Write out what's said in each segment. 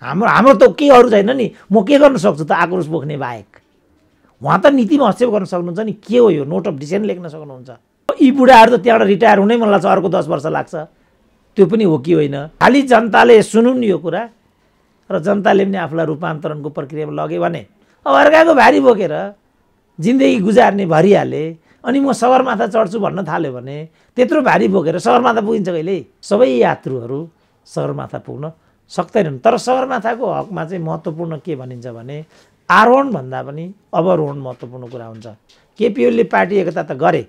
हाम्रो त केही अरू छैन नि, म के गर्न सक्छु त आक्रोश बोक्ने बाहेक। उहाँ त नीतिमा हस्तक्षेप गर्न सक्नुहुन्छ नि, के हो यो नोट अफ डिसिजन लेख्न सक्नुहुन्छ। यी बुढाहरू त त्यहाँबाट रिटायर हुनै मन लाग्छ, अर्को 10 वर्ष लाग्छ, त्यो पनि हो कि होइन। खालि जनताले सुनुन् यो कुरा र जनताले पनि आफूलाई रूपान्तरणको प्रक्रियामा लग्यो भने अब अर्काको भारी बोकेर जिन्दगी गुजार्ने भरिहाले अनि म सगरमाथा चढ्छु भन्न थाल्यो भने त्यत्रो भारी बोकेर सगरमाथा पुगिन्छ कहिले? सबै यात्रुहरू सगरमाथा पुग्न सक्दैनन्। तर सगरमाथाको हकमा चाहिँ महत्त्वपूर्ण के भनिन्छ भने आरोहण भन्दा पनि अवरोहण महत्त्वपूर्ण कुरा हुन्छ। केपी ओलीले पार्टी एकता त गरे,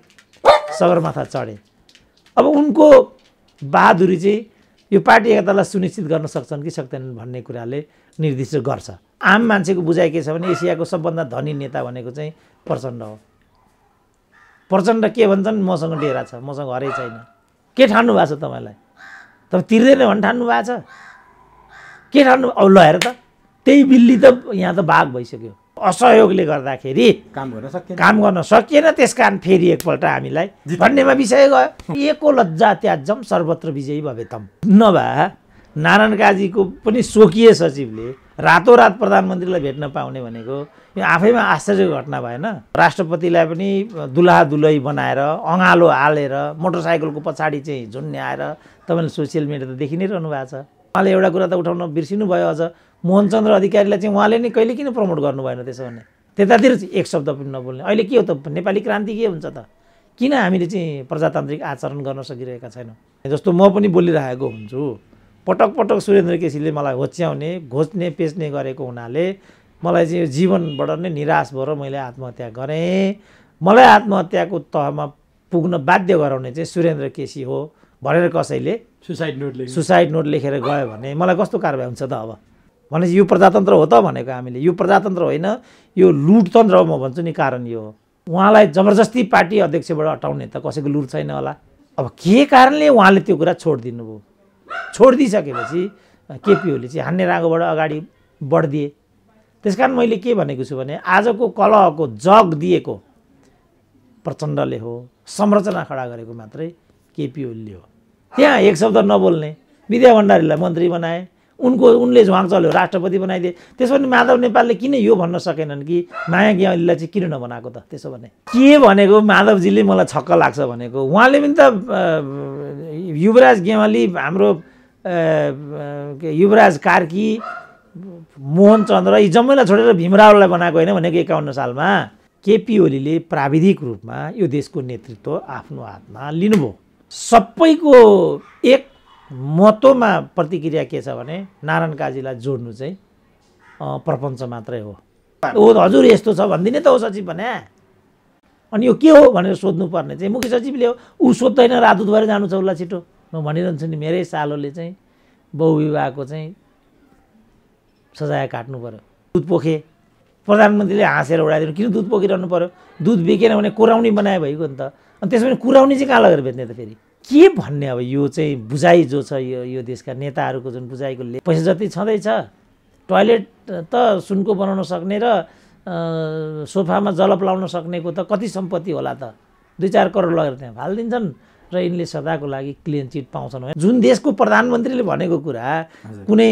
सगरमाथा चढे, अब उनको बहादुरी चाहिँ यो पार्टी एकतालाई सुनिश्चित गर्न सक्छन् कि सक्दैनन् भन्ने कुराले निर्दिष्ट गर्छ। आम मान्छेको बुझाइ के छ भने एसियाको सबभन्दा धनी नेता भनेको चाहिँ प्रचण्ड हो। प्रचण्ड के भन्छन्, मसँग डेरा छ, मसँग घरै छैन। के ठान्नु भएको छ तपाईँलाई? तपाईँ तिर्दैन भने ठान्नु भएको छ? के ठान्नु? अब ल हेर त, त्यही बिल्ली त यहाँ त बाघ भइसक्यो। असहयोगले गर्दाखेरि काम गर्न सकिएन, त्यस कारण फेरि एकपल्ट हामीलाई भन्नेमा विषय गयो। एको लज्जा त्याज्यम सर्वत्र विजयी भवेतम। नभए नारायण काजीको पनि स्वकीय सचिवले रातोरात प्रधानमन्त्रीलाई भेट्न पाउने भनेको यो आफैमा आश्चर्यको घटना भएन? राष्ट्रपतिलाई पनि दुलहा दुलही बनाएर अँगालो हालेर मोटरसाइकलको पछाडि चाहिँ झुन्ड्याएर तपाईँले सोसियल मिडिया त देखि नै रहनु भएको छ। उहाँले एउटा कुरा त उठाउन बिर्सिनु भयो, अझ मोहनचन्द्र अधिकारीलाई चाहिँ उहाँले नै कहिले किन प्रमोट गर्नु भएन? त्यसो भने त्यतातिर चाहिँ एक शब्द पनि नबोल्ने। अहिले के हो त, नेपाली क्रान्ति के हुन्छ त? किन हामीले चाहिँ प्रजातान्त्रिक आचरण गर्न सकिरहेका छैनौँ? जस्तो म पनि बोलिरहेको हुन्छु, पटक पटक सुरेन्द्र केसीले मलाई होच्याउने घोच्ने पेच्ने गरेको हुनाले मलाई चाहिँ जीवनबाट नै निराश भएर मैले आत्महत्या गरेँ। मलाई आत्महत्याको तहमा पुग्न बाध्य गराउने चाहिँ सुरेन्द्र केसी हो भनेर कसैले सुसाइड नोट लेखेर गयो भने मलाई कस्तो कारबाही हुन्छ त? अब भनेपछि यो प्रजातन्त्र हो त भनेको हामीले? यो प्रजातन्त्र होइन, यो लुटतन्त्र हो म भन्छु नि। कारण यो हो, उहाँलाई जबरजस्ती पार्टी अध्यक्षबाट हटाउने त कसैको लुट छैन होला। अब के कारणले उहाँले त्यो कुरा छोडिदिनु भयो? छोडिदिइसकेपछि केपी ओली चाहिँ हान्ने रागोबाट अगाडि बढिदिए। त्यस कारण मैले के भनेको छु भने आजको कलहको जग दिएको प्रचण्डले हो, संरचना खडा गरेको मात्रै केपी ओलीले हो। त्यहाँ एक शब्द नबोल्ने विद्या भण्डारीलाई मन्त्री बनाए, उनले झ्वाङ चल्यो, राष्ट्रपति बनाइदिए। त्यसो भने माधव नेपालले किन यो भन्न सकेनन् कि माया ज्ञालीलाई चाहिँ किन नबनाएको त? त्यसो भने के भनेको माधवजीले मलाई छक्क लाग्छ भनेको, उहाँले पनि त युवराज गेवाली, हाम्रो युवराज कार्की, मोहन चन्द्र यी जम्मैलाई छोडेर भीमरावलाई बनाएको होइन भनेको 51 सालमा। केपी ओलीले प्राविधिक रूपमा यो देशको नेतृत्व आफ्नो हातमा लिनुभयो। सबैको एक महत्त्वमा प्रतिक्रिया के छ भने नारायण काजीलाई जोड्नु चाहिँ प्रपञ्च मात्रै हो। ओ हजुर यस्तो छ भनिदिने त हो सचिव भने, अनि यो के हो भनेर सोध्नुपर्ने चाहिँ मुख्य सचिवले हो। ऊ सोध्दैन राजदूत भएर जानु छ उसलाई छिटो। म भनिरहन्छु नि, मेरै सालोले चाहिँ बहुविवाहको चाहिँ सजाय काट्नु पर्यो। दुध पोखे, प्रधानमन्त्रीले हाँसेर उडाइदिनु, किन दुध पोखिरहनु पर्यो? दुध बेचेन भने कुराउनी बनाए भइगयो नि त। अनि त्यसमा कुराउनी चाहिँ कहाँ लगेर बेच्ने त फेरि? के भन्ने? अब यो चाहिँ बुझाइ जो छ यो देशका नेताहरूको जुन बुझाइको पैसा जति छँदैछ, टोयलेट त सुनको बनाउन सक्ने र सोफामा जलप लाउन सक्नेको त कति सम्पत्ति होला त? 2-4 करोड लगेर त्यहाँ फालिदिन्छन् र यिनले सदाको लागि क्लिन चिट पाउँछन्। जुन देशको प्रधानमन्त्रीले भनेको कुरा कुनै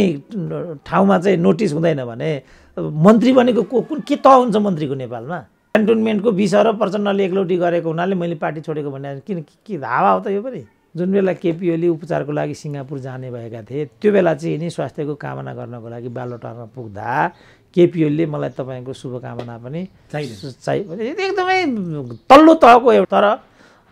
ठाउँमा चाहिँ नोटिस हुँदैन भने मन्त्री भनेको के त हुन्छ मन्त्रीको नेपालमा? क्यान्टोनमेन्टको 20 अरब प्रचण्डले एकलौटी गरेको हुनाले मैले पार्टी छोडेको भने किन के हावा हो त यो पनि? जुन बेला केपी ओली उपचारको लागि सिङ्गापुर जाने भएका थिए त्यो बेला चाहिँ यिनी स्वास्थ्यको कामना गर्नको लागि बालोटारमा पुग्दा केपी ओलीले मलाई तपाईँको शुभकामना पनि एकदमै तल्लो तहको एउटा। तर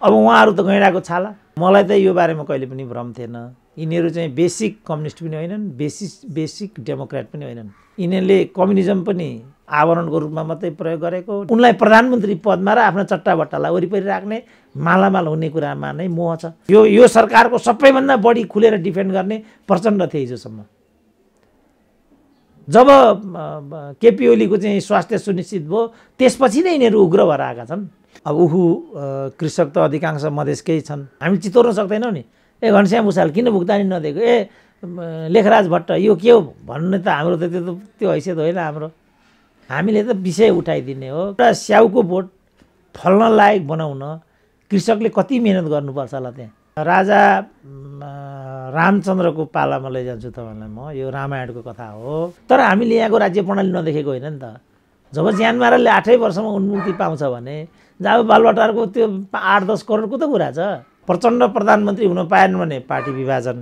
अब उहाँहरू त गैँडाको छाला। मलाई त यो बारेमा कहिले पनि भ्रम थिएन। यिनीहरू चाहिँ बेसिक कम्युनिस्ट पनि होइनन्, बेसिक डेमोक्रेट पनि होइनन्। यिनीहरूले कम्युनिजम पनि आवरणको रूपमा मात्रै प्रयोग गरेको। उनलाई प्रधानमन्त्री पदमा र आफ्ना चट्टाबट्टालाई वरिपरि राख्ने मालामाल हुने कुरामा नै मोह छ। यो सरकारको सबैभन्दा बढी खुलेर डिफेन्ड गर्ने प्रचण्ड थिए हिजोसम्म। जब केपी ओलीको चाहिँ स्वास्थ्य सुनिश्चित भयो त्यसपछि नै यिनीहरू उग्र भएर आएका छन्। अब कृषक त अधिकांश मधेसकै छन्, हामी चितोर्न सक्दैनौँ नि। घनश्याम भुसाल किन भुक्तानी नदिएको? लेखराज भट्ट यो के हो भन्ने त हाम्रो त त्यो हैसियत होइन हाम्रो। हामीले त विषय उठाइदिने हो। एउटा स्याउको बोट फल्न लायक बनाउन कृषकले कति मेहनत गर्नुपर्छ होला त्यहाँ? राजा रामचन्द्रको पालामा लैजान्छु तपाईँलाई म। यो रामायणको कथा हो। तर हामीले यहाँको राज्य प्रणाली नदेखेको होइन नि त। जब ज्यान माराले 8 वर्षमा उन्मुक्ति पाउँछ भने जब बालबटारको त्यो 8-10 करोडको त कुरा छ। प्रचण्ड प्रधानमन्त्री हुन पाएन भने पार्टी विभाजन,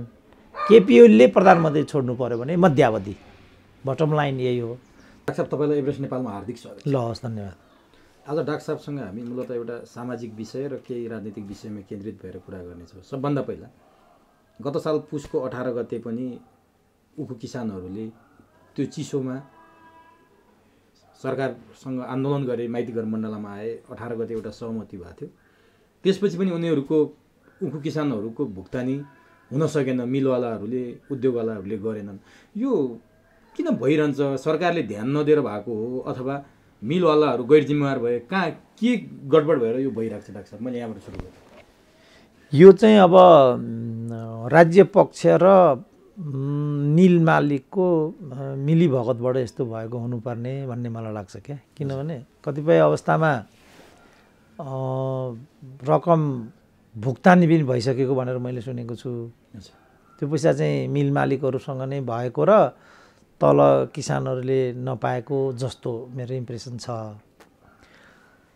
केपी ओलीले प्रधानमन्त्री छोड्नु पर्यो भने मध्यावधि। बटम लाइन यही हो। डाक्टर साहब, तपाईँलाई एभरेस्ट नेपालमा हार्दिक स्वागत। ल हस्, धन्यवाद। आज डाक्टर साहबसँग हामी मूलतः एउटा सामाजिक विषय र केही राजनीतिक विषयमा केन्द्रित भएर कुरा गर्नेछौँ। सबभन्दा पहिला गत साल पुसको 18 गते पनि उखु किसानहरूले त्यो चिसोमा सरकारसँग आन्दोलन गरे, माइतीघर मण्डलामा आए। 18 गते एउटा सहमति भएको थियो। त्यसपछि पनि उनीहरूको उखु किसानहरूको भुक्तानी हुन सकेन। मिलवालाहरूले, उद्योगवालाहरूले गरेनन्। यो किन भइरहन्छ? सरकारले ध्यान नदिएर भएको हो अथवा मिलवालाहरू गैर जिम्मेवार भए? कहाँ के गडबड भएर यो भइरहेको छ डाक्टर साहब? मैले यहाँबाट सुरु गरेँ। यो चाहिँ अब राज्य पक्ष र मिल मालिकको मिलीभगतबाट यस्तो भएको हुनुपर्ने भन्ने मलाई लाग्छ क्या। किनभने कतिपय अवस्थामा रकम भुक्तानी पनि भइसकेको भनेर मैले सुनेको छु। त्यो पैसा चाहिँ मिल मालिकहरूसँग नै भएको र तल किसानहरूले नपाएको जस्तो मेरो इम्प्रेसन छ।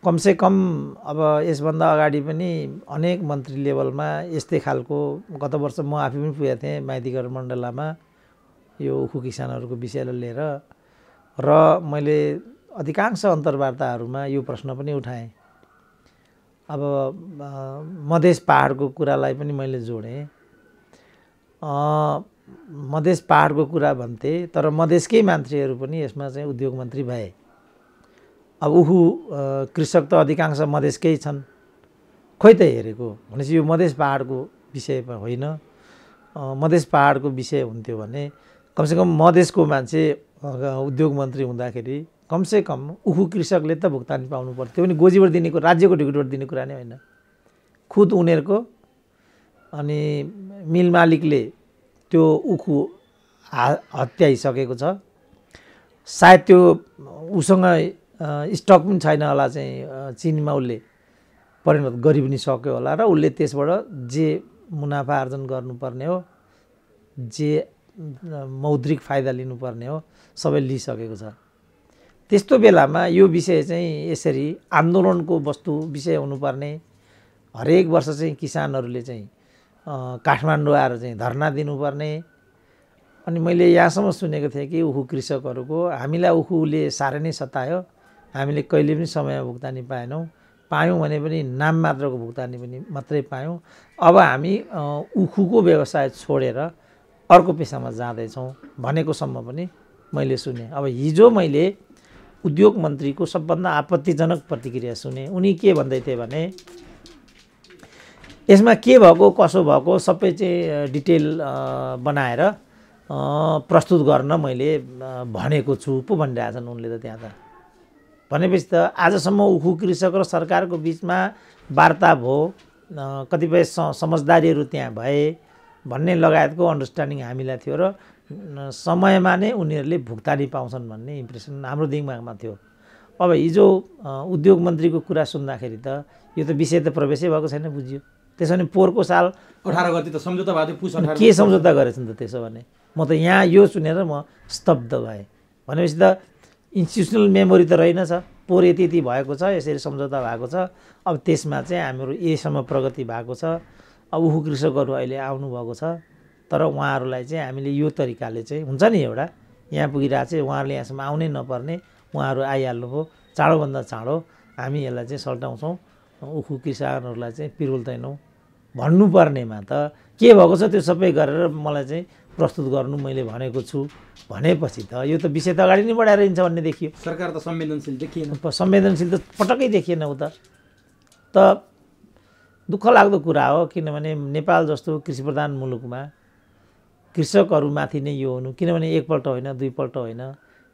कमसेकम अब यसभन्दा अगाडि पनि अनेक मन्त्री लेभलमा यस्तै खालको, गत वर्ष म आफै पनि पुगेको थिएँ माइतीघर मण्डलामा यो उखु किसानहरूको विषयलाई लिएर, र मैले अधिकांश अन्तर्वार्ताहरूमा यो प्रश्न पनि उठाएँ। अब मधेस पहाडको कुरालाई पनि मैले जोडेँ। मधेस पहाडको कुरा भन्थे, तर मधेसकै मान्छेहरू पनि यसमा चाहिँ उद्योग मन्त्री भए। अब उखु कृषक त अधिकांश मधेसकै छन्। खोइ त हेरेको भनेपछि यो मधेस पहाडको विषय होइन। मधेस पहाडको विषय हुन्थ्यो भने कमसेकम मधेसको मान्छे उद्योग मन्त्री हुँदाखेरि कमसेकम उखु कृषकले त भुक्तानी पाउनु पर्थ्यो। त्यो पनि गोजीबाट दिनेको, राज्यको ढिकुटबाट दिने कुरा नै होइन, खुद उनीहरूको। अनि मिल मालिकले त्यो उखु हत्याइसकेको छ। सायद त्यो उसँग स्टक पनि छैन होला, चाहिँ चिनीमा उसले परिणत गरि पनि सक्यो होला, र उसले त्यसबाट जे मुनाफा आर्जन गर्नुपर्ने हो, जे मौद्रिक फाइदा लिनुपर्ने हो, सबै लिइसकेको छ। त्यस्तो बेलामा यो विषय चाहिँ यसरी आन्दोलनको वस्तु विषय हुनुपर्ने, हरेक वर्ष चाहिँ किसानहरूले चाहिँ काठमाडौँ आएर चाहिँ धरना दिनुपर्ने। अनि मैले यहाँसम्म सुनेको थिएँ कि उखु कृषकहरूको हामीलाई उखुले साह्रै नै सतायो, हामीले कहिले पनि समयमा भुक्तानी पायौँ भने पनि नाम मात्रको भुक्तानी पनि मात्रै पायौँ। अब हामी उखुको व्यवसाय छोडेर अर्को पेसामा जाँदैछौँ भनेकोसम्म पनि मैले सुने। अब हिजो मैले उद्योग मन्त्रीको सबभन्दा आपत्तिजनक प्रतिक्रिया सुने। उनी के भन्दै थिए भने यसमा के भएको कसो भएको सबै चाहिँ डिटेल बनाएर प्रस्तुत गर्न मैले भनेको छु पो भनिरहेछन् उनले त। त्यहाँ त भनेपछि त आजसम्म उखु कृषक र सरकारको बिचमा वार्ता भयो, कतिपय समझदारीहरू त्यहाँ भए भन्ने लगायतको अन्डरस्ट्यान्डिङ हामीलाई थियो, र समयमा नै उनीहरूले भुक्तानी पाउँछन् भन्ने इम्प्रेसन हाम्रो दिमागमा थियो। अब हिजो उद्योग मन्त्रीको कुरा सुन्दाखेरि त यो त विषय त प्रवेशै भएको छैन, बुझियो। त्यसो भने पोहोरको साल 18 गते त सम्झौता भएको थियो। पुस 18 के सम्झौता गरेछन् त त्यसो भने? म त यहाँ यो सुनेर म स्तब्ध भएँ। भनेपछि त इन्स्टिट्युसनल मेमोरी त रहेनछ, पोहोर यति भएको छ, यसरी सम्झौता भएको छ। अब त्यसमा चाहिँ हाम्रो यहीसम्म प्रगति भएको छ। अब उखु कृषकहरू अहिले आउनुभएको छ, तर उहाँहरूलाई चाहिँ हामीले यो तरिकाले चाहिँ हुन्छ नि, एउटा यहाँ पुगिरहेको चाहिँ उहाँहरूले यहाँसम्म आउनै नपर्ने, उहाँहरू आइहाल्नुभयो, चाँडोभन्दा चाँडो हामी यसलाई चाहिँ सल्टाउँछौँ, उखु किसानहरूलाई चाहिँ पिरोल्दैनौँ भन्नुपर्नेमा त के भएको छ त्यो सबै गरेर मलाई चाहिँ प्रस्तुत गर्नु मैले भनेको छु भनेपछि त यो त विषय त अगाडि नै बढाएर हिँड्छ भन्ने देखियो। सरकार त संवेदनशील देखिएन। संवेदनशील त पटक्कै देखिएन उता। त दुःख लाग्दो कुरा हो, किनभने नेपाल जस्तो कृषिप्रधान मुलुकमा कृषकहरूमाथि नै यो हुनु, किनभने एकपल्ट होइन, दुईपल्ट होइन,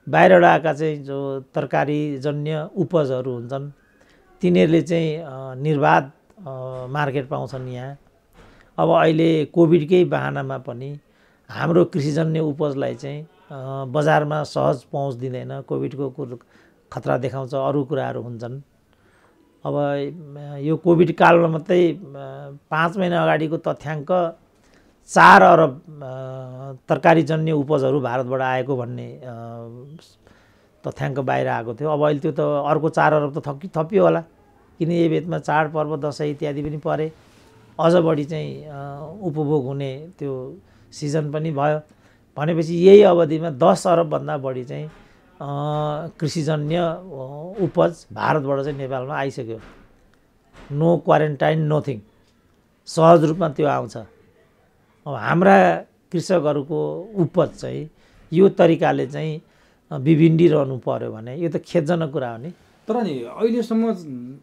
बाहिरबाट आएका चाहिँ जो तरकारीजन्य उपजहरू हुन्छन् तिनीहरूले चाहिँ निर्बाध मार्केट पाउँछन् यहाँ। अब अहिले कोभिडकै बहानामा पनि हाम्रो कृषिजन्य उपजलाई चाहिँ बजारमा सहज पहुँच दिँदैन, कोभिडको खतरा देखाउँछ, अरू कुराहरू हुन्छन्। अब यो कोभिड कालमा मात्रै 5 महिना अगाडिको तथ्याङ्क 4 अरब तरकारीजन्य उपजहरू भारतबाट आएको भन्ने तथ्याङ्क बाहिर आएको थियो। अब अहिले त्यो त अर्को 4 अरब त थपियो होला, किन यही बेतमा चाडपर्व दसैँ इत्यादि पनि परे, अझ बढी चाहिँ उपभोग हुने त्यो सिजन पनि भयो। भनेपछि यही अवधिमा 10 अरबभन्दा बढी चाहिँ कृषिजन्य उपज भारतबाट चाहिँ नेपालमा आइसक्यो। नो क्वारेन्टाइन नोथिङ, सहज रूपमा त्यो आउँछ। अब हाम्रा कृषकहरूको उपज चाहिँ यो तरिकाले चाहिँ बिभिन्डिरहनु पर्यो भने यो त खेदजनक कुरा हो नि। तर नि अहिलेसम्म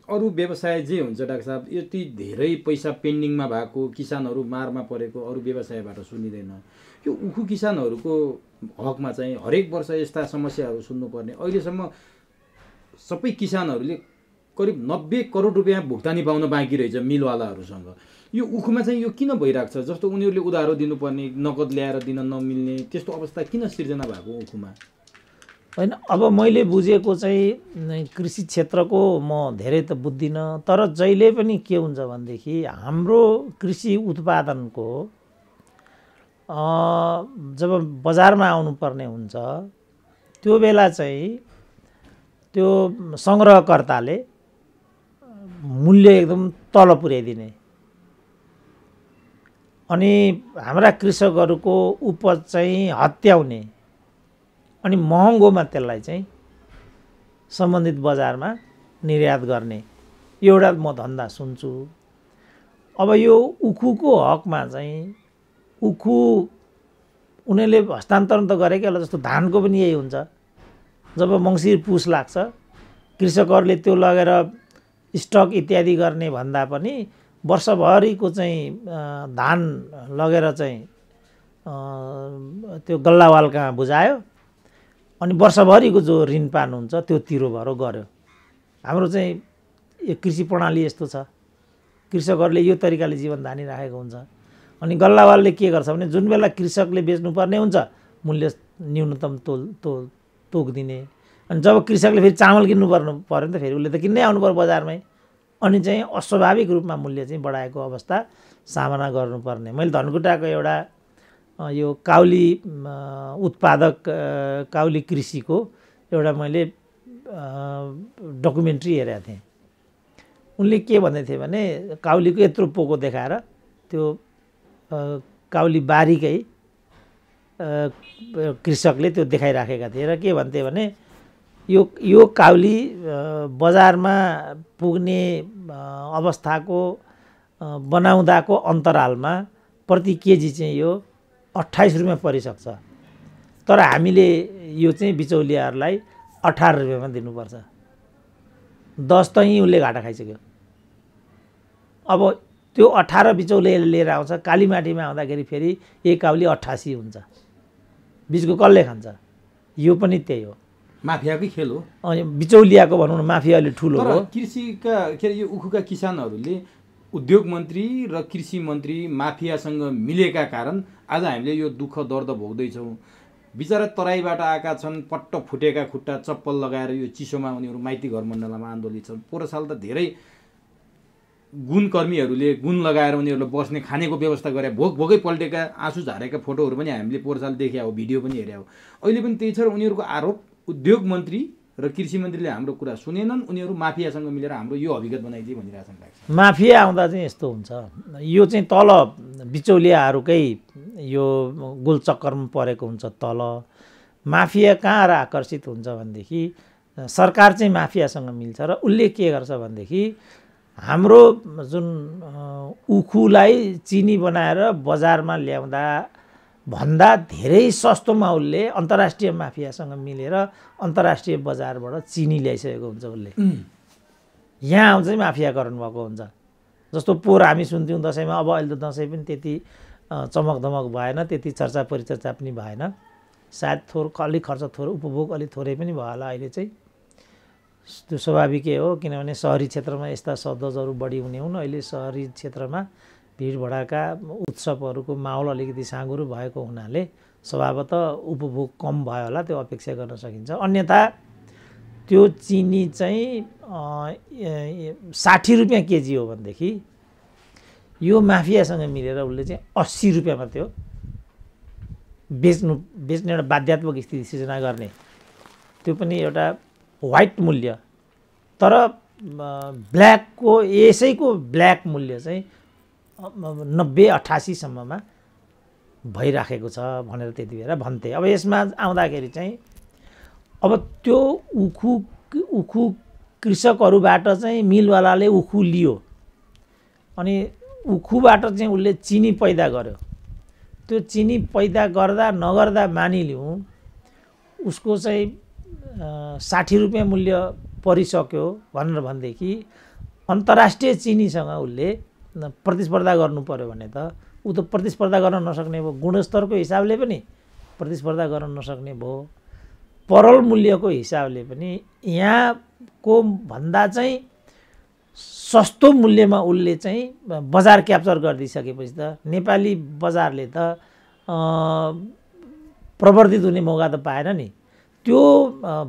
अरू व्यवसाय जे हुन्छ डाक्टर साहब, यति धेरै पैसा पेन्डिङमा भएको, किसानहरू मारमा परेको अरू व्यवसायबाट सुनिँदैन। यो उखु किसानहरूको हकमा चाहिँ हरेक वर्ष यस्ता समस्याहरू सुन्नुपर्ने, अहिलेसम्म सबै किसानहरूले करिब 90 करोड रुपियाँ भुक्तानी पाउन बाँकी रहेछ मिलवालाहरूसँग। यो उखुमा चाहिँ यो किन भइरहेको छ? जस्तो उनीहरूले उधारो दिनुपर्ने, नगद ल्याएर दिन नमिल्ने, त्यस्तो अवस्था किन सिर्जना भएको उखुमा? होइन, अब मैले बुझेको चाहिँ कृषि क्षेत्रको म धेरै त बुझ्दिनँ, तर जहिले पनि के हुन्छ भनेदेखि हाम्रो कृषि उत्पादनको जब बजारमा आउनुपर्ने हुन्छ त्यो बेला चाहिँ त्यो सङ्ग्रहकर्ताले मूल्य एकदम तल पुर्याइदिने, अनि हाम्रा कृषकहरूको उपज चाहिँ हत्याउने, अनि महँगोमा त्यसलाई चाहिँ सम्बन्धित बजारमा निर्यात गर्ने, यो एउटा म धन्दा सुन्छु। अब यो उखुको हकमा चाहिँ उखु उनीहरूले हस्तान्तरण त गरेकै होला, जस्तो धानको पनि यही हुन्छ। जब मङ्सिर पुस लाग्छ कृषकहरूले त्यो लगेर स्टक इत्यादि गर्ने भन्दा पनि वर्षभरिको चाहिँ धान लगेर चाहिँ त्यो गल्लावाल कहाँ बुझायो, अनि वर्षभरिको जो ऋणपान हुन्छ त्यो तिरो भएर गऱ्यो। हाम्रो चाहिँ यो कृषि प्रणाली यस्तो छ, कृषकहरूले यो तरिकाले जीवन धानिराखेको हुन्छ। अनि गल्लावालले के गर्छ भने जुन बेला कृषकले बेच्नुपर्ने हुन्छ मूल्य न्यूनतम तोक दिने, अनि जब कृषकले फेरि चामल किन्नु पर्यो नि त फेरि उसले त किन्नै आउनु पर्यो बजारमै, अनि चाहिँ अस्वाभाविक रूपमा मूल्य चाहिँ बढाएको अवस्था सामना गर्नुपर्ने। मैले धनकुटाको एउटा यो काउली उत्पादक काउली कृषिको एउटा मैले डकुमेन्ट्री हेरेको थिएँ। उनले के भन्दै थिए भने काउलीको यत्रो पोको देखाएर त्यो काउली बारीकै कृषकले त्यो देखाइराखेका थिए र के भन्थे भने यो काउली बजारमा पुग्ने अवस्थाको बनाउँदाको अन्तरालमा प्रति केजी चाहिँ यो 28 रुपियाँ परिसक्छ, तर हामीले यो चाहिँ बिचौलियाहरूलाई 18 रुपियाँमा दिनुपर्छ। 10 त यहीँ उसले घाटा खाइसक्यो। अब त्यो 18 बिचौलियाले लिएर आउँछ, कालीमाटीमा आउँदाखेरि फेरि एक काउली 88 हुन्छ, बिचको कसले खान्छ? यो पनि त्यही हो, माफियाकै खेल हो। बिचौलियाको भनौँ न, माफिया अलि ठुलो हो। कृषिका के अरे यो उखुका किसानहरूले उद्योग मन्त्री र कृषि मन्त्री माफियासँग मिलेका कारण आज हामीले यो दुःख दर्द भोग्दैछौँ। बिचरा तराईबाट आएका छन्, पट्ट फुटेका खुट्टा चप्पल लगाएर यो चिसोमा उनीहरू माइती घर मण्डलमा आन्दोलित छन्। पोहोर साल त धेरै गुणकर्मीहरूले गुण लगाएर उनीहरूलाई बस्ने खानेको व्यवस्था गरे, भोकै पल्टेका आँसु झारेका फोटोहरू पनि हामीले पोहोर साल देख्या हो, भिडियो पनि हेऱ्या हो। अहिले पनि त्यही छ र उनीहरूको आरोप उद्योग मन्त्री र कृषि मन्त्रीले हाम्रो कुरा सुनेनन्, उनीहरू माफियासँग मिलेर हाम्रो यो हकीकत बनाइदिए भनिरहेछन्। माफिया आउँदा चाहिँ यस्तो हुन्छ, यो चाहिँ तल बिचौलियाहरूकै यो गोलचक्करमा परेको हुन्छ। तल माफिया कहाँ र आकर्षित हुन्छ भनेदेखि सरकार चाहिँ माफियासँग मिल्छ र उसले के गर्छ भनेदेखि हाम्रो जुन उखुलाई चिनी बनाएर बजारमा ल्याउँदा भन्दा धेरै सस्तोमा उसले अन्तर्राष्ट्रिय माफियासँग मिलेर अन्तर्राष्ट्रिय बजारबाट चिनी ल्याइसकेको हुन्छ। उसले यहाँ आउँछ चाहिँ माफियाकरण भएको हुन्छ। जस्तो पोहोर हामी सुन्थ्यौँ दसैँमा, अब अहिले त दसैँ पनि त्यति चमक धमक भएन, त्यति चर्चा परिचर्चा पनि भएन, सायद अलिक खर्च उपभोग अलिक थोरै पनि भयो होला। अहिले चाहिँ त्यो स्वाभाविकै हो, किनभने सहरी क्षेत्रमा यस्ता सदजहरू बढी हुने हुन्। अहिले सहरी क्षेत्रमा भिडभडका उत्सवहरूको माहौल अलिकति साँघुरो भएको हुनाले स्वभावतः उपभोग कम भयो होला, त्यो अपेक्षा गर्न सकिन्छ। अन्यथा त्यो चिनी चाहिँ 60 रुपियाँ केजी हो भनेदेखि यो माफियासँग मिलेर उसले चाहिँ 80 रुपियाँमा त्यो बेच्ने एउटा बाध्यात्मक स्थिति सिर्जना गर्ने, त्यो पनि एउटा व्हाइट मूल्य। तर ब्ल्याकको यसैको ब्ल्याक मूल्य चाहिँ 90-88 सम्ममा भइराखेको छ भनेर त्यति बेला भन्थे। अब यसमा आउँदाखेरि चाहिँ अब त्यो उखु कृषकहरूबाट चाहिँ मिलवालाले उखु लियो अनि उखुबाट चाहिँ उसले चिनी पैदा गर्यो। त्यो चिनी पैदा गर्दा नगर्दा मानिलिउँ उसको चाहिँ 60 रुपियाँ मूल्य परिसक्यो भनेर भनेदेखि अन्तर्राष्ट्रिय चिनीसँग उसले प्रतिस्पर्धा गर्नु पर्यो भने त ऊ त प्रतिस्पर्धा गर्न नसक्ने भयो, गुणस्तरको हिसाबले पनि प्रतिस्पर्धा गर्न नसक्ने भयो, परल मूल्यको हिसाबले पनि यहाँको भन्दा चाहिँ सस्तो मूल्यमा उसले चाहिँ बजार क्याप्चर गरिदिइसकेपछि त नेपाली बजारले त प्रवर्धित हुने मौका त पाएन नि। त्यो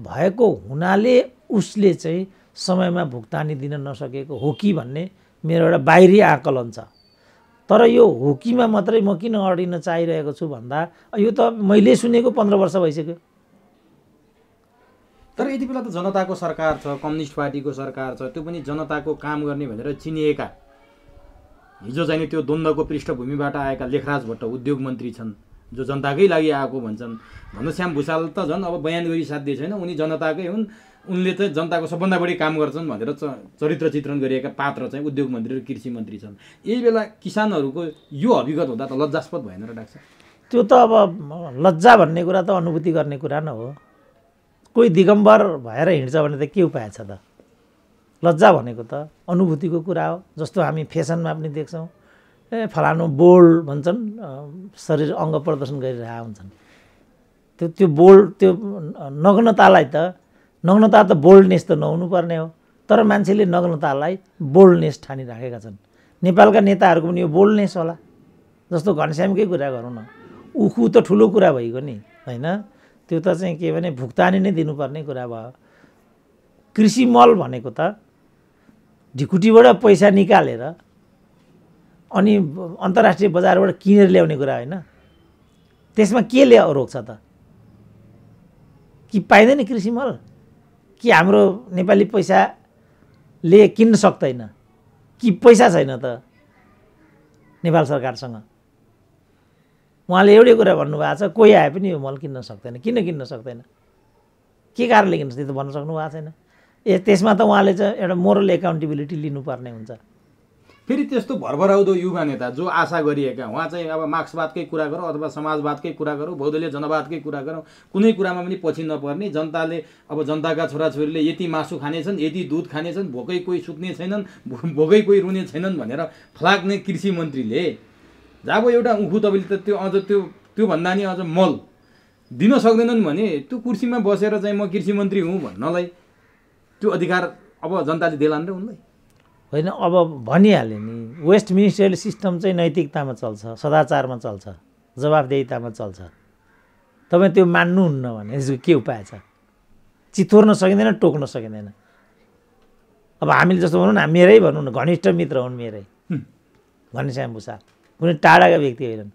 भएको हुनाले उसले चाहिँ समयमा भुक्तानी दिन नसकेको हो कि भन्ने मेरो एउटा बाहिरी आकलन छ। तर यो होकीमा मात्रै म किन अडिन चाहिरहेको छु भन्दा यो त मैले सुनेको 15 वर्ष भइसक्यो। तर यति बेला त जनताको सरकार छ, कम्युनिस्ट पार्टीको सरकार छ, त्यो पनि जनताको काम गर्ने भनेर चिनिएका, हिजो चाहिँ त्यो द्वन्द्वको पृष्ठभूमिबाट आएका लेखराज भट्ट उद्योग मन्त्री छन् जो जनताकै लागि आएको भन्छन्। घनश्याम भुषाल त झन् अब बयान गरी साध्य छैन, उनी जनताकै हुन्, उनले चाहिँ जनताको सबभन्दा बढी काम गर्छन् भनेर चरित्र चित्रण गरिएका पात्र चाहिँ उद्योग मन्त्री र कृषि मन्त्री छन्। यही बेला किसानहरूको यो अभिगत हुँदा त लज्जास्पद भएन र डाक्टर? त्यो त अब लज्जा भन्ने कुरा त अनुभूति गर्ने कुरा न हो। कोही दिगम्बर भएर हिँड्छ भने त के उपाय छ त? लज्जा भनेको त अनुभूतिको कुरा हो। जस्तो हामी फेसनमा पनि देख्छौँ, फलानु बोल्ड भन्छन्, शरीर अङ्ग प्रदर्शन गरिरहेका हुन्छन्। त्यो बोल्ड, त्यो नग्नतालाई त नग्नता त बोल्डनेस त नहुनु पर्ने हो, तर मान्छेले नग्नतालाई बोल्डनेस ठानिराखेका छन्। नेपालका नेताहरूको पनि यो बोल्डनेस होला। जस्तो घनश्यामकै कुरा गरौँ न, उखु त ठुलो कुरा भइगयो नि होइन, त्यो त चाहिँ के भने भुक्तानी नै दिनुपर्ने कुरा भयो। कृषि मल भनेको त ढिकुटीबाट पैसा निकालेर अनि अन्तर्राष्ट्रिय बजारबाट किनेर ल्याउने कुरा होइन। त्यसमा के रोक्छ त? कि पाइँदैन कृषि मल? कि हाम्रो नेपाली पैसाले किन्न सक्दैन? कि पैसा छैन त नेपाल सरकारसँग? उहाँले एउटै कुरा भन्नुभएको छ, कोही आए पनि यो मल किन्न सक्दैन। किन किन्न सक्दैन? के कारणले किन्न सक्दैन त भन्न सक्नु भएको छैन। त्यसमा त उहाँले चाहिँ एउटा मोरल एकाउन्टेबिलिटी लिनुपर्ने हुन्छ। फेरि त्यस्तो भरभराउँदो युवा नेता जो आशा गरिएका, उहाँ चाहिँ अब मार्क्सवादकै कुरा गरौँ अथवा समाजवादकै कुरा गरौँ, बहुदलीय जनवादकै कुरा गरौँ, कुनै कुरामा पनि पछि नपर्ने, जनताले अब जनताका छोराछोरीले यति मासु खानेछन्, यति दुध खानेछन्, भोकै कोही सुत्ने छैनन्, भोकै कोही रुने छैनन् भनेर फ्लाग्ने कृषि मन्त्रीले जब एउटा उखु तपाईँले त त्यो अझ त्योभन्दा नि अझ मल दिन सक्दैनन् भने त्यो कुर्सीमा बसेर चाहिँ म कृषि मन्त्री हुँ भन्नलाई त्यो अधिकार अब जनताले देलान् र उनलाई? होइन, अब भनिहालेँ नि, वेस्ट मिनिस्टरियल सिस्टम चाहिँ नैतिकतामा चल्छ, सदाचारमा चल्छ, जवाफदेहितामा चल्छ। तपाईँ त्यो मान्नुहुन्न भने यसको के उपाय छ? चितोर्न सकिँदैन, टोक्न सकिँदैन। अब हामीले जस्तो भनौँ न, मेरै भनौँ न, घनिष्ठ मित्र हुन् मेरै, घनश्याम भुषाल, कुनै टाढाका व्यक्ति होइनन्।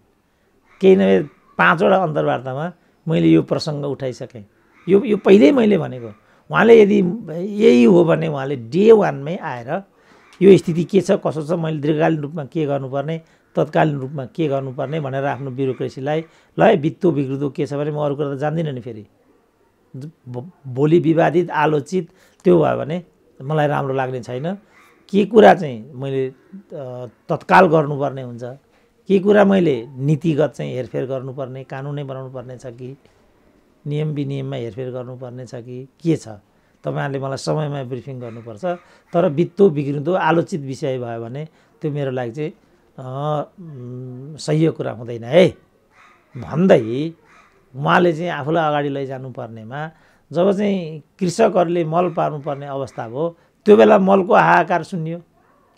केही नभए 5 वटा अन्तर्वार्तामा मैले यो प्रसङ्ग उठाइसकेँ। यो पहिल्यै मैले भनेको, उहाँले यदि यही हो भने उहाँले डे 1 मै आएर यो स्थिति के छ, कसो छ, मैले दीर्घकालीन रूपमा के गर्नुपर्ने, तत्कालीन रूपमा के गर्नुपर्ने भनेर आफ्नो ब्युरोक्रेसीलाई ल बित्तो बिग्रिँदो के छ भने म अरू कुरा त जान्दिनँ नि। फेरि भोलि विवादित आलोचित त्यो भयो भने मलाई राम्रो लाग्ने छैन। के कुरा चाहिँ मैले तत्काल गर्नुपर्ने हुन्छ, के कुरा मैले नीतिगत चाहिँ हेरफेर गर्नुपर्ने, कानुनै बनाउनु पर्ने छ कि नियम विनियममा हेरफेर गर्नुपर्ने छ कि के छ, तपाईँहरूले मलाई समयमा ब्रिफिङ गर्नुपर्छ। तर बित्तो बिग्रिँदो आलोचित विषय भयो भने त्यो मेरो लागि चाहिँ सही कुरा हुँदैन है भन्दै उहाँले चाहिँ आफूलाई अगाडि लैजानुपर्नेमा जब चाहिँ कृषकहरूले मल पार्नुपर्ने अवस्था भयो त्यो बेला मलको हाहाकार सुनियो।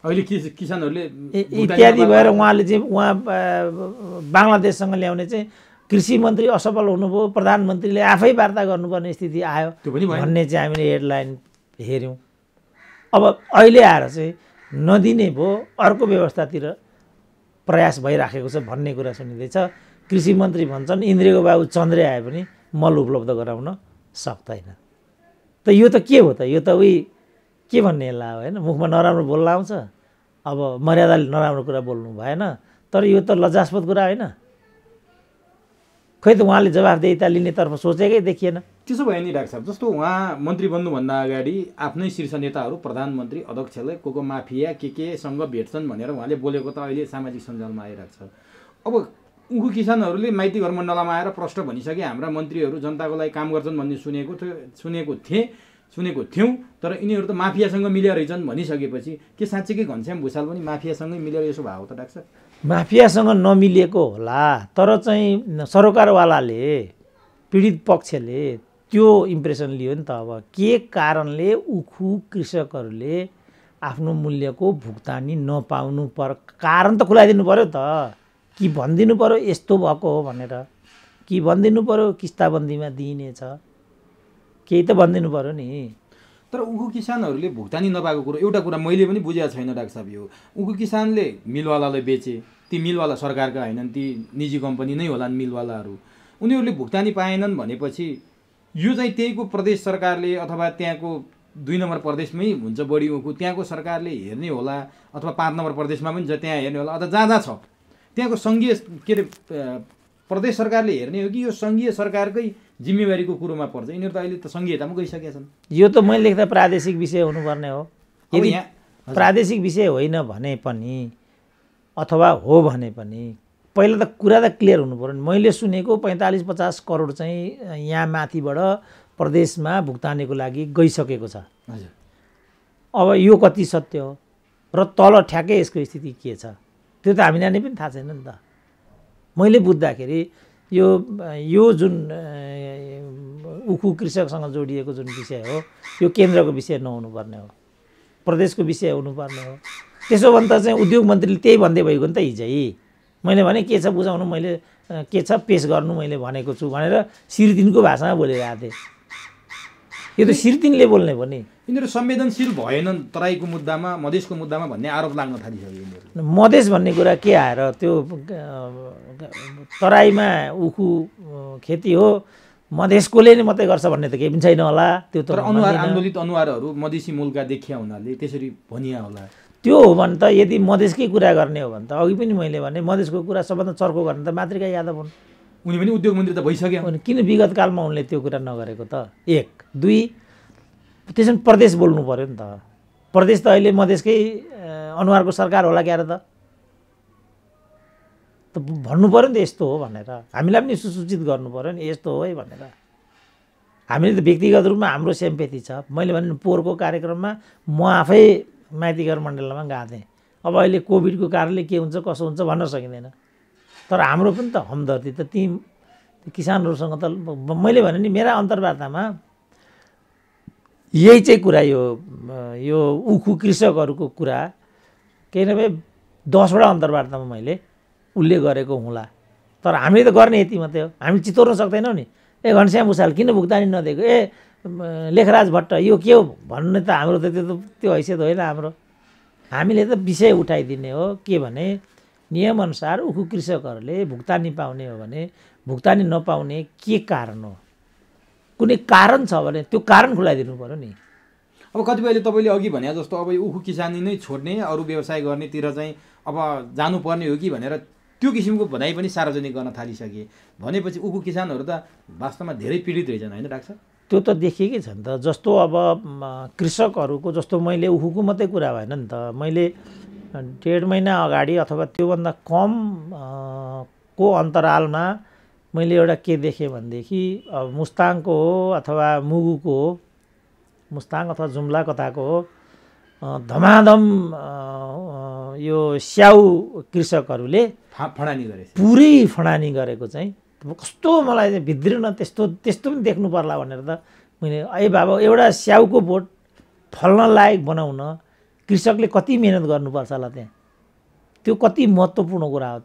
अहिले किसानहरूले इत्यादि भएर उहाँले चाहिँ बङ्गलादेशसँग ल्याउने चाहिँ कृषि मन्त्री असफल हुनुभयो, प्रधानमन्त्रीले आफै वार्ता गर्नुपर्ने स्थिति आयो भन्ने चाहिँ हामीले हेडलाइन हेऱ्यौँ। अब अहिले आएर चाहिँ नदिने भयो, अर्को व्यवस्थातिर प्रयास भइराखेको छ भन्ने कुरा सुनिँदैछ। कृषि मन्त्री भन्छन् इन्द्रेको बाबु चन्द्रे आए पनि मल उपलब्ध गराउन सक्दैन। त यो त के हो त? यो त उही के भन्ने होला होइन, मुखमा नराम्रो बोल्न आउँछ। अब मर्यादाले नराम्रो कुरा बोल्नु भएन, तर यो त लज्जास्पद कुरा होइन। खै त उहाँले जवाफदेहिता लिनेतर्फ सोचेकै देखिएन। त्यसो भयो नि डाक्टर साहब, जस्तो उहाँ मन्त्री बन्नुभन्दा अगाडि आफ्नै शीर्ष नेताहरू प्रधानमन्त्री अध्यक्षलाई को माफिया केसँग भेट्छन् भनेर उहाँले बोलेको त अहिले सामाजिक सञ्जालमा आइरहेको छ। अब उखु किसानहरूले माइती घर मण्डलमा आएर प्रश्न भनिसके हाम्रा मन्त्रीहरू जनताको लागि काम गर्छन् भन्ने सुनेको थियौँ, तर यिनीहरू त माफियासँग मिलेर रहेछन् भनिसकेपछि के साँच्चीकै घनश्याम भुषाल पनि माफियासँगै मिलेर यसो भएको त डाक्टर साहब? माफियासँग नमिलिएको होला, तर चाहिँ सरोकारवालाले पीडित पक्षले त्यो इम्प्रेसन लियो नि त। अब के कारणले उखु कृषकहरूले आफ्नो मूल्यको भुक्तानी नपाउनु पर्यो, कारण त खुलाइदिनु पर्यो त। कि भनिदिनु पर्यो यस्तो भएको हो भनेर, कि भनिदिनु पर्यो किस्ताबन्दीमा दिइनेछ, केही त भनिदिनु पर्यो नि। तर उखु किसानहरूले भुक्तानी नपाएको कुरो एउटा कुरा मैले पनि बुझेको छैन डाक्टर साहब। यो उखु किसानले मिलवालालाई बेचे, ती मिलवाला सरकारका होइनन्, ती निजी कम्पनी नै होलान् मिलवालाहरू। उनीहरूले भुक्तानी पाएनन् भनेपछि यो चाहिँ त्यहीँको प्रदेश सरकारले अथवा त्यहाँको 2 नम्बर प्रदेशमै हुन्छ बढी उखु, त्यहाँको सरकारले हेर्ने होला, अथवा 5 नम्बर प्रदेशमा पनि छ त्यहाँ हेर्ने होला, अथवा जहाँ छ त्यहाँको सङ्घीय प्रदेश सरकारले हेर्ने हो कि यो सङ्घीय सरकारकै जिम्मेवारीको कुरोमा पर्छ? यिनीहरू त अहिले त सङ्घीयतामा गइसकेका छन्। यो त मैले लेख्दा प्रादेशिक विषय हुनुपर्ने हो। यदि प्रादेशिक विषय होइन भने पनि अथवा हो भने पनि पहिला त कुरा त क्लियर हुनु पर्यो नि। मैले सुनेको 45-50 करोड चाहिँ यहाँ माथिबाट प्रदेशमा भुक्तानीको लागि गइसकेको छ। हजुर, अब यो कति सत्य हो र तल ठ्याक्कै यसको स्थिति के छ त्यो त हामीलाई नै पनि थाहा छैन नि त। मैले बुझ्दाखेरि यो जुन उखु कृषकसँग जोडिएको जुन विषय हो यो केन्द्रको विषय नहुनुपर्ने हो, प्रदेशको विषय हुनुपर्ने हो। त्यसो भने त चाहिँ उद्योग मन्त्रीले त्यही भन्दै भएको नि त। हिजै मैले भने के छ बुझाउनु, मैले के छ पेस गर्नु मैले भनेको छु भनेर सिरदिनको भाषामा बोलिरहेको थिएँ। यो त सिरदिनले बोल्ने हो नि। यिनीहरू संवेदनशील भएनन् तराईको मुद्दामा, मधेसको मुद्दामा भन्ने आरोप लाग्न थालिसक्यो यिनीहरू। मधेस भन्ने कुरा के आएर त्यो तराईमा उखु खेती हो मधेसकोले नै मात्रै गर्छ भन्ने त केही पनि छैन होला। त्यो त आन्दोलित अनुहारहरू मधेसी मूलका देखिया हुनाले त्यसरी भनिया होला। त्यो हो भने त यदि मधेसकै कुरा गर्ने हो भने त अघि पनि मैले भने मधेसको कुरा सबभन्दा चर्को गर्ने त मातृका यादव हुन्। उनी पनि उद्योग मन्त्री त भइसक्यो। किन विगत कालमा उनले त्यो कुरा नगरेको त? 1 2 त्यसमा प्रदेश बोल्नु पर्यो नि त। प्रदेश त अहिले मधेसकै अनुहारको सरकार होला क्यारे त भन्नु पर्यो नि त यस्तो हो भनेर। हामीलाई पनि सुसूचित गर्नु पर्यो नि यस्तो हो है भनेर। हामीले त व्यक्तिगत रूपमा हाम्रो सेम्पेथी छ। मैले भने पोहोरको कार्यक्रममा म आफै माइतीघर मण्डलमा गएको थिएँ। अब अहिले कोभिडको कारणले के हुन्छ कसो हुन्छ भन्न सकिँदैन, तर हाम्रो पनि त हमदर्दी त ती किसानहरूसँग त मैले भने नि मेरा अन्तर्वार्तामा यही चाहिँ कुरा यो उखु कृषकहरूको कुरा केही नभए 10वटा अन्तर्वार्तामा मैले उल्लेख गरेको हुँला। तर हामीले त गर्ने यति मात्रै हो। हामी चितोर्न सक्दैनौँ नि। घनश्याम भुषाल किन भुक्तानी नदिएको, लेखराज भट्ट यो के हो भन्ने त हाम्रो त त्यो हैसियत होइन हाम्रो। हामीले त विषय उठाइदिने हो के भने नियमअनुसार उखु कृषकहरूले भुक्तानी पाउने हो भने भुक्तानी नपाउने के कारण हो, कुनै कारण छ भने त्यो कारण खुलाइदिनु पर्यो नि। अब कतिपयले तपाईँले अघि भने जस्तो अब यो उखु किसानी नै छोड्ने अरू व्यवसाय गर्नेतिर चाहिँ अब जानुपर्ने हो कि भनेर त्यो किसिमको भनाइ पनि सार्वजनिक गर्न थालिसके भनेपछि उखु किसानहरू त वास्तवमा धेरै पीडित रहेछन् होइन डाक्टर? त्यो त देखिएकै छ नि त। जस्तो अब कृषकहरूको जस्तो मैले उखुको मात्रै कुरा भएन नि त। मैले 1.5 महिना अगाडि अथवा त्योभन्दा कम को अन्तरालमा मैले एउटा के देखेँ भनेदेखि मुस्ताङको हो अथवा मुगुको हो, मुस्ताङ अथवा जुम्ला कताको हो, धमाधम यो स्याउ कृषकहरूले फडानी गरे, पुरै फडानी गरेको चाहिँ कस्तो मलाई चाहिँ भित्रिन त्यस्तो पनि देख्नु पर्ला भनेर त मैले बाबा एउटा स्याउको बोट फल्न लायक बनाउन कृषकले कति मेहनत गर्नुपर्छ होला त्यहाँ। त्यो कति महत्त्वपूर्ण कुरा हो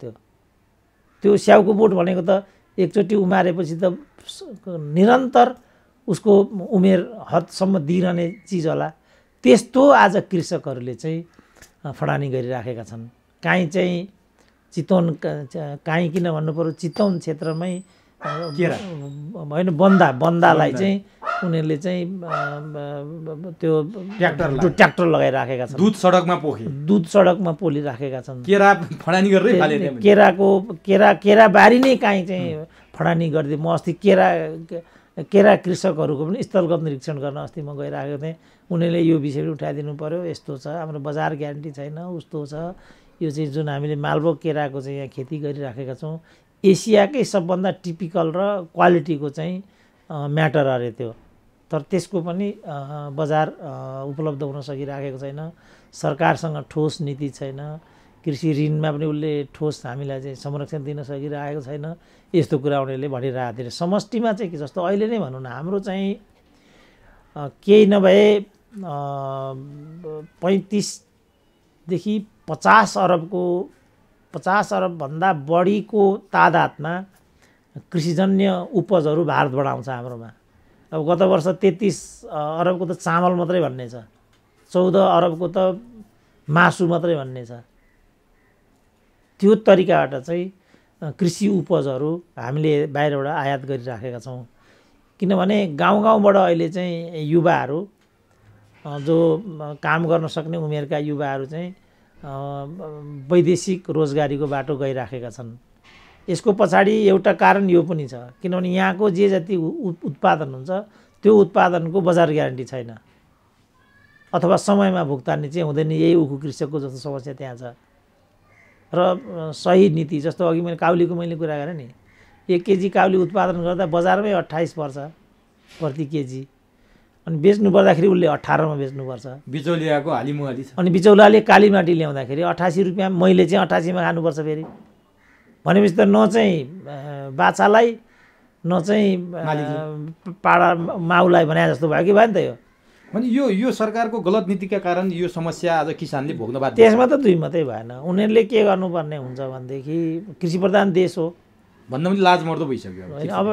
त्यो स्याउको बोट भनेको त एकचोटि उमारेपछि त निरन्तर उसको उमेर हदसम्म दिइरहने चिज होला। त्यस्तो आज कृषकहरूले चाहिँ फडानी गरिराखेका छन्। काहीँ चाहिँ चितवन, काहीँ किन भन्नु पर्यो, चितवन क्षेत्रमै होइन बन्दालाई चाहिँ उनीहरूले चाहिँ त्यो ट्र्याक्टर लगाइराखेका छन्। दुध सडकमा पोलिराखेका छन्। केरा फडानी गरेर फाले। केरा बारी नै काहीँ चाहिँ फडानी गरिदिए। म अस्ति केरा कृषकहरूको पनि स्थलगत निरीक्षण गर्न अस्ति म गइरहेको थिएँ। उनीहरूले यो विषय पनि उठाइदिनु पर्यो, यस्तो छ, हाम्रो बजार ग्यारेन्टी छैन, उस्तो छ। यो चाहिँ जुन हामीले मालभोग केराको चाहिँ यहाँ खेती गरिराखेका छौँ, एसियाकै सबभन्दा टिपिकल र क्वालिटीको चाहिँ म्याटर अरे त्यो। तर त्यसको पनि बजार उपलब्ध हुन सकिराखेको छैन। सरकारसँग ठोस नीति छैन। कृषि ऋणमा पनि उसले ठोस हामीलाई चाहिँ संरक्षण दिन सकिरहेको छैन। यस्तो कुरा उनीहरूले भनिरहेको थिए। समष्टिमा चाहिँ के जस्तो अहिले नै भनौँ न, हाम्रो चाहिँ केही नभए 35देखि 50 अरबभन्दा बढीको तादादमा कृषिजन्य उपजहरू भारतबाट आउँछ हाम्रोमा। अब गत वर्ष 33 अरबको त चामल मात्रै भन्ने छ, 14 अरबको त मासु मात्रै भन्ने छ। त्यो तरिकाबाट चाहिँ कृषि उपजहरू हामीले बाहिरबाट आयात गरिराखेका छौँ। किनभने गाउँबाट अहिले चाहिँ युवाहरू जो काम गर्न सक्ने उमेरका युवाहरू चाहिँ वैदेशिक रोजगारीको बाटो गइराखेका छन्। यसको पछाडि एउटा कारण यो पनि छ, किनभने यहाँको जे जति उत्पादन हुन्छ त्यो उत्पादनको बजार ग्यारेन्टी छैन, अथवा समयमा भुक्तानी चाहिँ हुँदैन। यही उखु कृषकको जस्तो समस्या त्यहाँ छ। र सही नीति, जस्तो अघि मैले काउलीको कुरा गरेँ नि, 1 केजी काउली उत्पादन गर्दा बजारमै 28 पर्छ प्रति केजी, अनि बेच्नु पर्दाखेरि उसले 18 मा बेच्नुपर्छ। बिचौलियाको हालिमुहाली छ। अनि बिचौलाले कालीमाटी ल्याउँदाखेरि 88 रुपियाँ, मैले चाहिँ 88 मा खानुपर्छ फेरि। भनेपछि त न चाहिँ बाछालाई न चाहिँ पाडा माउलाई भने जस्तो भयो कि भयो नि त। यो अनि यो सरकारको गलत नीतिका कारण यो समस्या आज किसानले भोग्न बाध्य। त्यसमा त दुई मात्रै भएन। उनीहरूले के गर्नुपर्ने हुन्छ भनेदेखि, कृषि प्रधान देश हो भन्दा पनि लाजमर्दो भइसक्यो होइन। अब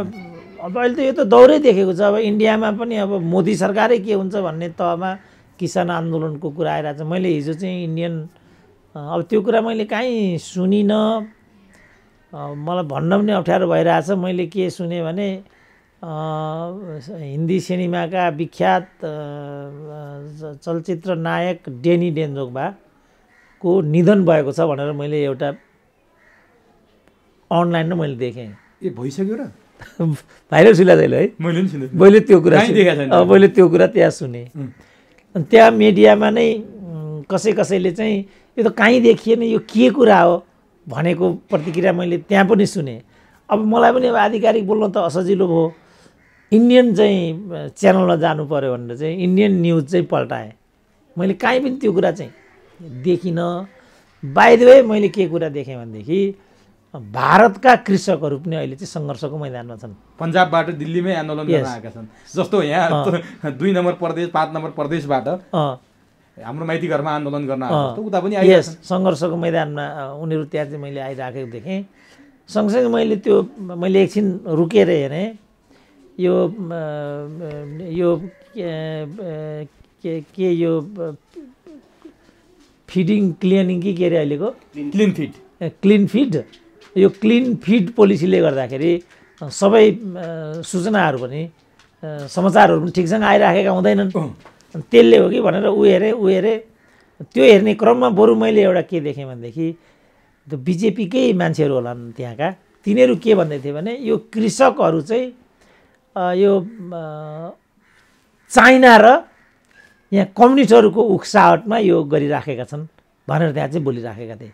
अहिले त यो त दौरै देखेको छ। अब इन्डियामा पनि अब मोदी सरकारै के हुन्छ भन्ने तहमा किसान आन्दोलनको कुरा आइरहेको छ। मैले हिजो चाहिँ इन्डियन, अब त्यो कुरा मैले कहीँ सुनिनँ, मलाई भन्न पनि अप्ठ्यारो भइरहेछ। मैले के सुने भने हिन्दी सिनेमाका विख्यात चलचित्र नायक डेनी डेन्जोङपाको निधन भएको छ भनेर मैले एउटा अनलाइनमा मैले देखेँ। भइसक्यो र भाइरल सुला छैन है, मैले त्यो कुरा त्यहाँ सुने। अनि त्यहाँ मिडियामा नै कसैले चाहिँ यो त कहीँ देखिएन, यो के कुरा हो भनेको प्रतिक्रिया मैले त्यहाँ पनि सुने। अब मलाई पनि अब आधिकारिक बोल्न त असजिलो भयो। इन्डियन चाहिँ च्यानलमा जानु पर्यो भनेर चाहिँ इन्डियन न्युज चाहिँ पल्टाएँ। मैले कहीँ पनि त्यो कुरा चाहिँ देखिनँ। बाइ द वे मैले के कुरा देखेँ भनेदेखि, भारतका कृषकहरू पनि अहिले चाहिँ सङ्घर्षको मैदानमा छन्। पन्जाबबाट दिल्लीमै आन्दोलन गर्न आएका छन्। जस्तो यहाँ 2 नम्बर प्रदेश 5 नम्बर प्रदेशबाट हाम्रो माइती घरमा आन्दोलन गर्न आएको उता पनि आइरहेका छन्। सङ्घर्षको मैदानमा उनीहरू त्यहाँ चाहिँ मैले आइराखेको देखेँ। सँगसँगै मैले एकछिन रुकेर हेरेँ। यो फिडिङ क्लिनिङ कि के अरे अहिलेको क्लिन फिड, यो क्लिन फिड पोलिसीले गर्दाखेरि सबै सूचनाहरू पनि समाचारहरू पनि ठिकसँग आइराखेका हुँदैनन्। त्यसले हो कि भनेर ऊ हेरेँ। त्यो हेर्ने क्रममा बरु मैले एउटा के देखेँ भनेदेखि, त्यो बिजेपीकै मान्छेहरू होलान् त्यहाँका, तिनीहरू के भन्दै थिए भने यो कृषकहरू चाहिँ यो चाइना र यहाँ कम्युनिस्टहरूको उक्साहटमा यो गरिराखेका छन् भनेर त्यहाँ चाहिँ बोलिराखेका थिए।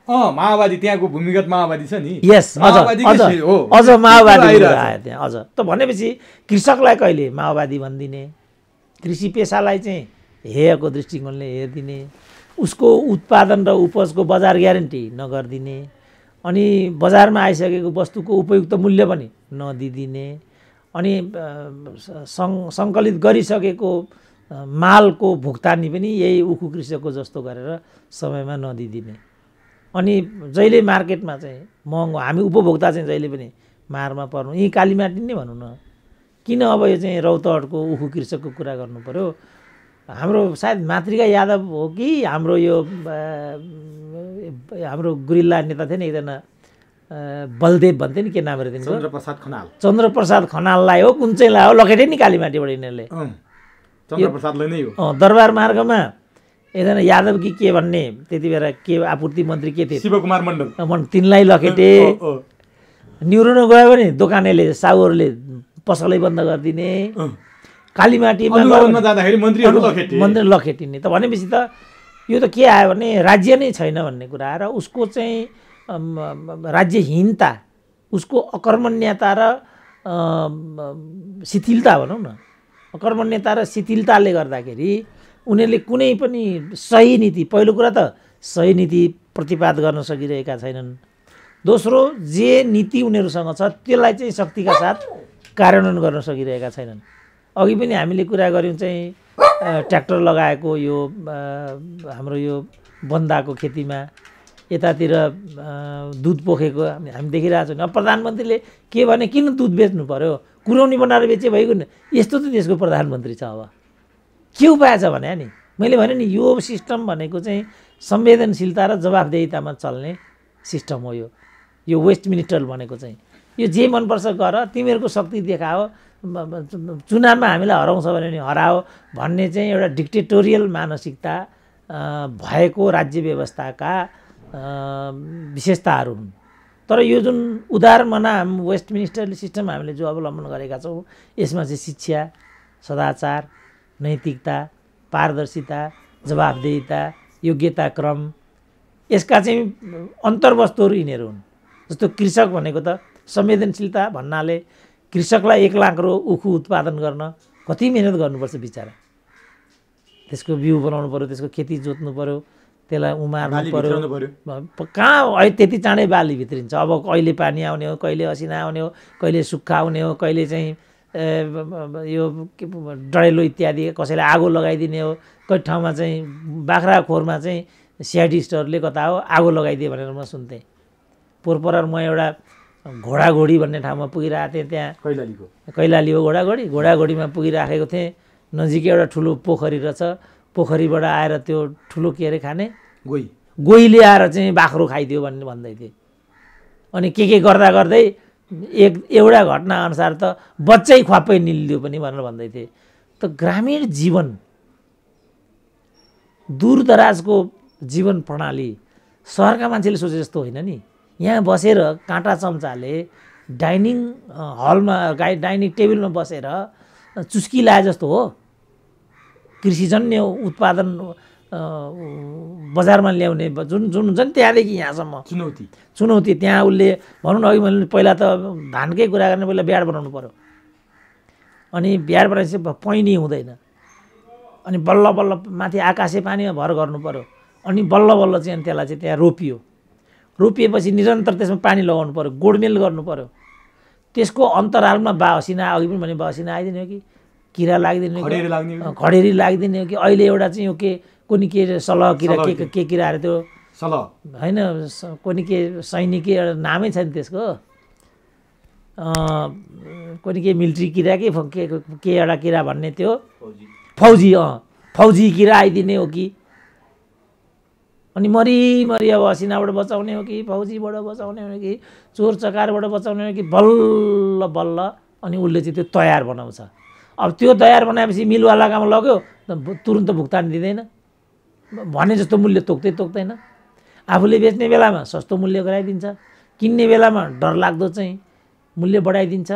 माओवादी, त्यहाँको भूमिगत माओवादी छ नि। यस, अझ माओवादी आयो त्यहाँ। अझ त भनेपछि कृषकलाई कहिले माओवादी भनिदिने, कृषि पेसालाई चाहिँ हेयको दृष्टिकोणले हेरिदिने, उसको उत्पादन र उपजको बजार ग्यारेन्टी नगरिदिने, अनि बजारमा आइसकेको वस्तुको उपयुक्त मूल्य पनि नदिदिने, अनि सङ्कलित गरिसकेको मालको भुक्तानी पनि यही उखु कृषकको जस्तो गरेर समयमा नदिदिने, अनि जहिले मार्केटमा चाहिँ महँगो, हामी उपभोक्ता चाहिँ जहिले पनि मारमा पर्नु। यी कालीमाटी नै भनौँ न, किन अब यो चाहिँ रौतहटको उखु कृषकको कुरा गर्नु पर्यो? हाम्रो सायद मातृका यादव हो कि हाम्रो यो हाम्रो गुरिल्ला नेता थिए नि एकजना बलदेव भन्थे नि, के नाम अरे तिनको? चन्द्रप्रसाद खनाल। चन्द्रप्रसाद खनाललाई हो, कुन चाहिँ हो, लखेटे नि कालीमाटीबाट यिनीहरूले। चन्द्रप्रसादलाई नै हो। दरबार मार्गमा एकजना यादव कि के भन्ने त्यति बेला के आपूर्ति मन्त्री के थिए, शिवकुमार मण्डल, तिनलाई लखेटे। न्युरोन गयो भने दोकानेले साहुहरूले पसलै बन्द गरिदिने। कालीमाटीमा मन्त्री लखेटिने। त भनेपछि त यो त के आयो भने राज्य नै छैन भन्ने कुरा, र उसको चाहिँ राज्यहीनता, उसको अकर्मण्यता र शिथिलता भनौँ न, अकर्मण्यता र शिथिलताले गर्दाखेरि उनीहरूले कुनै पनि सही नीति, पहिलो कुरा त सही नीति प्रतिपाद गर्न सकिरहेका छैनन्। दोस्रो, जे नीति उनीहरूसँग छ त्यसलाई चाहिँ शक्तिका साथ कार्यान्वयन गर्न सकिरहेका छैनन्। अघि पनि हामीले कुरा गऱ्यौँ चाहिँ ट्र्याक्टर लगाएको यो हाम्रो यो बन्दाको खेतीमा, यतातिर दुध पोखेको हामी देखिरहेको छौँ। अब प्रधानमन्त्रीले के भने किन दुध बेच्नु पर्यो, कुरौनी बनाएर बेचे भइगयो नि। यस्तो त देशको प्रधानमन्त्री छ। अब के उपाय छ भने नि, मैले भने नि यो सिस्टम भनेको चाहिँ संवेदनशीलता र जवाफदेहितामा चल्ने सिस्टम हो। यो वेस्ट मिनिस्टर भनेको चाहिँ यो जे मनपर्छ गर, तिमीहरूको शक्ति देखाओ, चुनावमा हामीलाई हराउँछ भने नि हराओ भन्ने चाहिँ एउटा डिक्टेटोरियल मानसिकता भएको राज्य व्यवस्थाका विशेषताहरू हुन्। तर यो जुन उदारमना वेस्ट मिनिस्टर सिस्टम हामीले जो अवलम्बन गरेका छौँ, यसमा चाहिँ शिक्षा, सदाचार, नैतिकता, पारदर्शिता, जवाफदेहिता, योग्यता क्रम, यसका चाहिँ अन्तर्वस्तुहरू यिनीहरू हुन्। जस्तो कृषक भनेको त संवेदनशीलता भन्नाले कृषकलाई 1 लाख उखु उत्पादन गर्न कति मिहिनेत गर्नुपर्छ बिचरा। त्यसको बिउ बनाउनु पर्यो, त्यसको खेती जोत्नु पर्यो, त्यसलाई उमार्नु पर्यो। कहाँ अहिले त्यति चाँडै बाली भित्रिन्छ। अब कहिले पानी आउने हो, कहिले असिना आउने हो, कहिले सुक्खा आउने हो, कहिले चाहिँ यो डढेलो इत्यादि, कसैले आगो लगाइदिने हो। कति ठाउँमा चाहिँ बाख्रा खोरमा चाहिँ स्याडिस्टहरूले कता हो आगो लगाइदिए भनेर म सुन्थेँ। पोहोर म एउटा घोडाघोडी भन्ने ठाउँमा पुगिरहेको थिएँ। त्यहाँ कैलाली हो घोडाघोडीमा पुगिराखेको थिएँ। नजिकै एउटा ठुलो पोखरी रहेछ। पोखरीबाट आएर त्यो ठुलो के अरे खाने गोहीले आएर चाहिँ बाख्रो खाइदियो भन्ने भन्दै थिए। अनि के गर्दा गर्दै एउटा घटना अनुसार त बच्चै ख्वाप्पै निलिदियो पनि भनेर भन्दै थिए। त ग्रामीण जीवन, दूरदराजको जीवन प्रणाली सहरका मान्छेले सोचे जस्तो होइन नि। यहाँ बसेर काँटा चम्चाले डाइनिङ हलमा डाइनिङ टेबलमा बसेर चुस्की लाए जस्तो हो। कृषिजन्य उत्पादन बजारमा ल्याउने जुन हुन्छ नि त्यहाँदेखि यहाँसम्म चुनौती। त्यहाँ उसले भनौँ न, अघि मैले पहिला त धानकै कुरा गर्ने, पहिला ब्याड बनाउनु पर्यो। अनि ब्याड बनाएपछि पैनी हुँदैन। अनि बल्ल बल्ल माथि आकाशे पानीमा भर गर्नु पर्यो। अनि बल्ल बल्ल चाहिँ त्यसलाई चाहिँ त्यहाँ रोपिएपछि निरन्तर त्यसमा पानी लगाउनु पर्यो, गोडमेल गर्नु पर्यो। त्यसको अन्तरालमा बासिना, अघि पनि भने बासिना आइदिने हो कि किरा लागिदिने हो, खडेरी लागिदिने हो कि अहिले एउटा चाहिँ यो कुनै के सलह किरा के किरा अरे त्यो होइन, कुनै के सैनिकै एउटा नामै छ नि त्यसको, कुनै के मिलिट्री किरा के एउटा किरा भन्ने, त्यो फौजी किरा आइदिने हो कि, अनि मरि अब असिनाबाट बचाउने हो कि, फौजीबाट बचाउने हो कि, चोर चकारबाट बचाउने हो कि, बल्ल बल्ल अनि उसले चाहिँ त्यो तयार बनाउँछ। अब त्यो तयार बनाएपछि मिलवालाकामा लग्यो, तुरुन्त भुक्तान दिँदैन, भने जस्तो मूल्य तोक्दैन। आफूले बेच्ने बेलामा सस्तो मूल्य गराइदिन्छ, किन्ने बेलामा डरलाग्दो चाहिँ मूल्य बढाइदिन्छ।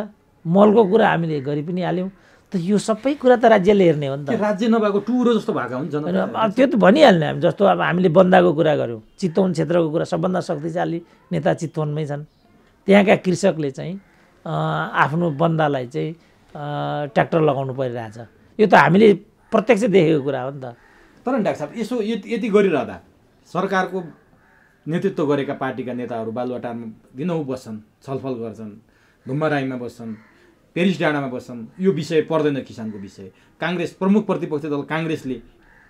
मलको कुरा हामीले गरि पनि हाल्यौँ। त यो सबै कुरा त राज्यले हेर्ने हो नि त। राज्य नभएको टुरो जस्तो भएको हुन्छ नि। त्यो त भनिहाल्ने हामी। जस्तो अब हामीले बन्दाको कुरा गऱ्यौँ, चितवन क्षेत्रको कुरा, सबभन्दा शक्तिशाली नेता चितवनमै छन्। त्यहाँका कृषकले चाहिँ आफ्नो बन्दालाई चाहिँ ट्र्याक्टर लगाउनु परिरहेछ। यो त हामीले प्रत्यक्ष देखेको कुरा हो नि त। तर डाक्टर साहब, यसो यति गरिरहँदा सरकारको नेतृत्व गरेका पार्टीका नेताहरू बालुवाटारमा दिनहुँ बस्छन्, छलफल गर्छन्, धुम्बाराईमा बस्छन्, पेरिस डाँडामा बस्छन्। यो विषय पर्दैन किसानको विषय। काङ्ग्रेस प्रमुख प्रतिपक्षी दल काङ्ग्रेसले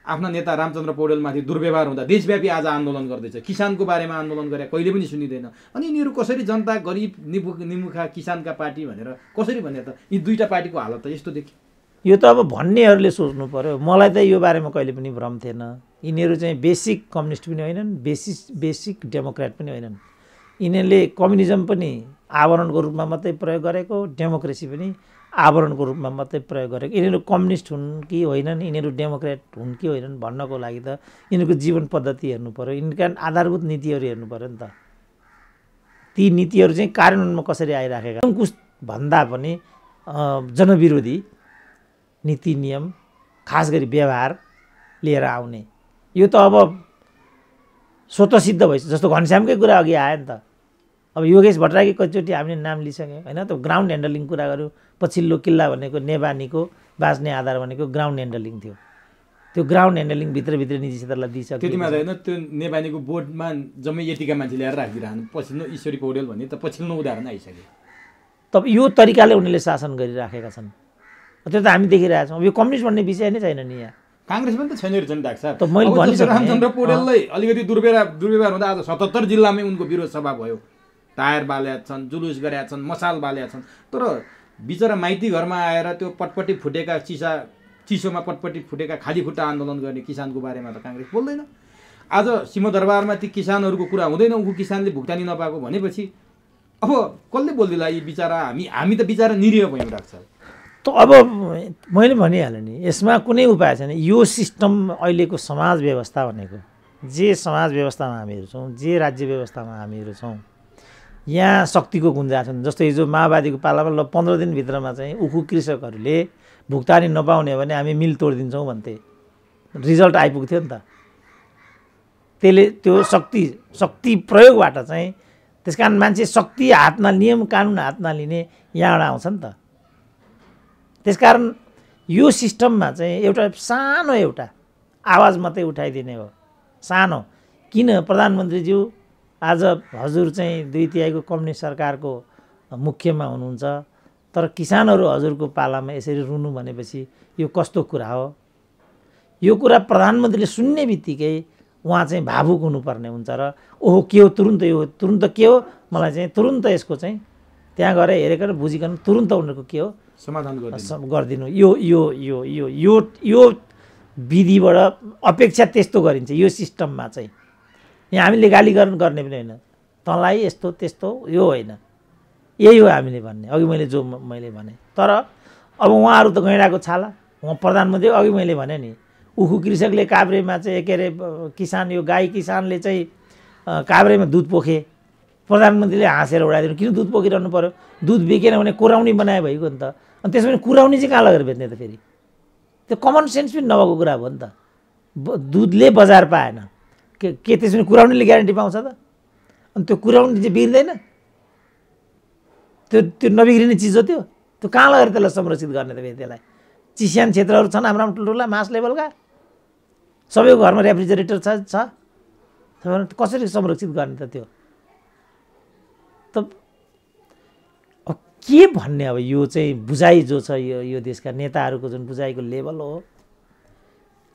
आफ्ना नेता रामचन्द्र पौडेलमाथि दुर्व्यवहार हुँदा देशव्यापी आज आन्दोलन गर्दैछ, किसानको बारेमा आन्दोलन गरे कहिले पनि सुनिँदैन। अनि यिनीहरू कसरी जनता गरिब निमुखा किसानका पार्टी भनेर कसरी भने त यी दुईटा पार्टीको हालत त यस्तो देखियो। यो त अब भन्नेहरूले सोच्नु पर्यो। मलाई त यो बारेमा कहिले पनि भ्रम थिएन। यिनीहरू चाहिँ बेसिक कम्युनिस्ट पनि होइनन्, बेसिक डेमोक्रेट पनि होइनन्। यिनीहरूले कम्युनिजम पनि आवरणको रूपमा मात्रै प्रयोग गरेको, डेमोक्रेसी पनि आवरणको रूपमा मात्रै प्रयोग गरेको। यिनीहरू कम्युनिस्ट हुन् कि होइनन्, यिनीहरू डेमोक्रेट हुन् कि होइनन् भन्नको लागि त यिनीहरूको जीवन पद्धति हेर्नु पर्यो, यिनका आधारभूत नीतिहरू हेर्नु पर्यो नि त। ती नीतिहरू चाहिँ कार्यान्वयनमा कसरी आइराखेका कुछ भन्दा पनि जनविरोधी नीति नियम, खास गरी व्यवहार लिएर आउने, यो त अब स्वतः सिद्ध भइसक्यो। जस्तो घनश्यामकै कुरा अघि आयो नि त। अब योगेश भट्टराईकै कतिचोटि हामीले नाम लिइसक्यौँ होइन त। ग्राउन्ड ह्यान्डलिङ कुरा गऱ्यो। पछिल्लो किल्ला भनेको नेवानीको बाँच्ने आधार भनेको ग्राउन्ड ह्यान्डलिङ थियो। त्यो ग्राउन्ड ह्यान्डलिङ भित्रभित्र निजी क्षेत्रलाई दिइसक्यो। त्यति मात्रै होइन, त्यो नेवानीको बोर्डमा जम्मै यतिका मान्छे ल्याएर राखिदिरहनु, पछिल्लो ईश्वरी पौडेल भन्ने त पछिल्लो उदाहरण आइसक्यो। तब यो तरिकाले उनीहरूले शासन गरिराखेका छन्। त्यो त हामी देखिरहेका छौँ। यो कम्युनिस्ट भन्ने विषय नै छैन नि यहाँ। काङ्ग्रेस पनि त छैन रहेछ नि डाक्टर साहब। त मैले भनिसकेँ रामचन्द्र पौडेललाई अलिकति दुर्व्यवहार हुँदा आज 77 जिल्लामै उनको विरोध सभा भयो। टायर बालेका छन्, जुलुस गरेका छन्, मसाल बालेका छन्। तर बिचरा माइती घरमा आएर त्यो पटपटी फुटेका चिसोमा पटपटी फुटेका खाली खुट्टा आन्दोलन गर्ने किसानको बारेमा त काङ्ग्रेस बोल्दैन। आज सिंहदरबारमा ती किसानहरूको कुरा हुँदैन, उनको किसानले भुक्तानी नपाएको भनेपछि अब कसले बोल्दिला? यी बिचरा हामी त बिचरा निरीह भयौँ डाक्टर साहब। त अब मैले भनिहालेँ नि, यसमा कुनै उपाय छैन। यो सिस्टम अहिलेको समाज व्यवस्था भनेको, जे समाज व्यवस्थामा हामीहरू छौँ, जे राज्य व्यवस्थामा हामीहरू छौँ, यहाँ शक्तिको गुन्जाइस छ। जस्तो हिजो माओवादीको पालामा 15 दिनभित्रमा चाहिँ उखु कृषकहरूले भुक्तानी नपाउने भने हामी मिल तोडिदिन्छौँ भन्थे। रिजल्ट आइपुग्थ्यो नि त। त्यसले त्यो शक्ति प्रयोगबाट चाहिँ, त्यस कारण मान्छे शक्ति हातमा, नियम कानुन हातमा लिने यहाँबाट आउँछ नि त। त्यसकारण यो सिस्टममा चाहिँ एउटा सानो एउटा आवाज मात्रै उठाइदिने हो, सानो। किन प्रधानमन्त्रीज्यू आज हजुर चाहिँ 2/3 कम्युनिस्ट सरकारको मुख्यमा हुनुहुन्छ, तर किसानहरू हजुरको पालामा यसरी रुनु भनेपछि यो कस्तो कुरा हो? यो कुरा प्रधानमन्त्रीले सुन्ने बित्तिकै उहाँ चाहिँ भावुक हुनुपर्ने हुन्छ र ओहो के हो, तुरुन्त के हो, मलाई चाहिँ तुरुन्त यसको चाहिँ त्यहाँ गएर हेरेर बुझिकन तुरुन्त उनीहरूको के हो समाधान गरिदिनु। यो विधिबाट अपेक्षा त्यस्तो गरिन्छ यो सिस्टममा चाहिँ। यहाँ हामीले गालीगरण गर्ने पनि होइन, तँलाई यस्तो त्यस्तो यो होइन, यही हो हामीले भन्ने। अघि मैले भने। तर अब उहाँहरू त गैँडाको छाला। उहाँ प्रधानमन्त्री अघि मैले भने नि, उखु कृषकले काभ्रेमा चाहिँ के अरे किसान, यो गाई किसानले चाहिँ काभ्रेमा दुध पोखे, प्रधानमन्त्रीले हाँसेर उडाइदिनु। किन दुध पोखिरहनु पऱ्यो? दुध बेचेन भने कुराउनी बनायो भइगयो नि त। अनि त्यसो भने कुराउनी चाहिँ कहाँ लगेर बेच्ने त? फेरि त्यो कमन सेन्स पनि नभएको कुरा हो नि त। दुधले बजार पाएन, के त्यसमा कुराउनीले ग्यारेन्टी पाउँछ त? अनि त्यो कुराउनी चाहिँ बिग्रिँदैन? त्यो नबिग्रिने चिज हो त्यो। त्यो कहाँ लगेर त्यसलाई संरक्षित गर्ने त? फेरि त्यसलाई चिस्यान क्षेत्रहरू छन् हाम्रो ठुल्ठुला मास लेभलका, सबैको घरमा रेफ्रिजरेटर छ, कसरी संरक्षित गर्ने त? त्यो त अब के भन्ने? अब यो चाहिँ बुझाइ जो छ, यो देशका नेताहरूको जुन बुझाइको लेभल हो,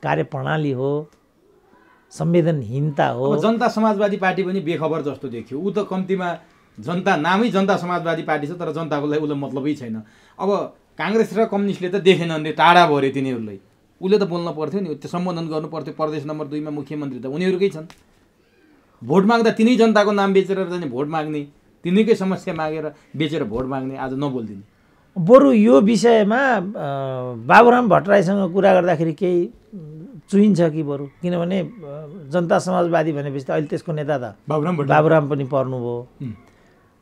कार्यप्रणाली हो, संवेदनहीनता हो। जनता समाजवादी पार्टी पनि बेखबर जस्तो देखियो। ऊ त कम्तीमा जनता नामै जनता समाजवादी पार्टी छ, तर जनताको लागि उसलाई मतलबै छैन। अब काङ्ग्रेस र कम्युनिस्टले त देखेन भने टाढा भरे तिनीहरूलाई। उसले त बोल्न पर्थ्यो नि, त्यो सम्बोधन गर्नु पर्थ्यो। प्रदेश नम्बर 2 मा मुख्यमन्त्री त उनीहरूकै छन्। भोट माग्दा तिनै जनताको नाम बेचेर जाने भोट माग्ने, तिनैकै समस्या मागेर बेचेर भोट माग्ने, आज नबोलिदिने। बरु यो विषयमा बाबुराम भट्टराईसँग कुरा गर्दाखेरि केही चुइन्छ कि बरु? किनभने जनता समाजवादी भनेपछि त अहिले त्यसको नेता त बाबुराम पनि पर्नुभयो।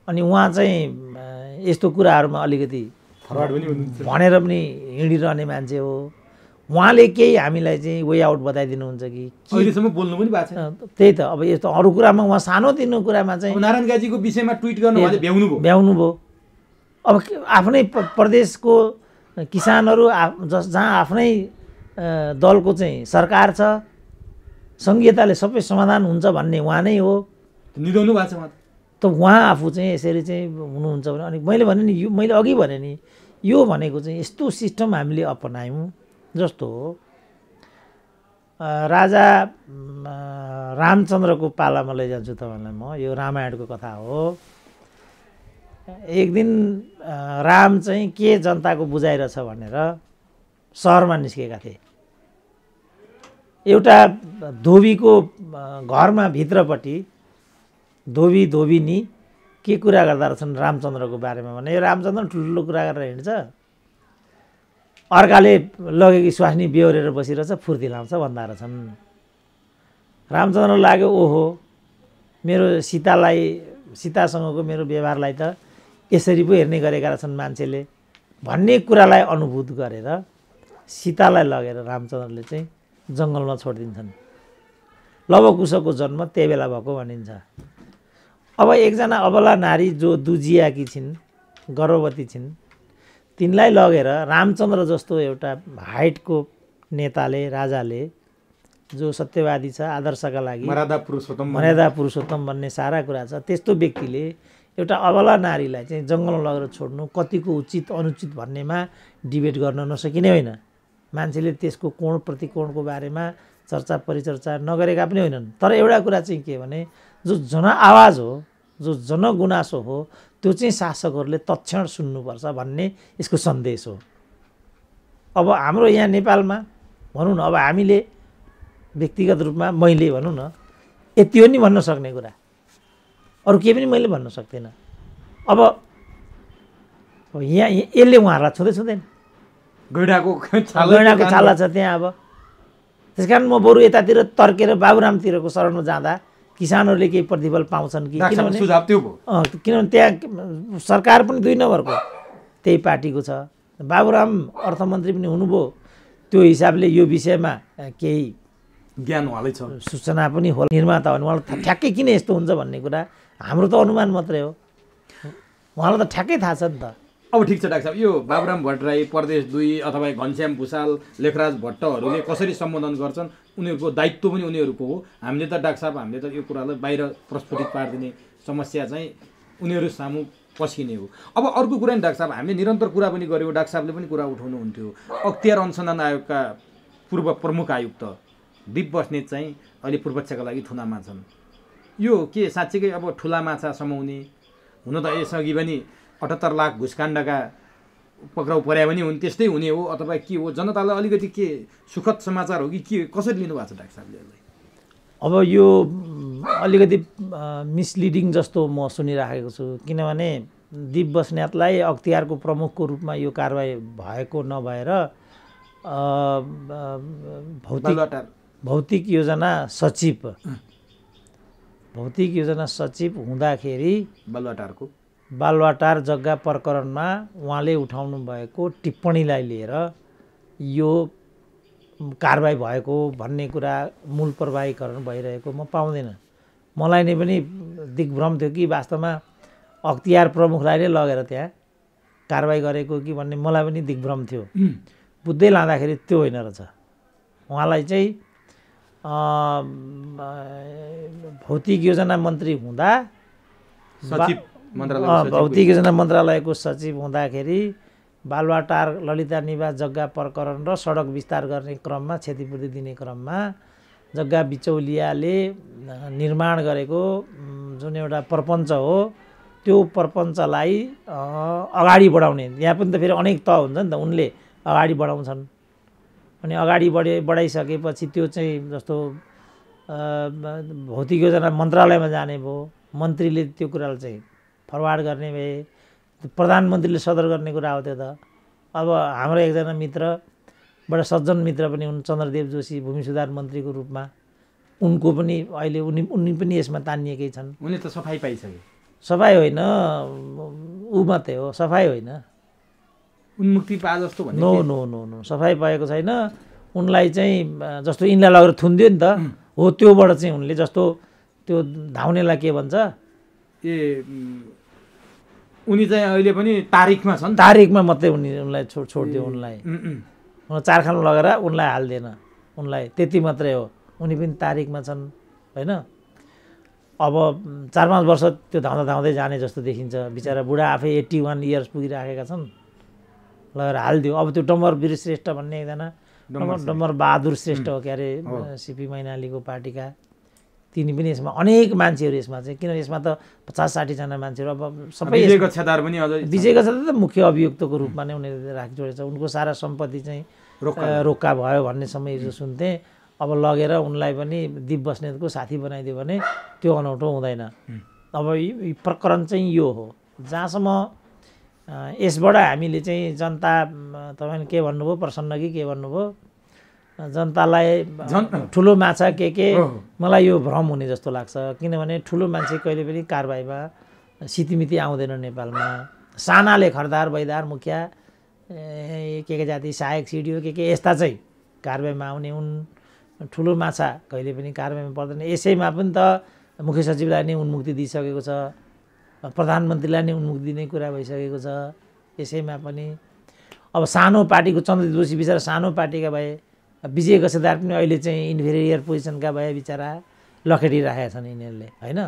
अनि उहाँ चाहिँ यस्तो कुराहरूमा अलिकति भनेर पनि हिँडिरहने मान्छे हो। उहाँले केही हामीलाई चाहिँ वे आउट बताइदिनुहुन्छ कि? अहिलेसम्म बोल्नु पनि भएको छैन। त्यही त। अब यस्तो अरू कुरामा उहाँ सानोतिनो कुरामा चाहिँ नारायण गाजीको विषयमा ट्विट गर्नु भ्याउनुभयो। अब आफ्नै प्रदेशको किसानहरू जहाँ आफ्नै दलको चाहिँ सरकार छ, सङ्घीयताले सबै समाधान हुन्छ भन्ने उहाँ नै हो। निधाउनु भएको छ उहाँ त। उहाँ आफू चाहिँ यसरी चाहिँ हुनुहुन्छ भने, अनि मैले भने नि, यो मैले अघि भने नि, यो भनेको चाहिँ यस्तो सिस्टम हामीले अपनायौँ जस्तो राजा रामचन्द्रको पालामा लैजान्छु तपाईँलाई म। यो रामायणको कथा हो। एक दिन राम चाहिँ के जनताको बुझाइरहेछ भनेर सहरमा निस्केका थिए। एउटा धोबीको घरमा भित्रपट्टि धोबिनी के कुरा गर्दा रहेछन् रामचन्द्रको बारेमा भने यो रामचन्द्र ठुलो कुरा गरेर हिँड्छ, अर्काले लगेकी स्वास्नी बेहोरेर बसिरहेछ, फुर्ती लाउँछ भन्दा रहेछन्। रामचन्द्र लाग्यो ओहो मेरो सीतासँगको मेरो व्यवहारलाई त यसरी पो हेर्ने गरेका रहेछन् मान्छेले भन्ने कुरालाई अनुभूत गरेर सीतालाई लगेर रामचन्द्रले चाहिँ जङ्गलमा छोडिदिन्छन्। लवकुशको जन्म त्यही बेला भएको भनिन्छ। अब एकजना अबला नारी जो दुजियाकी छिन्, गर्भवती छिन्, तिनलाई लगेर रामचन्द्र जस्तो एउटा हाइटको नेताले, राजाले, जो सत्यवादी छ, आदर्शका लागि मर्यादा पुरुषोत्तम भन्ने सारा कुरा छ, त्यस्तो व्यक्तिले एउटा अबला नारीलाई चाहिँ जङ्गलमा लगेर छोड्नु कतिको उचित अनुचित भन्नेमा डिबेट गर्न नसकिने होइन। मान्छेले त्यसको कोण प्रतिकोणको बारेमा चर्चा परिचर्चा नगरेका पनि होइनन्। तर एउटा कुरा चाहिँ के भने जो जनआवाज हो, जो जनगुनासो हो, त्यो चाहिँ शासकहरूले तत्क्षण सुन्नुपर्छ भन्ने यसको सन्देश हो। अब हाम्रो यहाँ नेपालमा भनौँ न, अब हामीले व्यक्तिगत रूपमा मैले भनौँ न यति हो नि भन्न सक्ने कुरा, अरू केही पनि मैले भन्न सक्दिनँ। अब यहाँ यसले उहाँहरूलाई छुँदैन, गैँडाको छाला छ त्यहाँ। अब त्यस कारण म बरु यतातिर तर्केर बाबुरामतिरको शरणमा जाँदा किसानहरूले केही प्रतिफल पाउँछन् कि, किनभने त्यहाँ सरकार पनि 2 नम्बरको त्यही पार्टीको छ, बाबुराम अर्थमन्त्री पनि हुनुभयो, त्यो हिसाबले यो विषयमा केही ज्ञान उहाँलाई छ, सूचना पनि होला, निर्माता हो। उहाँलाई ठ्याक्कै किन यस्तो हुन्छ भन्ने कुरा हाम्रो त अनुमान मात्रै हो, उहाँलाई त ठ्याक्कै थाहा छ नि त। अब ठिक छ डाक्टर साहब, यो बाबुराम भट्टराई, प्रदेश 2 अथवा घनश्याम भुषाल, लेखराज भट्टहरूले कसरी सम्बोधन गर्छन्, उनीहरूको दायित्व पनि उनीहरूको हो। हामीले त डाक्टर साहब हामीले त यो कुरालाई बाहिर प्रस्फुटित पारिदिने समस्या चाहिँ उनीहरू सामु पस्किने हो। अब अर्को कुरा नि डाक्टर साहब, हामीले निरन्तर कुरा पनि गऱ्यौँ, डाक्टर साहबले पनि कुरा उठाउनुहुन्थ्यो। अख्तियार अनुसन्धान आयोगका पूर्व प्रमुख आयुक्त दिप बस्नेत चाहिँ अहिले पूर्वपक्षका लागि थुनामा छन्। यो के साँच्चीकै अब ठुला माछा समाउने हुन त यसअघि पनि 78 लाख घुसकाण्डका पक्राउ परे पनि हुन्, त्यस्तै हुने हो अथवा के हो? जनतालाई अलिकति के सुखद समाचार हो कि के, कसरी लिनुभएको छ डाक्टर साहबले यसलाई? अब यो अलिकति मिसलिडिङ जस्तो म सुनिराखेको छु, किनभने दिप बस्नेतलाई अख्तियारको प्रमुखको रूपमा यो कारबाही भएको नभएर भौतिक योजना सचिव हुँदाखेरि बालुवाटार जग्गा प्रकरणमा उहाँले उठाउनु भएको टिप्पणीलाई लिएर यो कारबाही भएको भन्ने कुरा मूल प्रवाहीकरण भइरहेको म पाउँदैन। मलाई नै पनि दिग्भ्रम थियो कि वास्तवमा अख्तियार प्रमुखलाई नै लगेर त्यहाँ कारबाही गरेको कि भन्ने मलाई पनि दिग्भ्रम थियो। बुझ्दै लाँदाखेरि त्यो होइन रहेछ। उहाँलाई चाहिँ भौतिक योजना मन्त्री हुँदा भौतिक योजना मन्त्रालयको सचिव हुँदाखेरि बालुवाटार ललिता निवास जग्गा प्रकरण र सडक विस्तार गर्ने क्रममा, क्षतिपूर्ति दिने क्रममा जग्गा बिचौलियाले निर्माण गरेको जुन एउटा प्रपञ्च हो, त्यो प्रपञ्चलाई अगाडि बढाउने, यहाँ पनि त फेरि अनेक तह हुन्छ नि त, उनले अगाडि बढाउँछन्। अनि अगाडि बढाइसकेपछि त्यो चाहिँ जस्तो भौतिक योजना मन्त्रालयमा जाने भयो, मन्त्रीले त्यो कुरालाई चाहिँ फरवार्ड गर्ने भए, प्रधानमन्त्रीले सदर गर्ने कुरा हो त्यो त। अब हाम्रो एकजना मित्र, बडा सज्जन मित्र पनि हुन्, चन्द्रदेव जोशी, भूमि सुधार मन्त्रीको रूपमा, उनको पनि अहिले उनी पनि यसमा तानिएकै छन्। उनले त सफाइ पाइसके। सफाइ होइन, ऊ मात्रै हो, सफाइ होइन, उन्मुक्ति पा जस्तो भन्ने। नो सफाइ पाएको छैन। उनलाई चाहिँ जस्तो यिनलाई लगेर थुनिदियो नि त, हो त्योबाट चाहिँ उनले जस्तो त्यो धाउनेलाई के भन्छ, उनी चाहिँ अहिले पनि तारिखमा छन्, तारिखमा मात्रै उनलाई छोडिदियो। उनलाई 4 खानमा लगेर उनलाई हाल्दैन, उनलाई त्यति मात्रै हो, उनी पनि तारिखमा छन् होइन। अब 4-5 वर्ष त्यो धाउँदै जाने जस्तो देखिन्छ। बिचरा बुढा आफै 81 इयर्स पुगिराखेका छन्, लगेर हालिदियो। अब त्यो डम्बर वीर श्रेष्ठ भन्ने एकजना डम्बर बहादुर श्रेष्ठ हो के अरे सिपी मैनालीको पार्टीका, तिनी पनि यसमा अनेक मान्छेहरू यसमा चाहिँ, किन यसमा त 50-60 जना मान्छेहरू अब सबै विजय कक्षादार पनि अझै विजय कक्षादार त मुख्य अभियुक्तको रूपमा नै उनीहरूले राखिजोडेको छ। उनको सारा सम्पत्ति चाहिँ रोक्का भयो भन्ने समय हिजो सुन्थेँ। अब लगेर उनलाई पनि दिप बस्नेतको साथी बनाइदियो भने त्यो अनौठो हुँदैन। अब प्रकरण चाहिँ यो हो जहाँसम्म यसबाट हामीले चाहिँ जनता, तपाईँले के भन्नुभयो, प्रसन्न कि के भन्नुभयो, जनतालाई ठुलो माछा के मलाई यो भ्रम हुने जस्तो लाग्छ। किनभने ठुलो मान्छे कहिले पनि कारबाहीमा सितिमिति आउँदैन नेपालमा। सानाले खरदार बैदार मुखिया के जाति सहायक सिडिओ के यस्ता चाहिँ कारबाहीमा आउने हुन्। ठुलो माछा कहिले पनि कारबाहीमा पर्दैन। यसैमा पनि त मुख्य सचिवलाई नै उन्मुक्ति दिइसकेको छ, प्रधानमन्त्रीलाई नै उन्मुक्ति दिने कुरा भइसकेको छ। यसैमा पनि अब सानो पार्टीको चन्द्र जोशी बिचरा सानो पार्टीका भए, विजय कक्षादार पनि अहिले चाहिँ इन्फेरियर पोजिसनका भए बिचरा लखेटिराखेका छन् यिनीहरूले होइन।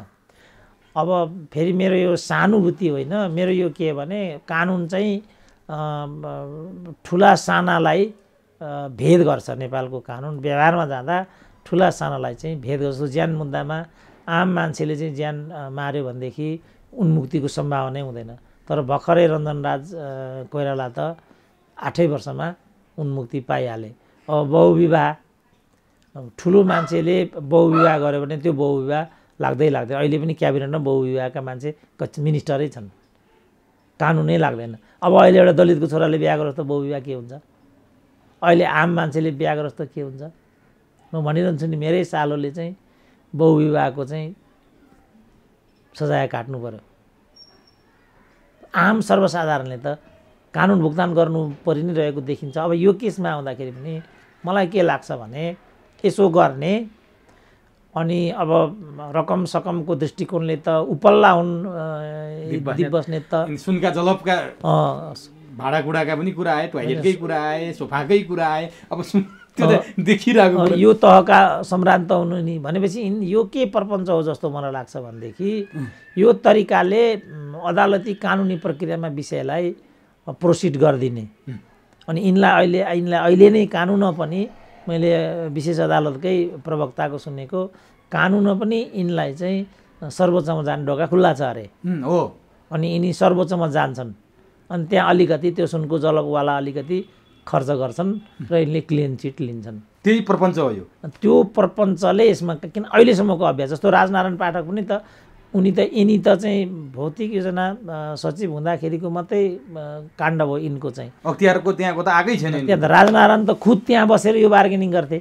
अब फेरि मेरो यो सहानुभूति होइन, मेरो यो के भने कानुन चाहिँ ठुला सानालाई भेद गर्छ। नेपालको कानुन व्यवहारमा जाँदा ठुला सानालाई चाहिँ भेद गर्छ। ज्यान मुद्दामा आम मान्छेले चाहिँ ज्यान मार्यो भनेदेखि उन्मुक्तिको सम्भावनै हुँदैन। तर भर्खरै रञ्जनराज कोइराला त 8 वर्षमा उन्मुक्ति पाइहाले। अब बहुविवाह, ठुलो मान्छेले बहुविवाह गर्यो भने त्यो बहुविवाह लाग्दै अहिले पनि क्याबिनेटमा बहुविवाहका मान्छे मिनिस्टरै छन्, कानुनै लाग्दैन। अब अहिले एउटा दलितको छोराले बिहा गरोस् त बहुविवाह के हुन्छ, अहिले आम मान्छेले बिहा गरोस् त के हुन्छ। म भनिरहन्छु नि, मेरै सालोले चाहिँ बहुविवाहको चाहिँ सजाय काट्नु पर्यो। आम सर्वसाधारणले त कानुन भुक्तान गर्नु परि नै रहेको देखिन्छ। अब यो केसमा आउँदाखेरि पनि मलाई के लाग्छ भने यसो गर्ने अनि अब रकम सकमको दृष्टिकोणले त उपल्ला हुन् दिप बस्नेत त, सुनका जलपका भाडाकुडाका पनि कुरा आए, टोयलेटकै कुरा आए, सोफाकै कुरा आए। अब त्यो त देखिरहेको यो तहका सम्राट त हुनु नि भनेपछि यो के प्रपञ्च हो जस्तो मलाई लाग्छ भनेदेखि यो तरिकाले अदालती कानुनी प्रक्रियामा विषयलाई प्रोसिड गरिदिने। अनि यिनलाई अहिले नै कानुनमा पनि मैले विशेष अदालतकै प्रवक्ताको सुनेको, कानुनमा पनि यिनलाई चाहिँ सर्वोच्चमा जाने ढोका खुल्ला छ अरे हो। अनि यिनी सर्वोच्चमा जान्छन् अनि त्यहाँ अलिकति त्यो सुनको जलकवाला अलिकति खर्च गर्छन् र यिनले क्लिन चिट लिन्छन्। त्यही प्रपञ्च हो यो। त्यो प्रपञ्चले यसमा किन अहिलेसम्मको अभ्यास, जस्तो राजनारायण पाठक पनि त यिनी त चाहिँ भौतिक योजना सचिव हुँदाखेरिको मात्रै काण्ड भयो यिनको चाहिँ। अख्तियारको त्यहाँको त आएकै छैन। त्यहाँ त राजनारायण त खुद त्यहाँ बसेर यो बार्गेनिङ गर्थे,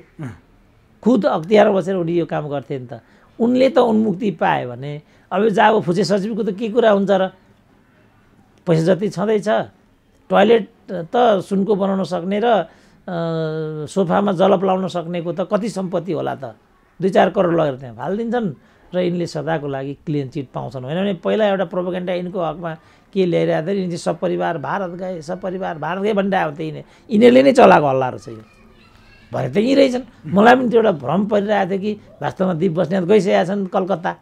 खुद अख्तियारमा बसेर उनी यो काम गर्थे नि त। उनले त उन्मुक्ति पाए भने अब जब फुचे सचिवको त के कुरा हुन्छ र, पैसा जति छँदैछ, टोयलेट त सुनको बनाउन सक्ने र सोफामा जलप लाउन सक्नेको त कति सम्पत्ति होला त, 2-4 करोड लगेर त्यहाँ फालिदिन्छन् र यिनले सदाको लागि क्लिन चिट पाउँछन्। होइन भने पहिला एउटा प्रोपोगेन्डा यिनको हकमा के ल्याइरहेको थियो, यिनी सपरिवार भारत गए, सपरिवार भारत गए भनिरहेको थियो। यिनीहरूले नै चलाएको हल्ला रहेछ यो, भरे त यहीँ रहेछन्। मलाई पनि त्यो एउटा भ्रम परिरहेको थियो कि वास्तवमा दिप बस्नेत गइसकेका छन् कलकत्ता,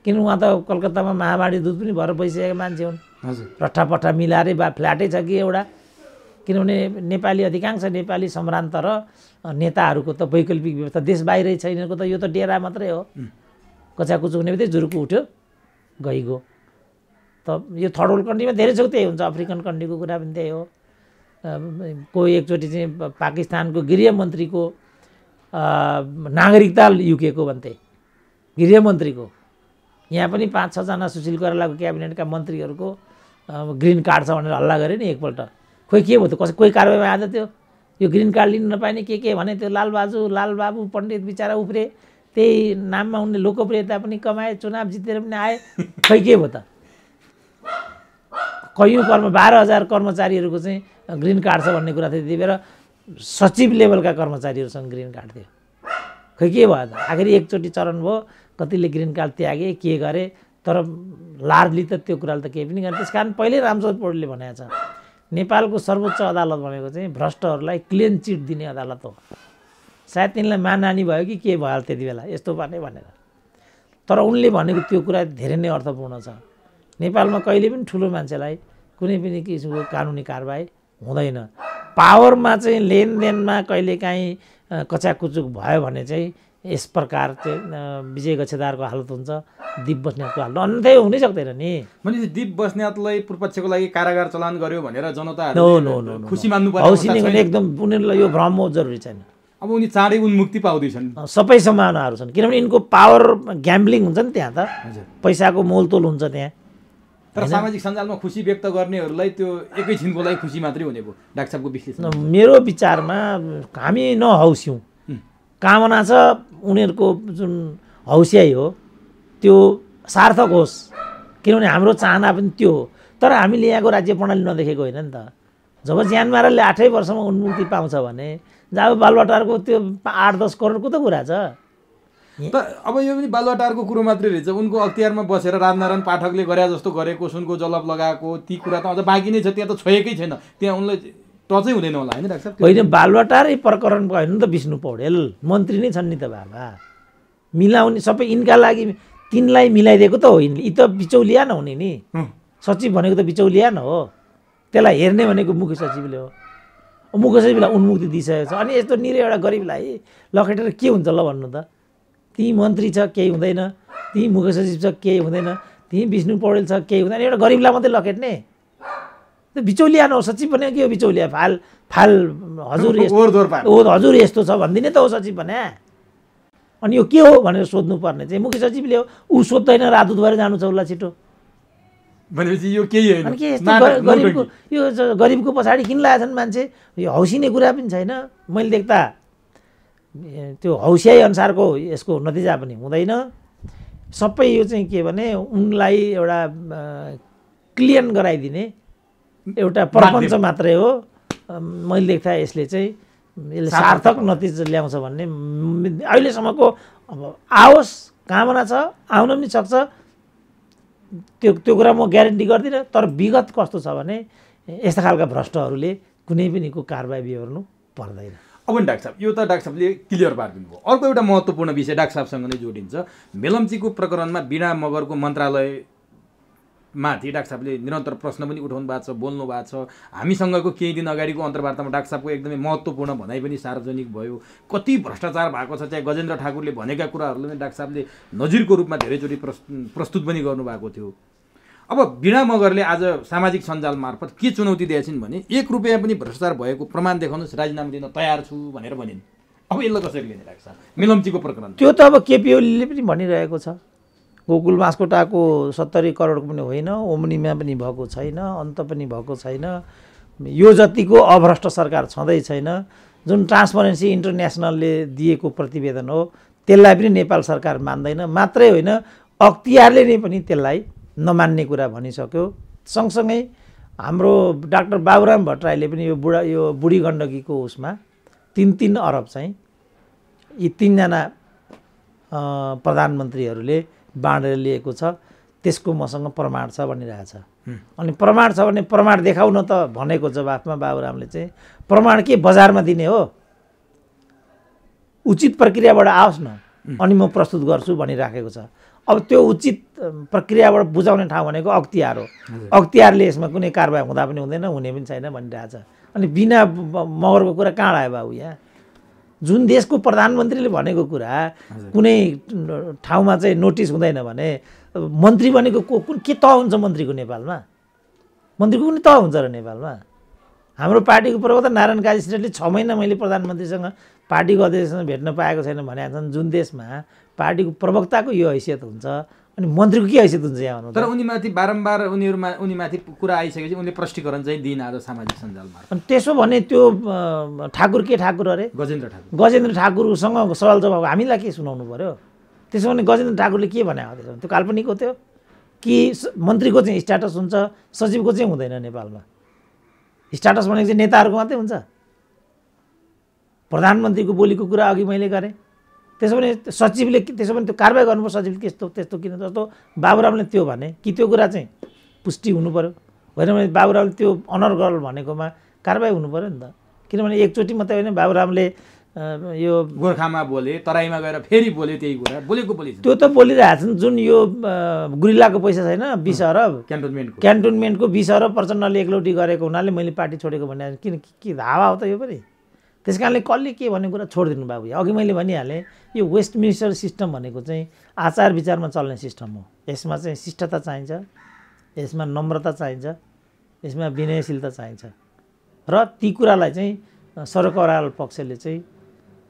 किन उहाँ त कलकत्तामा महावाणी दूत पनि भएर बसिसकेका मान्छे हुन्। रट्ठापट्टा मिलाएरै फ्ल्याटै छ कि एउटा, किनभने नेपाली अधिकांश नेपाली सम्भ्रान्त र नेताहरूको त वैकल्पिक व्यवस्था देश बाहिरै छ, यिनीहरूको त यो त डेरा मात्रै हो। कचाकुचु हुने बित्तिकै जुरुको उठ्यो गइगयो। त यो थर्ड वर्ल्ड कन्ट्रीमा धेरै छ त्यही हुन्छ, अफ्रिकन कन्ट्रीको कुरा पनि त्यही हो। कोही एकचोटि चाहिँ पाकिस्तानको गृहमन्त्रीको नागरिकता युकेको भन्थे, गृहमन्त्रीको। यहाँ पनि 5-6 जना सुशील कोइरालाको क्याबिनेटका मन्त्रीहरूको ग्रिन कार्ड छ भनेर हल्ला गरे नि एकपल्ट। खोइ के भयो त, कोही कारबाहीमा आएको थियो, यो ग्रिन कार्ड लिन नपाइने के भने त्यो लालबाबु पण्डित बिचरा उफ्रे, त्यही नाममा उनले लोकप्रियता पनि कमाए, चुनाव जितेर पनि आए। खै के भयो त, कैयौँ 12,000 कर्मचारीहरूको चाहिँ ग्रिन कार्ड छ भन्ने कुरा थियो। त्यति बेला सचिव लेभलका कर्मचारीहरूसँग ग्रिन कार्ड थियो। खै के भयो त, आखिर एकचोटि चरण भयो, कतिले ग्रिन कार्ड त्यागे के गरे, तर लार्जली त त्यो कुराले त केही पनि गरेन। त्यस कारण पहिल्यै रामचन्द्र पौडेलले भनेको छ नेपालको सर्वोच्च अदालत भनेको चाहिँ भ्रष्टहरूलाई क्लिन चिट दिने अदालत हो। सायद तिनलाई मानहानि भयो कि के भयो त्यति बेला यस्तो भने भनेर, तर उनले भनेको त्यो कुरा धेरै नै अर्थपूर्ण छ। नेपालमा कहिले पनि ठुलो मान्छेलाई कुनै पनि किसिमको कानुनी कारबाही हुँदैन। पावरमा चाहिँ लेनदेनमा कहिलेकाहीँ कचाकुचुक भयो भने चाहिँ यस प्रकार चाहिँ विजय गच्छेदारको हालत हुन्छ, दीप बस्नेतको हालत अन्त्य हुनै सक्दैन नि। भनेपछि दीप बस्नेतलाई पूर्वपक्षको लागि कारागार चलान गर्यो भनेर जनताहरू नो खुसी मान्नु पर्छ। हौसिने भने एकदम उनीहरूलाई यो भ्रम हो, जरुरी छैन। अब उनी चाँडै उन्मुक्ति पाउँदैछन्, सबै सम्भावनाहरू छन्, किनभने यिनको पावर ग्याम्बलिङ हुन्छ नि त्यहाँ त, पैसाको मोलतोल हुन्छ त्यहाँ। तर सामाजिक सञ्जालमा खुसी व्यक्त गर्नेहरूलाई त्यो एकैछिनको लागि खुसी मात्रै हुने भयो डाक्टर साहबको विश्लेषण। मेरो विचारमा हामी नहौस्यौँ, कामना छ उनीहरूको जुन हौसियाइ हो त्यो सार्थक होस्, किनभने हाम्रो चाहना पनि त्यो हो। तर हामीले यहाँको राज्य प्रणाली नदेखेको होइन नि त। जब ज्यानमाराले 8 वर्षमा उन्मुक्ति पाउँछ भने जब बालुवाटारको त्यो 8-10 करोडको त कुरा छ। त अब यो पनि बालुवाटारको कुरो मात्रै रहेछ, उनको अख्तियारमा बसेर राजनारायण पाठकले गरे जस्तो गरेको, सुनको जलप लगाएको ती कुरा त अझ बाँकी नै छ, त्यहाँ त छोएकै छैन, त्यहाँ उनलाई टचै हुँदैन होला होइन डाक्टर साहब? होइन, बालुवाटारै प्रकरणको होइन नि त, विष्णु पौडेल मन्त्री नै छन् नि त बाबा, मिलाउने सबै यिनका लागि तिनलाई मिलाइदिएको त हो यिनले, यी त बिचौलिया नहुने नि, सचिव भनेको त बिचौलिया न हो, त्यसलाई हेर्ने भनेको मुख्य सचिवले हो। मुख्य सचिवलाई उन्मुक्ति दिइसकेको छ, अनि यस्तो निरै एउटा गरिबलाई लखेटेर के हुन्छ ल भन्नु त? ती मन्त्री छ केही हुँदैन, ती मुख्य सचिव छ केही हुँदैन, ती विष्णु पौडेल छ केही हुँदैन, एउटा गरिबलाई मात्रै लखेट्ने त्यो बिचौलिया न हो। सचिव भनेको के हो? बिचौलिया, फाल हजुर हजुर यस्तो छ भनिदिने त हो सचिव भने। अनि यो के हो भनेर सोध्नु पर्ने चाहिँ मुख्य सचिवले हो, ऊ सोध्दैन राजदूत भएर जानु छ उसलाई छिटो भनेपछि यो केही होइन। अनि के यस्तो यो गरिबको पछाडि किन लागेछन् मान्छे? यो हौसिने कुरा पनि छैन, मैले देख्दा त्यो हौसियाइ अनुसारको यसको नतिजा पनि हुँदैन। सबै यो चाहिँ के भने उनलाई एउटा क्लियन गराइदिने एउटा प्रपञ्च मात्रै हो। मैले देख्दा यसले चाहिँ यसले सार्थक नतिजा ल्याउँछ भन्ने अहिलेसम्मको अब आओस् कामना छ, आउन पनि सक्छ, त्यो कुरा म ग्यारेन्टी गर्दिनँ। तर विगत कस्तो छ भने यस्ता खालका भ्रष्टहरूले कुनै पनि को कारबाही बिहोर्नु पर्दैन। अब नि डाक्टर साहब, यो त डाक्टर साहबले क्लियर पारिदिनु भयो। अर्को एउटा महत्त्वपूर्ण विषय डाक्टर साहबसँग नै जोडिन्छ, मेलम्चीको प्रकरणमा वीणा मगरको मन्त्रालयमाथि डाक्टर साहबले निरन्तर प्रश्न पनि उठाउनु भएको छ, बोल्नु भएको छ। हामीसँगको केही दिन अगाडिको अन्तर्वार्तामा डाक्टर साहबको एकदमै महत्त्वपूर्ण भनाइ पनि सार्वजनिक भयो। कति भ्रष्टाचार भएको छ, चाहिँ गजेन्द्र ठाकुरले भनेका कुराहरूलाई पनि डाक्टर साहबले नजिरको रूपमा धेरैचोटि प्रस्तुत पनि गर्नुभएको थियो। अब वीणा मगरले आज सामाजिक सञ्जाल मार्फत के चुनौती दिएछन् भने 1 रुपियाँ पनि भ्रष्टाचार भएको प्रमाण देखाउनुहोस्, राजीनामा दिन तयार छु भनेर भनिन्। अब यसलाई कसरी लिने डाक्टर साहब मेलम्चीको प्रकरण? त्यो त अब केपी ओलीले पनि भनिरहेको छ, गोकुल बास्कोटाको 70 करोडको पनि होइन, ओम्नीमा पनि भएको छैन, अन्त पनि भएको छैन, यो जतिको अभ्रष्ट सरकार छँदै छैन। जुन ट्रान्सपरेन्सी इन्टरनेसनलले दिएको प्रतिवेदन हो त्यसलाई पनि नेपाल सरकार मान्दैन। मात्रै होइन, अख्तियारले नै पनि त्यसलाई नमान्ने कुरा भनिसक्यो। सँगसँगै हाम्रो डाक्टर बाबुराम भट्टराईले पनि यो बुढी गण्डकीको उसमा 3-3 अरब चाहिँ यी 3 जना प्रधानमन्त्रीहरूले बाँडेर लिएको छ, त्यसको मसँग प्रमाण छ भनिरहेछ। अनि प्रमाण छ भने प्रमाण देखाउन त भनेको जवाफमा बाबुरामले चाहिँ प्रमाण के बजारमा दिने हो, उचित प्रक्रियाबाट आओस् न अनि म प्रस्तुत गर्छु भनिराखेको छ। अब त्यो उचित प्रक्रियाबाट बुझाउने ठाउँ भनेको अख्तियार हो, अख्तियारले यसमा कुनै कारबाही हुँदा पनि हुँदैन, हुने पनि छैन भनिरहेछ। अनि वीणा मगरको कुरा कहाँ आयो बाबु? यहाँ जुन देशको प्रधानमन्त्रीले भनेको कुरा कुनै ठाउँमा चाहिँ नोटिस हुँदैन भने मन्त्री भनेको के तह हुन्छ मन्त्रीको? नेपालमा मन्त्रीको कुनै तह हुन्छ र नेपालमा? हाम्रो पार्टीको प्रवक्ता नारायण काजी श्रेष्ठले 6 महिना मैले प्रधानमन्त्रीसँग पार्टीको अध्यक्षसँग भेट्न पाएको छैन भनेका छन्। जुन देशमा पार्टीको प्रवक्ताको यो हैसियत हुन्छ अनि मन्त्रीको के हैसियत हुन्छ यहाँ? तर उनीमाथि बारम्बार उनीमाथि कुरा आइसकेपछि उनले प्रष्टीकरण चाहिँ दिन आज सामाजिक सञ्जालमा। अनि त्यसो भने त्यो ठाकुर के ठाकुर अरे? गजेन्द्र ठाकुरसँग सवाल जवाब हामीलाई के सुनाउनु पर्यो? त्यसो भने गजेन्द्र ठाकुरले के भने हो? त्यो काल्पनिक हो त्यो कि मन्त्रीको चाहिँ स्ट्याटस हुन्छ, सचिवको चाहिँ हुँदैन? नेपालमा स्ट्याटस भनेको चाहिँ नेताहरूको मात्रै हुन्छ। प्रधानमन्त्रीको बोलीको कुरा अघि मैले गरेँ। त्यसो भने सचिवले त्यसो भने त्यो कारबाही गर्नुपर्छ, सचिवले त्यस्तो किन? जस्तो बाबुरामले त्यो भने कि त्यो कुरा चाहिँ पुष्टि हुनु पऱ्यो, होइन भने बाबुरामले त्यो अनर गर्ल भनेकोमा कारबाही हुनु पऱ्यो नि त। किनभने एकचोटि मात्रै होइन, बाबुरामले यो गोर्खामा बोले, तराईमा गएर फेरि बोले त्यही कुरा, बोलेको बोलिन्छ। त्यो त बोलिरहेछन्। जुन यो गुरिल्लाको पैसा छैन 20 अरब क्यान्टोनमेन्टको 20 अरब प्रचण्डले एकलौटी गरेको हुनाले मैले पार्टी छोडेको भने किन के हावा हो त यो पनि। त्यस कारणले कसले के भन्ने कुरा छोडिदिनु बाबु। अघि मैले भनिहालेँ यो वेस्टमिनिस्टर सिस्टम भनेको चाहिँ आचार विचारमा चल्ने सिस्टम हो। यसमा चाहिँ शिष्टता चाहिन्छ, यसमा नम्रता चाहिन्छ, यसमा विनयशीलता चाहिन्छ र ती कुरालाई चाहिँ सरकारवाला पक्षले चाहिँ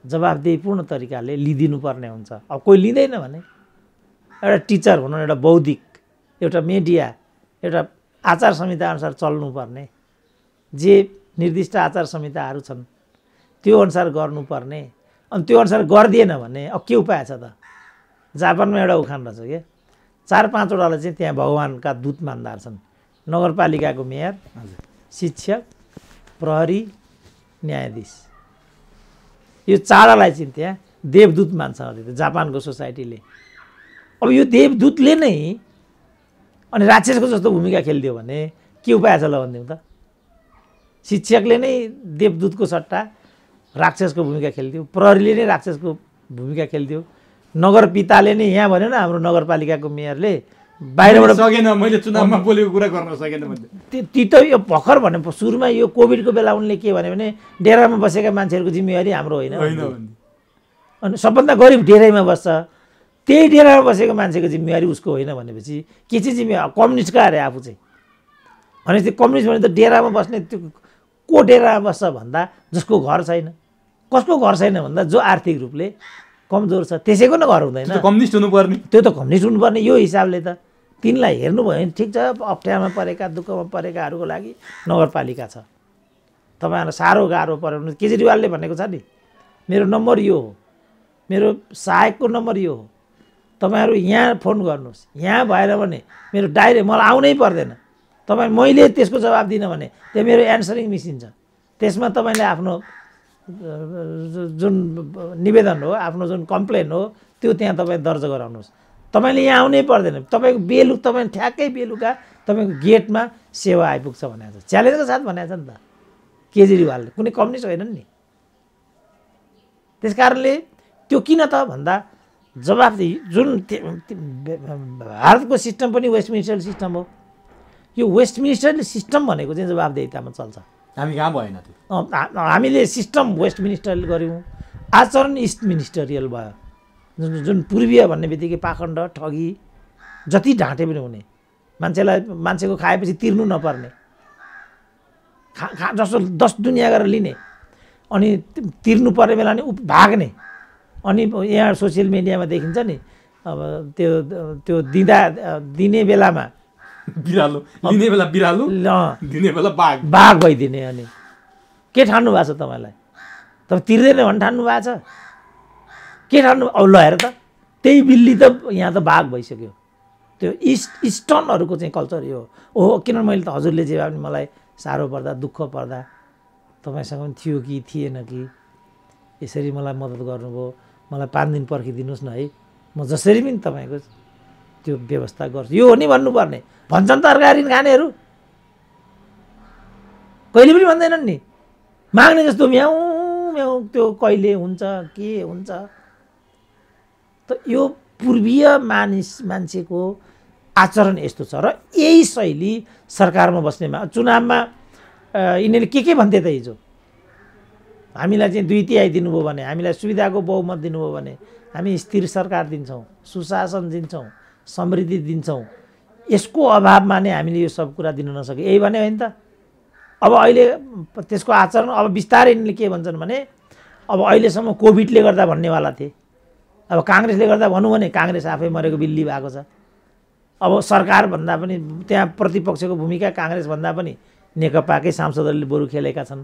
जवाफदेहीपूर्ण तरिकाले लिदिनुपर्ने हुन्छ। अब कोही लिँदैन भने एउटा टिचर भनौँ, एउटा बौद्धिक, एउटा मिडिया, एउटा आचार संहिता अनुसार चल्नुपर्ने, जे निर्दिष्ट आचार संहिताहरू छन् त्यो अनुसार गर्नुपर्ने। अनि त्यो अनुसार गरिदिएन भने अब के उपाय छ त? जापानमा एउटा उखान रहेछ क्या, 4-5 वटालाई चाहिँ त्यहाँ भगवान्का दूत मान्दार छन्। नगरपालिकाको मेयर, शिक्षक, प्रहरी, न्यायाधीश, यो 4लाई चाहिँ त्यहाँ देवदूत मान्छ अरे जापानको सोसाइटीले। अब यो देवदूतले नै अनि राक्षसको जस्तो भूमिका खेलिदियो भने के उपाय छ ल भनिदिउँ त? शिक्षकले नै देवदूतको सट्टा राक्षसको भूमिका खेलिदियो, प्रहरीले नै राक्षसको भूमिका खेलिदियो, नगरपिताले नै यहाँ भन्यो न हाम्रो नगरपालिकाको मेयरले बाहिरबाट सकेन, मैले चुनावमा बोलेको कुरा गर्न सकेन भने ती त यो भर्खर भने सुरुमा यो कोभिडको बेला उनले के भन्यो भने डेरामा बसेका मान्छेहरूको जिम्मेवारी हाम्रो होइन, अनि सबभन्दा गरिब डेरामा बस्छ, त्यही डेरामा बसेको मान्छेको जिम्मेवारी उसको होइन भनेपछि के चाहिँ जिम्मेवारी? कम्युनिस्टका अरे आफू चाहिँ। भनेपछि कम्युनिस्ट भने त डेरामा बस्ने, त्यो को डेरामा बस्छ भन्दा जसको घर छैन। कसको घर छैन भन्दा जो आर्थिक रूपले कमजोर छ त्यसैको न घर हुँदैन। कम्युनिस्ट हुनुपर्ने, त्यो त कम्युनिस्ट हुनुपर्ने। यो हिसाबले त तिनलाई हेर्नुभयो भने ठिक छ, अप्ठ्यारोमा परेका दुःखमा परेकाहरूको लागि नगरपालिका छ। तपाईँहरूलाई साह्रो गाह्रो पऱ्यो भने केजरीवालले भनेको छ नि, मेरो नम्बर यो हो, मेरो सहायकको नम्बर यो हो, तपाईँहरू यहाँ फोन गर्नुहोस्, यहाँ भएन भने मेरो डाइरेक्ट मलाई आउनै पर्दैन, तपाईँ मैले त्यसको जवाब दिनँ भने त्यो मेरो एन्सरिङ मिसिन छ, त्यसमा तपाईँले आफ्नो जुन निवेदन हो, आफ्नो जुन कम्प्लेन हो त्यो त्यहाँ तपाईँ दर्ज गराउनुहोस्। तपाईँले यहाँ आउनै पर्दैन, तपाईँको तपाईँ ठ्याक्कै बेलुका तपाईँको गेटमा सेवा आइपुग्छ भनेको छ। च्यालेन्जको साथ भनेको छ नि त केजरीवालले, कुनै कम्युनिस्ट होइनन् नि। त्यस कारणले त्यो किन त भन्दा जवाफदेही जुन भारतको सिस्टम पनि वेस्टमिनिस्टर सिस्टम हो। यो वेस्टमिनिस्टर सिस्टम भनेको चाहिँ जवाफदेहितामा चल्छ। हामी कहाँ भएन त्यो? हामीले सिस्टम वेस्टमिनिस्टर गऱ्यौँ, आचरण इस्ट मिनिस्टरियल भयो। जुन पूर्वीय भन्ने बित्तिकै पाखण्ड, ठगी, जति ढाँटे पनि हुने, मान्छेको खाएपछि तिर्नु नपर्ने, जस्तो 10 दुनियाँ गरेर लिने, अनि तिर्नु पर्ने बेला नि भाग्ने। अनि यहाँ सोसियल मिडियामा देखिन्छ नि, अब त्यो दिने बेलामा बिरालो, लिने बेला बिरालो, दिने बेला बाघ भइदिने। अनि के ठान्नु भएको छ तपाईँलाई? तपाईँ तिर्दैन भने ठान्नु भएको छ? के ठान्नु? अब ल हेर त, त्यही बिल्ली त यहाँ त बाघ भइसक्यो। त्यो इस्टर्नहरूको चाहिँ कल्चर यो हो। किनभने मैले त हजुरले जे भए पनि मलाई साह्रो पर्दा, दुःख पर्दा तपाईँसँग पनि थियो कि थिएन कि, यसरी मलाई मद्दत गर्नुभयो, मलाई 5 दिन पर्खिदिनुहोस् न है, म जसरी पनि तपाईँको त्यो व्यवस्था गर्छु, यो हो नि भन्नुपर्ने। भन्छन् तरकारी खानेहरू कहिले पनि भन्दैनन् नि, माग्ने जस्तो म्याउ म्याउ, त्यो कहिले हुन्छ के हुन्छ त? यो पूर्वीय मान्छेको आचरण यस्तो छ र यही शैली सरकारमा बस्नेमा, चुनावमा यिनीहरूले के भन्थे त? हिजो हामीलाई चाहिँ 2/3 दिनुभयो भने, हामीलाई सुविधाको बहुमत दिनुभयो भने हामी स्थिर सरकार दिन्छौँ, सुशासन दिन्छौँ, समृद्धि दिन्छौँ। यसको अभावमा नै हामीले यो सब कुरा दिन नसके, यही भने होइन त? अब अहिले त्यसको आचरण अब बिस्तारै यिनले के भन्छन् भने, अब अहिलेसम्म कोभिडले गर्दा भन्नेवाला थिए, अब काङ्ग्रेसले गर्दा भनौँ भने काङ्ग्रेस आफै मरेको बिल्ली भएको छ। अब सरकार भन्दा पनि त्यहाँ प्रतिपक्षको भूमिका काङ्ग्रेस भन्दा पनि नेकपाकै सांसदहरूले बरु खेलेका छन्।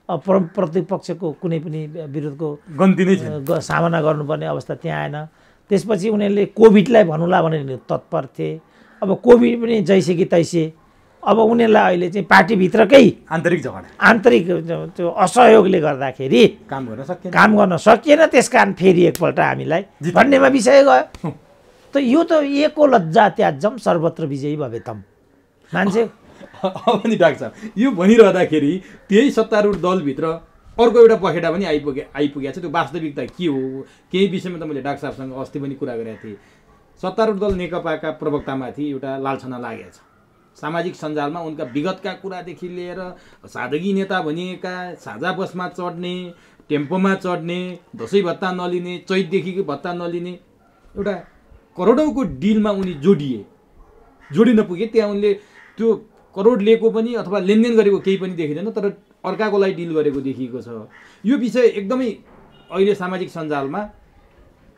अब प्रतिपक्षको कुनै पनि विरोधको गन्ती नै सामना गर्नुपर्ने अवस्था त्यहाँ आएन। त्यसपछि उनीहरूले कोभिडलाई भनौँला भनेर तत्पर थिए। अब कोभिड पनि जैसे कि तैसे, अब उनीहरूलाई अहिले चाहिँ पार्टीभित्रकै आन्तरिक त्यो असहयोगले गर्दाखेरि काम गर्न सकिएन। त्यस कारण फेरि एकपल्ट हामीलाई भन्नेमा विषय गयो। त यो त एको लज्जा त्याज्यम सर्वत्र विजयी भवेतम। मान्छे अब नि डाक्टर साहब यो भनिरहँदाखेरि त्यही सत्तारूढ दलभित्र अर्को एउटा पखेटा पनि आइपुगेको छ। त्यो वास्तविकता के हो केही विषयमा त मैले डाक्टर साहबसँग अस्ति पनि कुरा गरेको थिएँ। सत्तारूढ दल नेकपाका प्रवक्तामाथि एउटा लालछना लागेको छ। सामाजिक सञ्जालमा उनका विगतका कुरादेखि लिएर सादगी नेता भनिएका साझा बसमा चढ्ने, टेम्पोमा चढ्ने, दसैँ भत्ता नलिने, चैतदेखिको भत्ता नलिने एउटा करोडौँको डिलमा उनी जोडिन पुगे। त्यहाँ उनले त्यो करोड लिएको पनि अथवा लेनदेन गरेको केही पनि देखिँदैन, तर अर्काको लागि डिल गरेको देखिएको छ। यो विषय एकदमै अहिले सामाजिक सञ्जालमा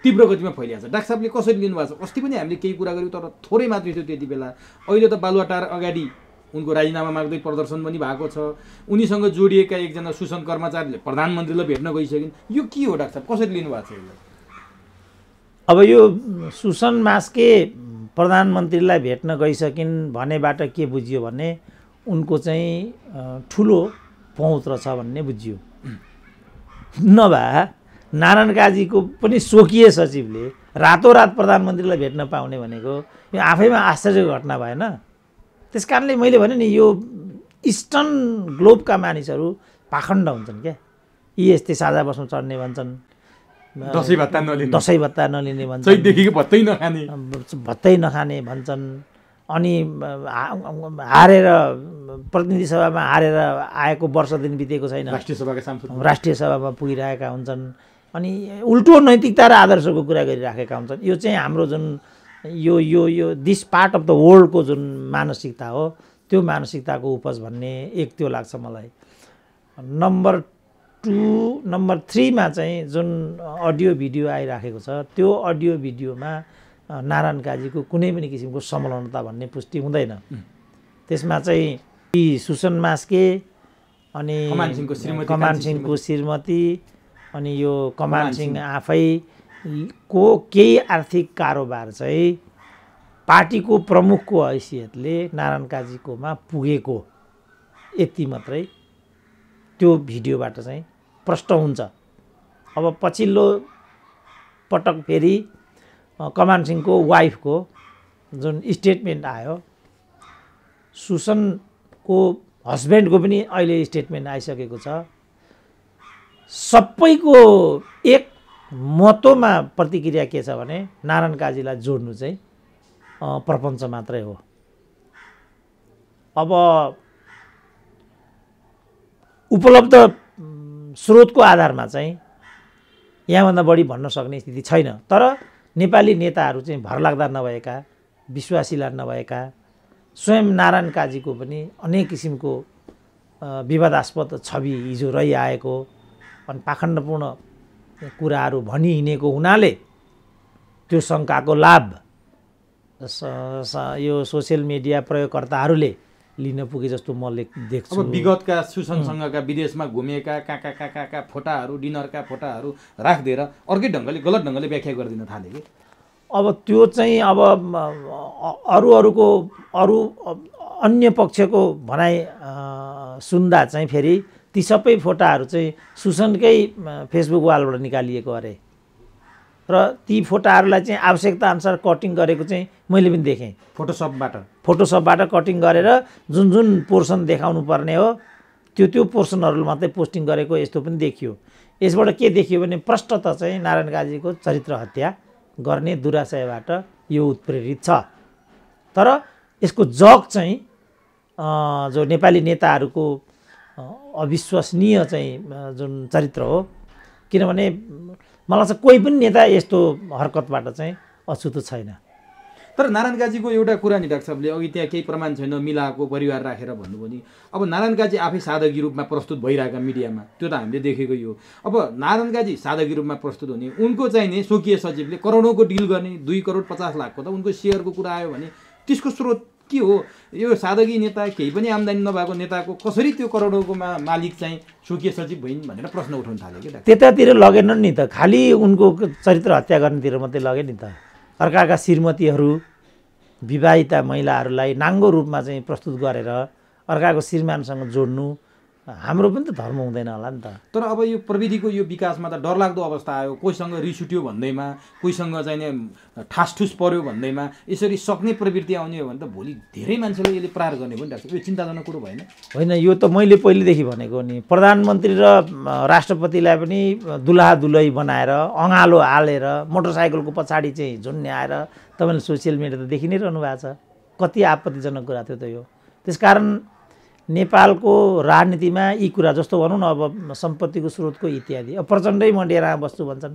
तीव्र गतिमा फैलिएको छ। डाक्टर साहबले कसरी लिनुभएको छ? अस्ति पनि हामीले केही कुरा गऱ्यौँ, तर थोरै मात्रै थियो त्यति बेला। अहिले त बालुवाटार अगाडि उनको राजीनामा माग्दै प्रदर्शन पनि भएको छ। उनीसँग जोडिएका एकजना सुसन कर्मचारीले प्रधानमन्त्रीलाई भेट्न गइसकिन्। यो के हो डाक्टर साहब, कसरी लिनुभएको छ यसलाई? अब यो सुसन मास्के प्रधानमन्त्रीलाई भेट्न गइसकिन् भनेबाट के बुझियो भने उनको चाहिँ ठुलो पहुँच छ भन्ने बुझियो। नभए नारायण काजीको पनि स्वकीय सचिवले रातोरात प्रधानमन्त्रीलाई भेट्न पाउने भनेको यो आफैमा आश्चर्यको घटना भएन। त्यस कारणले मैले भने नि यो इस्टर्न ग्लोबका मानिसहरू पाखण्ड हुन्छन् क्या। यी यस्तै साझा बस्न चढ्ने भन्छन्, दसैँ भत्ता नलिने भन्छन्, चैतदेखिको भत्तै नखाने भन्छन्। अनि हारेर प्रतिनिधि सभामा हारेर आएको वर्ष दिन बितेको छैन, राष्ट्रिय सभामा पुगिरहेका हुन्छन्। अनि उल्टो नैतिकता र आदर्शको कुरा गरिराखेका हुन्छन्। यो चाहिँ हाम्रो जुन यो दिस पार्ट अफ द वर्ल्डको जुन मानसिकता हो त्यो मानसिकताको उपज भन्ने एक त्यो लाग्छ मलाई। नम्बर 3 मा चाहिँ जुन अडियो भिडियो आइराखेको छ त्यो अडियो भिडियोमा नारायण काजीको कुनै पनि किसिमको संलग्नता भन्ने पुष्टि हुँदैन। त्यसमा चाहिँ सुसन मास्के अनि कमान सिंहको श्रीमती अनि यो कमान सिंह आफैको केही आर्थिक कारोबार चाहिँ पार्टीको प्रमुखको हैसियतले नारायण काजीकोमा पुगेको यति मात्रै त्यो भिडियोबाट चाहिँ प्रष्ट हुन्छ। अब पछिल्लो पटक फेरि कमान सिंहको वाइफको जुन स्टेटमेन्ट आयो, सुसनको हस्बेन्डको पनि अहिले स्टेटमेन्ट आइसकेको छ। सबैको एक महत्त्वमा प्रतिक्रिया के छ भने नारायण काजीलाई जोड्नु चाहिँ प्रपञ्च मात्रै हो। अब उपलब्ध स्रोतको आधारमा चाहिँ यहाँभन्दा बढी भन्न सक्ने स्थिति छैन। तर नेपाली नेताहरू चाहिँ भरलाग्दा नभएका, विश्वासिला नभएका, स्वयं नारायण काजीको पनि अनेक किसिमको विवादास्पद छवि हिजो रहिआएको अनि पाखण्डपूर्ण कुराहरू भनी हिँडेको हुनाले त्यो शङ्काको लाभ यो सोसियल मिडिया प्रयोगकर्ताहरूले लिन पुगे जस्तो म देख्छु। अब विगतका सुसनसँगका विदेशमा घुमेका काका फोटाहरू, डिनरका फोटाहरू राखिदिएर अर्कै ढङ्गले गलत ढङ्गले व्याख्या गरिदिन थाले कि। अब त्यो चाहिँ अब अरू अन्य पक्षको भनाइ सुन्दा चाहिँ फेरि ती सबै फोटाहरू चाहिँ सुसनकै फेसबुक वालबाट निकालिएको अरे र ती फोटाहरूलाई चाहिँ आवश्यकता अनुसार कटिङ गरेको चाहिँ मैले पनि देखेँ। फोटोसपबाट कटिङ गरेर जुन जुन पोर्सन देखाउनु पर्ने हो त्यो पोर्सनहरू मात्रै पोस्टिङ गरेको यस्तो पनि देखियो। यसबाट के देखियो भने प्रष्टतः चाहिँ नारायण काजीको चरित्र हत्या गर्ने दुराशयबाट यो उत्प्रेरित छ। तर यसको जग चाहिँ जो नेपाली नेताहरूको अविश्वसनीय चाहिँ जुन चरित्र हो, किनभने मलाई चाहिँ कोही पनि नेता यस्तो हरकतबाट चाहिँ अछुतो छैन। तर नारायण काजीको एउटा कुरा नि डाक्टर साहबले अघि त्यहाँ केही प्रमाण छैन मिलाएको परिवार राखेर भन्नुभयो नि। अब नारायण काजी आफै सादगी रूपमा प्रस्तुत भइरहेका मिडियामा त्यो त हामीले देखेकै हो। अब नारायण काजी सादगी रूपमा प्रस्तुत हुने, उनको चाहिने स्वकीय सचिवले करोडौँको डिल गर्ने, 2 करोड 50 लाखको त उनको सेयरको कुरा आयो भने त्यसको स्रोत के हो? यो सादगी नेता, केही पनि आम्दानी नभएको नेताको कसरी त्यो करोडौँको मालिक चाहिँ स्वकीय सचिव भइन् भनेर प्रश्न उठाउन थाल्यो कि। त्यतातिर लगेनन् नि त, खालि उनको चरित्र हत्या गर्नेतिर मात्रै लगे नि त। अर्काका श्रीमतीहरू, विवाहिता महिलाहरूलाई नाङ्गो रूपमा चाहिँ प्रस्तुत गरेर अर्काको श्रीमानसँग जोड्नु, हाम्रो पनि त धर्म हुँदैन होला नि त। तर अब यो प्रविधिको यो विकासमा त डरलाग्दो अवस्था आयो, कोहीसँग रिस उठ्यो भन्दैमा, कोहीसँग चाहिँ नि ठासठुस पर्यो भन्दैमा यसरी सक्ने प्रवृत्ति आउने हो भने त भोलि धेरै मान्छेले यसले प्रहार गर्ने पनि राख्छ। यो चिन्ताजनक कुरो भएन? होइन, यो त मैले पहिलेदेखि भनेको नि, प्रधानमन्त्री र राष्ट्रपतिलाई पनि दुलहा दुलही बनाएर अँगालो हालेर मोटरसाइकलको पछाडि चाहिँ झुन्ड्याएर तपाईँले सोसियल मिडिया त देखि नै रहनु भएको छ। कति आपत्तिजनक कुरा थियो त यो। त्यसकारण नेपालको राजनीतिमा यी कुरा जस्तो भनौँ न, अब सम्पत्तिको स्रोतको इत्यादि, अब प्रचण्डै म डेरामा बस्छु भन्छन्,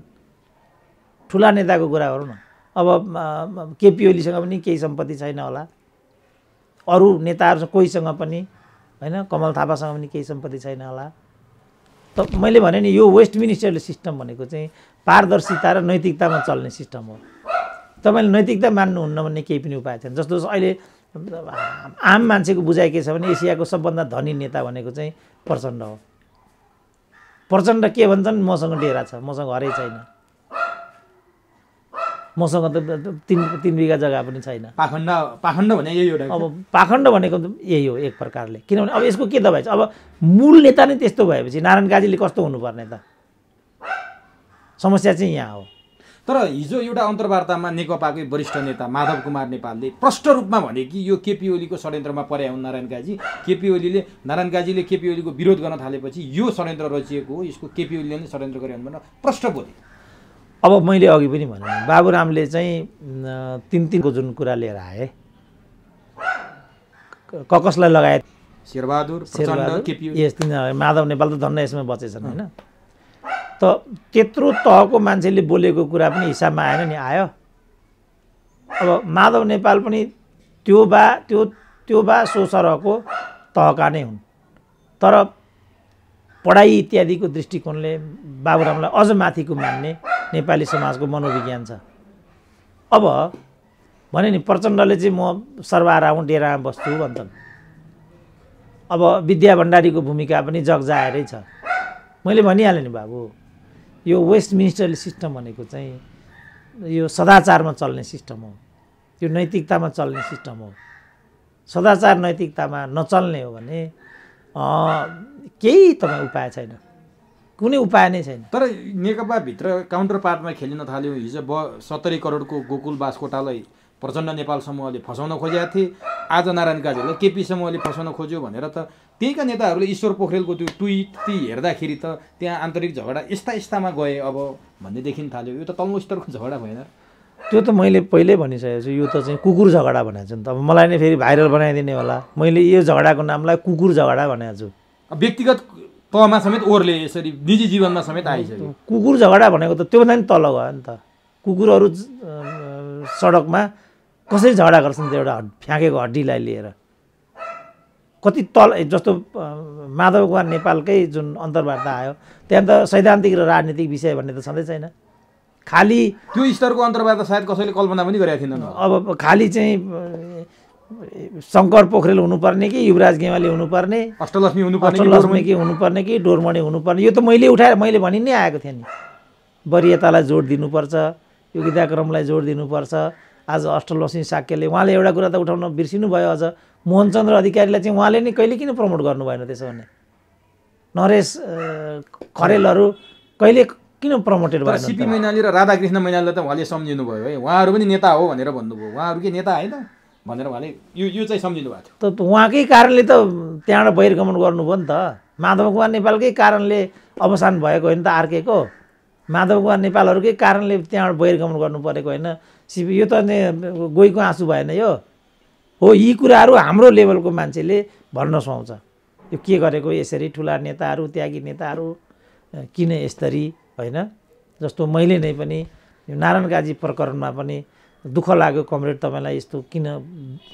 ठुला नेताको कुरा गरौँ न। अब केपी ओलीसँग पनि केही सम्पत्ति छैन होला, अरू नेताहरू कोहीसँग पनि होइन, कमल थापासँग पनि केही सम्पत्ति छैन होला। त मैले भने नि, यो वेस्ट मिनिस्टरले सिस्टम भनेको चाहिँ पारदर्शिता र नैतिकतामा चल्ने सिस्टम हो। तपाईँले नैतिकता मान्नुहुन्न भन्ने केही पनि उपाय छैन। जस्तो अहिले आम मान्छेको बुझाइ के छ भने एसियाको सबभन्दा धनी नेता भनेको चाहिँ प्रचण्ड हो। प्रचण्ड के भन्छन्, मसँग डेरा छ, मसँग घरै छैन, मसँग त तीन बिघा जग्गा पनि छैन। पाखण्ड भने यही हो। अब पाखण्ड भनेको यही हो एक प्रकारले। किनभने अब यसको के दबाई छ? अब मूल नेता नै त्यस्तो भएपछि नारायण काजीले कस्तो हुनुपर्ने त? समस्या चाहिँ यहाँ हो। तर हिजो एउटा अन्तर्वार्तामा नेकपाकै वरिष्ठ नेता माधव कुमार नेपालले प्रष्ट रूपमा भने कि यो केपी ओलीको षड्यन्त्रमा परे हुन् नारायण काजी। नारायण काजीले केपी ओलीको विरोध गर्न थालेपछि यो षड्यन्त्र रचिएको हो, यसको केपी ओलीले नै षड्यन्त्र गरे हुन् भनेर प्रष्ट बोले। अब मैले अघि पनि भने बाबुरामले चाहिँ तीनको जुन कुरा लिएर आए, कसलाई लगायत शेरबहादुर, यस तिनजना, माधव नेपाल त धन्न यसमा बचेछन् होइन। त त्यत्रो तहको मान्छेले बोलेको कुरा पनि हिसाबमा आएन नि, आयो। अब माधव नेपाल पनि त्यो बा सो सरहको तहका नै हुन्, तर पढाइ इत्यादिको दृष्टिकोणले बाबुरामलाई अझ माथिको मान्ने नेपाली समाजको मनोविज्ञान छ। अब भने नि प्रचण्डले चाहिँ म सर्वहारा हुँ, डेरामा बस्छु भन्छन्। अब विद्या भण्डारीको भूमिका पनि जगजाहेरै छ। मैले भनिहालेँ नि बाबु, यो वेस्ट मिनिस्टरले सिस्टम भनेको चाहिँ यो सदाचारमा चल्ने सिस्टम हो, यो नैतिकतामा चल्ने सिस्टम हो। सदाचार नैतिकतामा नचल्ने हो भने केही तपाईँ उपाय छैन, कुनै उपाय नै छैन। तर नेकपाभित्र काउन्टर पार्टमा खेलिन थाल्यो। हिजो 70 करोडको गोकुल बास्कोटालाई प्रचण्ड नेपाल समूहले फसाउन खोजेका थिए, आज नारायण काजीलाई केपी समूहले फसाउन खोज्यो भनेर त त्यहीका नेताहरूले ईश्वर पोखरेलको त्यो ट्विट ती हेर्दाखेरि त त्यहाँ आन्तरिक झगडा यस्तामा गए अब भन्ने देखिन थाल्यो। यो त तल्लो स्तरको झगडा भएन? त्यो त मैले पहिल्यै भनिसकेको छु, यो त चाहिँ कुकुर झगडा भनेको छु नि त। अब मलाई नै फेरि भाइरल बनाइदिने होला, मैले यो झगडाको नामलाई कुकुर झगडा भनेको छु। व्यक्तिगत तहमा समेत ओर्ले यसरी निजी जीवनमा समेत आइसक्यो। कुकुर झगडा भनेको त त्योभन्दा नि तल गयो नि त। कुकुरहरू सडकमा कसरी झगडा गर्छन् त एउटा फ्याँकेको हड्डीलाई लिएर? कति तल, जस्तो माधव कुमार नेपालकै जुन अन्तर्वार्ता आयो त्यहाँ त सैद्धान्तिक र राजनीतिक विषय भन्ने त छँदै छैन। खालि त्यो स्तरको अन्तर्वार्ता सायद कसैले कल्पना पनि गरेका थिएनन्। अब खालि चाहिँ शङ्कर पोखरेल हुनुपर्ने कि युवराज गेवाली हुनुपर्ने, अष्टलक्ष्मी कि हुनुपर्ने कि डोरमणि हुनुपर्ने, यो त मैले उठाएर मैले भनि नै आएको थिएँ नि। वरियतालाई जोड दिनुपर्छ, योगिताक्रमलाई जोड दिनुपर्छ। आज अष्टलक्ष्मी साक्यले उहाँले एउटा कुरा त उठाउन बिर्सिनु भयो, अझ मोहनचन्द्र अधिकारीलाई चाहिँ उहाँले नि कहिले किन प्रमोट गर्नु भएन? त्यसो भने नरेश खरेलहरू कहिले किन प्रमोटेड भएन? सिपी मैनाली र राधाकृष्ण मैनालीलाई त उहाँले सम्झिनु भयो है, उहाँहरू पनि नेता हो भनेर भन्नुभयो। उहाँहरू के नेता होइन भनेर उहाँले यो चाहिँ सम्झिनु भएको थियो। त उहाँकै कारणले त त्यहाँबाट बहिर्गमन गर्नुभयो नि त। माधव कुमार नेपालकै कारणले अवसान भएको होइन त आर्केको? माधव कुमार नेपालहरूकै कारणले त्यहाँबाट बहिर्गमन गर्नु परेको होइन? सिपी यो त गोईको आँसु भएन यो हो। यी कुराहरू हाम्रो लेभलको मान्छेले भन्न सुहाउँछ। यो के गरेको यसरी ठुला नेताहरू, त्यागी नेताहरू किन यसरी होइन? जस्तो मैले नै पनि यो नारायण काजी प्रकरणमा पनि दुःख लाग्यो, कमरेड तपाईँलाई यस्तो किन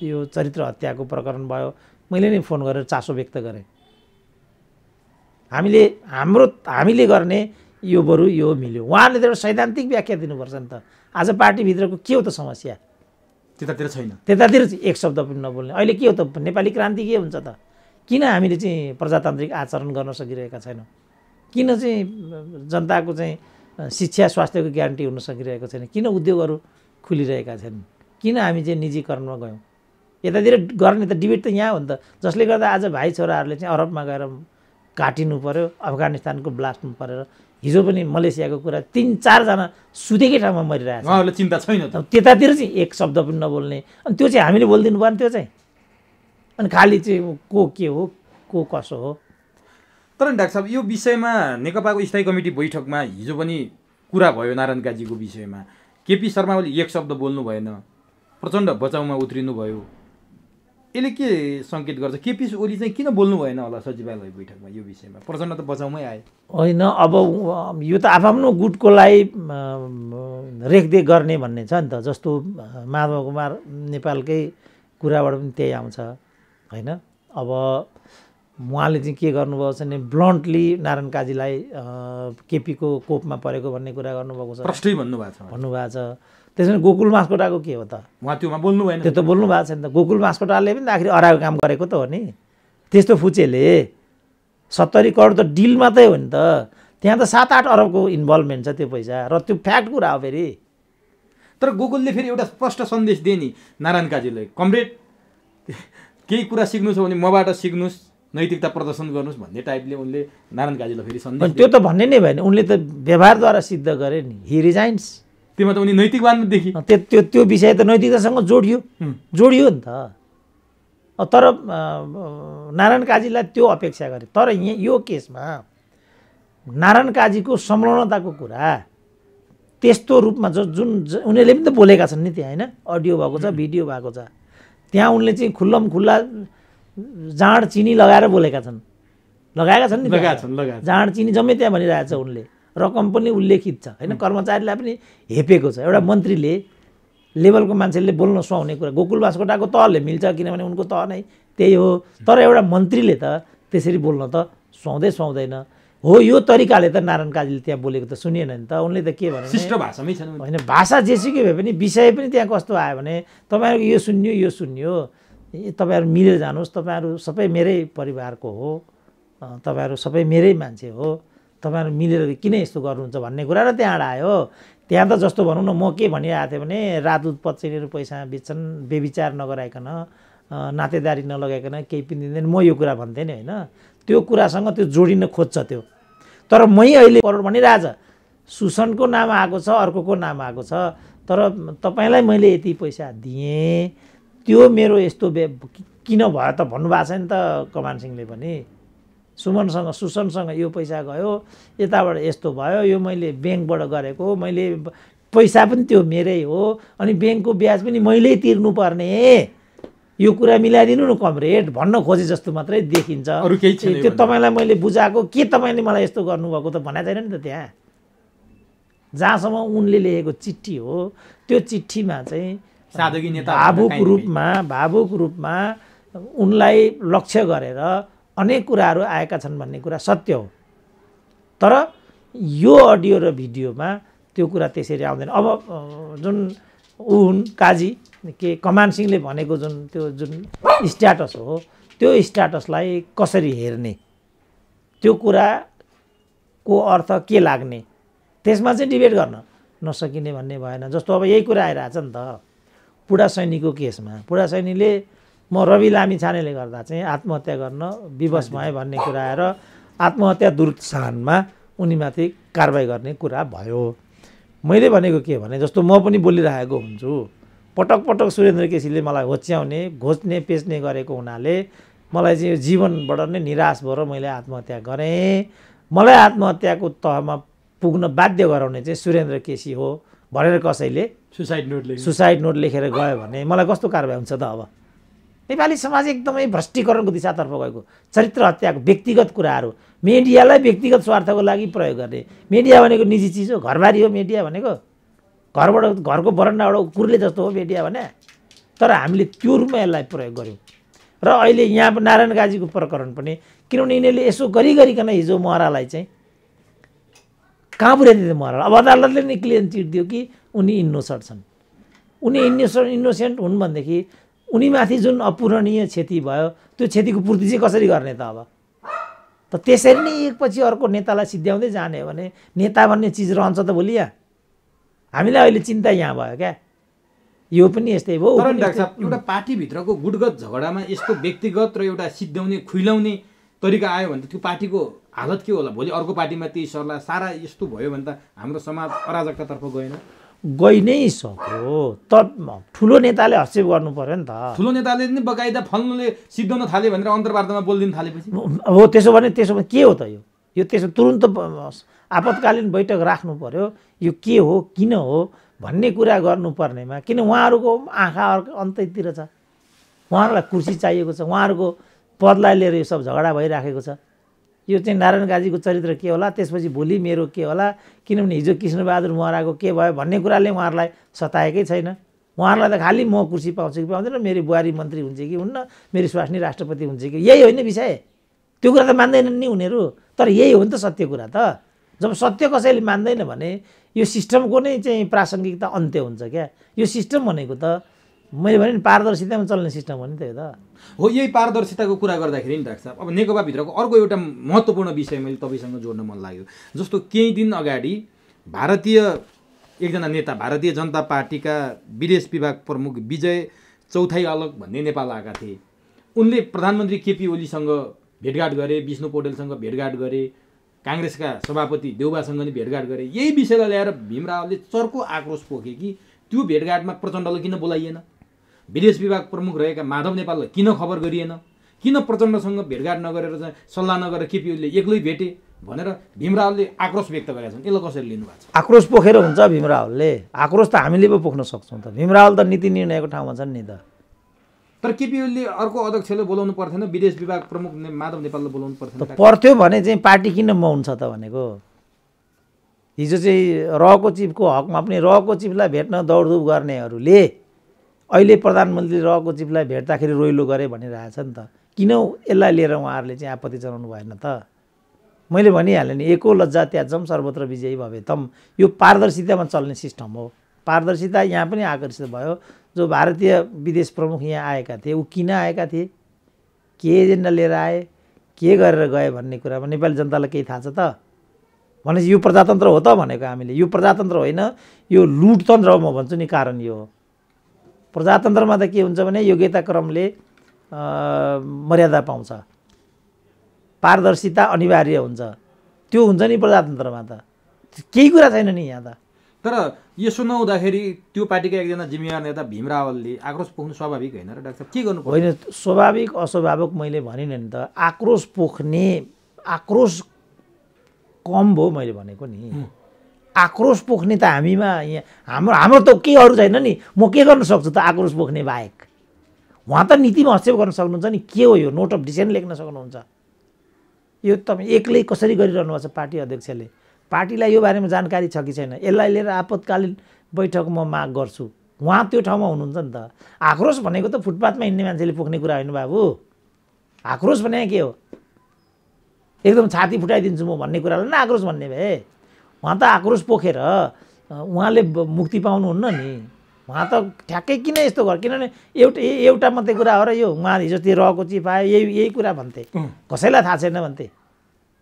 यो चरित्र हत्याको प्रकरण भयो, मैले नै फोन गरेर चासो व्यक्त गरेँ। हामीले गर्ने यो बरु यो मिल्यो। उहाँले त एउटा सैद्धान्तिक व्याख्या दिनुपर्छ नि त। आज पार्टीभित्रको के हो त समस्या? त्यतातिर छैन, त्यतातिर एक शब्द पनि नबोल्ने। अहिले के हो त नेपाली क्रान्ति के हुन्छ त? किन हामीले चाहिँ प्रजातान्त्रिक आचरण गर्न सकिरहेका छैनौँ? किन चाहिँ जनताको चाहिँ शिक्षा स्वास्थ्यको ग्यारेन्टी हुन सकिरहेको छैन? किन उद्योगहरू खुलिरहेका छैनन्? किन हामी चाहिँ निजीकरणमा गयौँ? यतातिर गर्ने त डिबेट त यहाँ हो नि त। जसले गर्दा आज भाइ छोराहरूले चाहिँ अरबमा गएर काटिनु पर्यो, अफगानिस्तानको ब्लास्टमा परेर हिजो पनि मलेसियाको कुरा 3-4 जना सुतेकै ठाउँमा मरिरहेछ। उहाँहरूलाई चिन्ता छैन त। त्यतातिर चाहिँ एक शब्द पनि नबोल्ने, अनि त्यो चाहिँ हामीले बोलिदिनु पर्ने त्यो चाहिँ, अनि खालि चाहिँ को के हो को कसो हो। तर डाक्टर साहब यो विषयमा नेकपाको स्थायी कमिटी बैठकमा हिजो पनि कुरा भयो नारायण काजीको विषयमा। केपी शर्मा ओली एक शब्द बोल्नु भएन, प्रचण्ड बचाउमा उत्रिनु भयो। यसले के सङ्केत गर्छ? केपी ओली चाहिँ किन बोल्नु भएन होला सचिवालय बैठकमा यो विषयमा? प्रचण्ड त बचाउमै आए होइन। अब यो त आफ्नो गुटकोलाई रेखदेख गर्ने भन्ने छ नि त। जस्तो माधव कुमार नेपालकै कुराबाट पनि त्यही आउँछ होइन। अब उहाँले चाहिँ के गर्नुभएको छ भने ब्लन्टली नारायण काजीलाई केपीको कोपमा परेको भन्ने कुरा गर्नुभएको छ, प्रष्टै भन्नुभएको छ। त्यसमा गोकुल मास्कोटाको के हो त? उहाँ त्योमा बोल्नु भएन। त्यो त बोल्नु भएको छैन त। गोकुल मास्कोटाले पनि त आखिर अराएको काम गरेको त हो नि। त्यस्तो फुचेले 70 करोड त डिल मात्रै हो नि त। त्यहाँ त 7-8 अरबको इन्भल्भमेन्ट छ त्यो पैसा, र त्यो फ्याक्ट कुरा हो फेरि। तर गोकुलले फेरि एउटा स्पष्ट सन्देश दिए नि नारायण काजीलाई, कमरेड केही कुरा सिक्नु छ भने मबाट सिक्नुहोस्, नैतिकता प्रदर्शन गर्नुहोस् भन्ने टाइपले उनले नारायण काजीलाई फेरि सन्देश। त्यो त भन्ने नै भएन, उनले त व्यवहारद्वारा सिद्ध गरे नि। He resigns. त्योमा त उनी नैतिकवान देखि त्यो विषय त नैतिकतासँग जोडियो नि त। तर नारायण काजीलाई त्यो अपेक्षा गरे। तर यो केसमा नारायण काजीको संलग्नताको कुरा त्यस्तो रूपमा जुन उनीहरूले पनि त बोलेका छन् नि त्यहाँ होइन। अडियो भएको छ, भिडियो भएको छ। त्यहाँ उनले चाहिँ खुल्लम खुल्ला जाँड चिनी लगाएर बोलेका छन्, लगाएका छन् नि, जाँड चिनी जम्मै त्यहाँ भनिरहेछ उनले। रकम पनि उल्लेखित छ होइन। कर्मचारीलाई पनि हेपेको छ। एउटा मन्त्रीले लेभलको मान्छेले बोल्न सुहाउने कुरा गोकुल बास्कोटाको तहले मिल्छ, किनभने उनको तह नै त्यही हो। तर एउटा मन्त्रीले त त्यसरी बोल्न त सुहाउँदैन हो। यो तरिकाले त नारायण काजीले त्यहाँ बोलेको त सुनिएन नि त। उनले त के भने शिष्ट भाषामै छैन होइन, भाषा जेसुकै भए पनि विषय पनि त्यहाँ कस्तो आयो भने तपाईँहरूको यो सुन्यो, तपाईँहरू मिलेर जानुहोस्, तपाईँहरू सबै मेरै परिवारको हो, तपाईँहरू सबै मेरै मान्छे हो, तपाईँहरू मिलेर किन यस्तो गर्नुहुन्छ भन्ने कुरा र त्यहाँबाट आयो। त्यहाँ त जस्तो भनौँ न, म के भनिरहेको थिएँ भने राजदूत पच्चिनेर पैसा बेच्छन्, बेविचार नगराइकन, नातेदारी नलगाइकन, केही पनि दिँदैन, म यो कुरा भन्थेँ नि होइन। त्यो कुरासँग त्यो जोडिन खोज्छ त्यो। तर मै अहिले करोड भनिरहेछ, सुसनको नाम आएको छ, अर्कोको नाम आएको छ, तर तपाईँलाई मैले यति पैसा दिएँ, त्यो मेरो यस्तो किन भयो त भन्नुभएको छ नि त कमान सिंहले पनि। सुसनसँग यो पैसा गयो, यताबाट यस्तो भयो, यो मैले ब्याङ्कबाट गरेको, मैले पैसा पनि त्यो मेरै हो, अनि ब्याङ्कको ब्याज पनि मैलै तिर्नुपर्ने, यो कुरा मिलाइदिनु न कमरेड भन्न खोजे जस्तो मात्रै देखिन्छ। अरू केही छैन। त्यो तपाईँलाई मैले बुझाएको, के तपाईँले मलाई यस्तो गर्नुभएको त भनेको छैन नि त। त्यहाँ जहाँसम्म उनले लेखेको चिठी हो, त्यो चिठीमा चाहिँ भावुक रूपमा उनलाई लक्ष्य गरेर अनेक कुराहरू आएका छन् भन्ने कुरा सत्य हो। तर यो अडियो र भिडियोमा त्यो कुरा त्यसरी आउँदैन। अब जुन हुन् काजी के कमान सिंहले भनेको जुन स्ट्याटस हो, त्यो स्ट्याटसलाई कसरी हेर्ने, त्यो कुराको अर्थ के लाग्ने, त्यसमा चाहिँ डिबेट गर्न नसकिने भन्ने भएन। जस्तो अब यही कुरा आइरहेछ नि त पुडा सैनीको केसमा। पुडा सैनीले म रवि लामिछानेले गर्दा चाहिँ आत्महत्या गर्न विवश भएँ भन्ने कुरा आएर आत्महत्या दुरुत्साहनमा उनीमाथि कारबाही गर्ने कुरा भयो। मैले भनेको के भने, जस्तो म पनि बोलिरहेको हुन्छु, पटक पटक सुरेन्द्र केसीले मलाई होच्याउने, घोच्ने, पेच्ने गरेको हुनाले मलाई चाहिँ जीवनबाट नै निराश भएर मैले आत्महत्या गरेँ। मलाई आत्महत्याको तहमा पुग्न बाध्य गराउने चाहिँ सुरेन्द्र केसी हो भनेर कसैले सुसाइड नोट लेखेर गयो भने मलाई कस्तो कारबाही हुन्छ त? अब नेपाली समाज एकदमै भ्रष्टीकरणको दिशातर्फ गएको, चरित्र हत्याको व्यक्तिगत कुराहरू मिडियालाई व्यक्तिगत स्वार्थको लागि प्रयोग गर्ने। मिडिया भनेको निजी चिज हो, घरबारी हो मिडिया भनेको, घरको बरन्डाबाट कुर्ले जस्तो हो मिडिया भने। तर हामीले त्यो रूपमा यसलाई प्रयोग गऱ्यौँ। र अहिले यहाँ नारायण काजीको प्रकरण पनि, किनभने यिनीहरूले यसो गरिकन हिजो महरालाई चाहिँ कहाँ पुर्याइदियो महरालाई। अब अदालतले नै क्लियर चिट दियो कि उनी इन्नोसेन्ट छन्। उनी इन्नोसेन्ट हुन् भनेदेखि उनीमाथि जुन अपूरणीय क्षति भयो, त्यो क्षतिको पूर्ति चाहिँ कसरी गर्ने त? अब त त्यसरी नै एकपछि अर्को नेतालाई सिद्ध्याउँदै जाने हो भने नेता भन्ने चिज रहन्छ त भोलि? यहाँ हामीलाई अहिले चिन्ता यहाँ भयो क्या, यो पनि यस्तै भयो। तर डाक्टर साहब, एउटा पार्टीभित्रको गुटगत झगडामा यस्तो व्यक्तिगत र एउटा सिद्ध्याउने खुइलाउने तरिका आयो भने त त्यो पार्टीको हालत के होला? भोलि अर्को पार्टीमा त्यही सर्ला सारा यस्तो भयो भने त हाम्रो समाज अराजकतातर्फ गएन? गइ नै सक्यो। त ठुलो नेताले हस्तक्षेप गर्नु पर्यो नि त। ठुलो नेताले नि बकाइदा फल्नुले सिद्धाउन थाल्यो भनेर अन्तर्वार्तामा बोलिदिन थालेपछि हो त्यसो भने के हो त? यो त्यसो तुरुन्त आपतकालीन बैठक राख्नु पर्यो। यो के हो, किन हो भन्ने कुरा गर्नुपर्नेमा किन उहाँहरूको आँखा अन्तैतिर छ। उहाँहरूलाई कुर्सी चाहिएको छ, उहाँहरूको पदलाई लिएर यो सब झगडा भइराखेको छ। यो चाहिँ नारायण गाजीको चरित्र के होला, त्यसपछि भोलि मेरो के होला, किनभने हिजो कृष्णबहादुर महराको के भयो भन्ने कुराले उहाँहरूलाई सताएकै छैन। उहाँहरूलाई त खालि म कुर्सी पाउँछु कि पाउँदैन, मेरो बुहारी मन्त्री हुन्छ कि हुन्न, मेरो स्वास्नी राष्ट्रपति हुन्छ कि, यही होइन विषय। त्यो कुरा त मान्दैनन् नि उनीहरू। तर यही हो नि त सत्य कुरा त। जब सत्य कसैले मान्दैन भने यो सिस्टमको नै चाहिँ प्रासङ्गिकता अन्त्य हुन्छ क्या। यो सिस्टम भनेको त मैले भने नि पारदर्शितामा चल्ने सिस्टम हो नि त यो त। हो, यही पारदर्शिताको कुरा गर्दाखेरि नि डाक्टर साहब, अब नेकपाभित्रको अर्को एउटा महत्त्वपूर्ण विषय मैले तपाईँसँग जोड्न मन लाग्यो। जस्तो केही दिन अगाडि भारतीय एकजना नेता, भारतीय जनता पार्टीका विदेश विभाग प्रमुख विजय चौथाई अलग भन्ने नेपाल आएका थिए। उनले प्रधानमन्त्री केपी ओलीसँग भेटघाट गरे, विष्णु पौडेलसँग भेटघाट गरे, काङ्ग्रेसका सभापति देउबासँग नि भेटघाट गरे। यही विषयलाई ल्याएर भीम रावलले चर्को आक्रोश पोखे कि त्यो भेटघाटमा प्रचण्डलाई किन बोलाइएन, विदेश विभाग प्रमुख रहेका माधव नेपाललाई किन खबर गरिएन, किन प्रचण्डसँग भेटघाट नगरेर चाहिँ सल्लाह नगरेर केपी ओलीले एक्लै भेटे भनेर भीम रावलले आक्रोश व्यक्त गरेका छन्। यसलाई कसरी लिनुभएको छ? आक्रोश पोखेर हुन्छ भीम रावलले? आक्रोश त हामीले पो पोख्न सक्छौँ त। भीम रावल त नीति निर्णयको ठाउँमा छन् नि त। तर केपी ओलीले अर्को अध्यक्षले बोलाउनु पर्थेन, विदेश विभाग प्रमुख माधव नेपालले बोलाउनु पर्थेन? पर्थ्यो भने चाहिँ पार्टी किन मौन छ त भनेको। हिजो चाहिँ रहको चिफको हकमा पनि रहको चिफलाई भेट्न दौडधुप गर्नेहरूले अहिले प्रधानमन्त्री रहको चिफलाई भेट्दाखेरि रोइलो गरे भनिरहेछ नि त। किन यसलाई लिएर उहाँहरूले चाहिँ आपत्ति जनाउनु भएन त? मैले भनिहालेँ नि, एको लज्जा त्याज्यम सर्वत्र विजयी भवेतम। यो पारदर्शितामा चल्ने सिस्टम हो। पारदर्शिता यहाँ पनि आकर्षित भयो। जो भारतीय विदेश प्रमुख यहाँ आएका थिए, ऊ किन आएका थिए, के एजेन्डा लिएर आए, के गरेर गए भन्ने कुरामा नेपाली जनतालाई केही थाहा छ त? भनेपछि यो प्रजातन्त्र हो त भनेको हामीले? यो प्रजातन्त्र होइन, यो लुटतन्त्र हो म भन्छु नि। कारण यो हो, प्रजातन्त्रमा त के हुन्छ भने योग्यता क्रमले मर्यादा पाउँछ, पारदर्शिता अनिवार्य हुन्छ। त्यो हुन्छ नि प्रजातन्त्रमा त। केही कुरा छैन नि यहाँ त। तर यसो नहुँदाखेरि त्यो पार्टीका एकजना जिम्मेवार नेता भीम रावलले आक्रोश पोख्नु स्वाभाविक होइन र डाक्टर साहब? के गर्नु होइन, स्वाभाविक अस्वाभाविक मैले भनिनँ नि त। आक्रोश पोख्ने, आक्रोश कम भयो मैले भनेको नि। आक्रोश पोख्ने त हामीमा यहाँ हाम्रो त के अरू छैन नि। म के गर्न सक्छु त आक्रोश पोख्ने बाहेक? उहाँ त नीतिमा हस्तक्षेप गर्न सक्नुहुन्छ नि। के हो यो? नोट अफ डिसिजन लेख्न सक्नुहुन्छ। यो तपाईँ एक्लै कसरी गरिरहनु भएको छ पार्टी अध्यक्षले? पार्टीलाई यो बारेमा जानकारी छ कि छैन? यसलाई लिएर आपतकालीन बैठक म माग गर्छु। उहाँ त्यो ठाउँमा हुनुहुन्छ नि त। आक्रोश भनेको त फुटपाथमा हिँड्ने मान्छेले पोख्ने कुरा होइन बाबु। आक्रोश भने के हो? एकदम छाती फुटाइदिन्छु म भन्ने कुरालाई नै आक्रोश भन्ने भए? उहाँ त आक्रोश पोखेर उहाँले मुक्ति पाउनुहुन्न नि। उहाँ त ठ्याक्कै किन यस्तो गर? किनभने एउटा मात्रै कुरा हो र यो? उहाँ हिजो त्यो रहेको चिफ आयो, यही कुरा भन्थे, कसैलाई थाहा छैन भन्थे।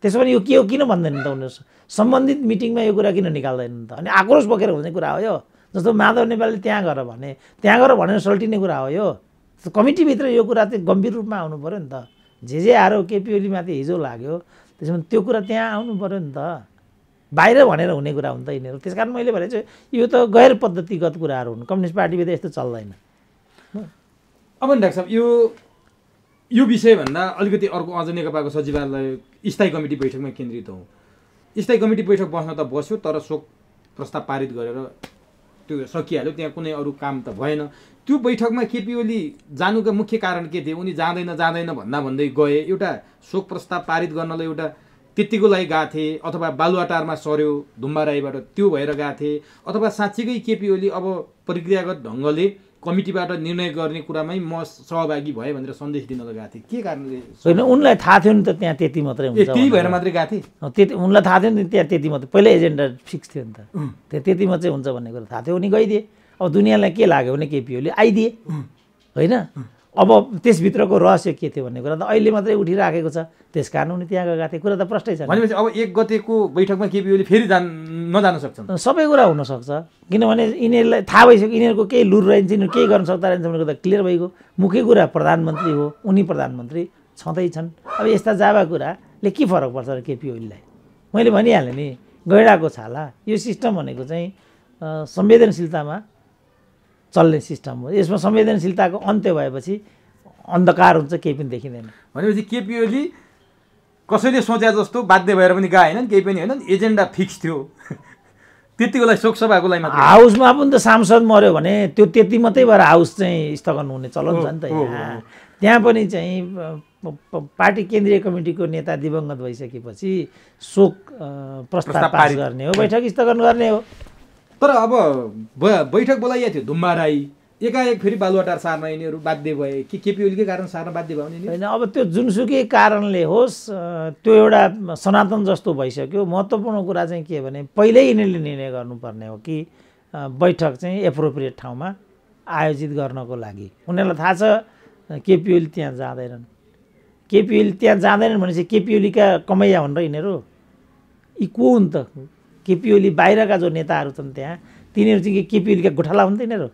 त्यसो भने यो के हो किन भन्दैन त उनीहरू? सम्बन्धित मिटिङमा यो कुरा किन निकाल्दैनन् त? अनि आक्रोश बोकेर हुने कुरा हो यो। जस्तो माधव नेपालले त्यहाँ गर भने, त्यहाँ गर भनेर सल्टिने कुरा हो यो। कमिटीभित्र यो कुरा चाहिँ गम्भीर रूपमा आउनु पऱ्यो नि त। जे आएर केपी ओलीमाथि हिजो लाग्यो, त्यसो भने त्यो कुरा त्यहाँ आउनु पऱ्यो नि त। बाहिर भनेर हुने कुरा हुन्छ यिनीहरू। त्यस कारण मैले भने चाहिँ यो त गैर पद्धतिगत कुराहरू हुन्। कम्युनिस्ट पार्टीभित्र यस्तो चल्दैन। अब डाक्टर साहब, यो विषयभन्दा अलिकति अर्को अझ नेकपाको सचिवालय स्थायी कमिटी बैठकमा केन्द्रित हौँ। स्थायी कमिटी बैठक बस्न त बस्यो, तर शोक प्रस्ताव पारित गरेर त्यो सकिहाल्यो। त्यहाँ कुनै अरू काम त भएन। त्यो बैठकमा केपी ओली जानुका मुख्य कारण के थियो? उनी जाँदैन भन्दै गए। एउटा शोक प्रस्ताव पारित गर्नलाई एउटा त्यतिको लागि गएको थिए, अथवा बालुवाटारमा सर्यो धुम्बाराईबाट त्यो भएर गएको थिए, अथवा साँच्चीकै केपी ओली अब प्रक्रियागत ढङ्गले कमिटीबाट निर्णय गर्ने कुरामै म सहभागी भएँ भनेर सन्देश दिन लगाएको थिएँ? के कारणले? होइन, उनलाई थाहा थियो नि त त्यहाँ त्यति मात्रै हुन्छ। त्यही भएर मात्रै गएको थिएँ? त्यति उनलाई थाहा थियो नि त्यहाँ त्यति मात्रै। पहिल्यै एजेन्डा फिक्स थियो नि त। त्यति मात्रै हुन्छ भन्ने कुरा थाहा थियो। उनी गइदिए। अब दुनियाँलाई के लाग्यो भने केपी ओली आइदिए होइन। अब त्यसभित्रको रहस्य के थियो भन्ने कुरा त अहिले मात्रै उठिराखेको छ। त्यस कारण उनी त्यहाँ गएका थिए। कुरा त प्रष्टै छ। भनेपछि अब 1 गतेको बैठकमा केपी ओली फेरि नजान सक्छन्? सबै कुरा हुनसक्छ। किनभने यिनीहरूलाई थाहा भइसक्यो यिनीहरूको केही लुर रहन्छ, यिनीहरू केही गर्न सक्दा रहन्छ भनेको त क्लियर भइगयो। मुख्य कुरा प्रधानमन्त्री हो, उनी प्रधानमन्त्री, छँदैछन्। अब यस्ता जाबा कुराले के फरक पर्छ र केपी ओलीलाई? मैले भनिहालेँ नि, गैँडाको छाला। यो सिस्टम भनेको चाहिँ संवेदनशीलतामा चल्ने सिस्टम हो। यसमा संवेदनशीलताको अन्त्य भएपछि अन्धकार हुन्छ, केही पनि देखिँदैन। भनेपछि केपी ओली कसैले सोचे जस्तो बाध्य भएर पनि गएनन्, केही पनि होइन, एजेन्डा फिक्स थियो। त्यतिको लागि शोकसभाको लागि मात्र हाउसमा पनि त सांसद मर्यो भने त्यो त्यति मात्रै भएर हाउस चाहिँ स्थगन हुने चलन छ नि त यहाँ। त्यहाँ पनि चाहिँ पार्टी केन्द्रीय कमिटीको नेता दिवंगत भइसकेपछि शोक प्रस्ताव पास गर्ने हो, बैठक स्थगन गर्ने हो। तर अब बैठक बोलाइएको थियो धुम्बा राई, एकाएक फेरि बालुवाटार सार्न यिनीहरू बाध्य भए कि केपी ओलीकै कारण सार्न बाध्य भयो नि? होइन, अब त्यो जुनसुकै कारणले होस्, त्यो एउटा सनातन जस्तो भइसक्यो। महत्त्वपूर्ण कुरा चाहिँ के भने पहिल्यै यिनीहरूले निर्णय गर्नुपर्ने हो कि बैठक चाहिँ एप्रोप्रिएट ठाउँमा आयोजित गर्नको लागि। उनीहरूलाई थाहा छ केपी ओली त्यहाँ जाँदैनन्। केपी ओली त्यहाँ जाँदैनन् भनेपछि केपी ओलीका कमैया हुन् र यिनीहरू? यी को हुन् त? केपी ओली बाहिरका जो नेताहरू छन् त्यहाँ, तिनीहरू चाहिँ केपी ओलीका गोठाला हुन् त यिनीहरू?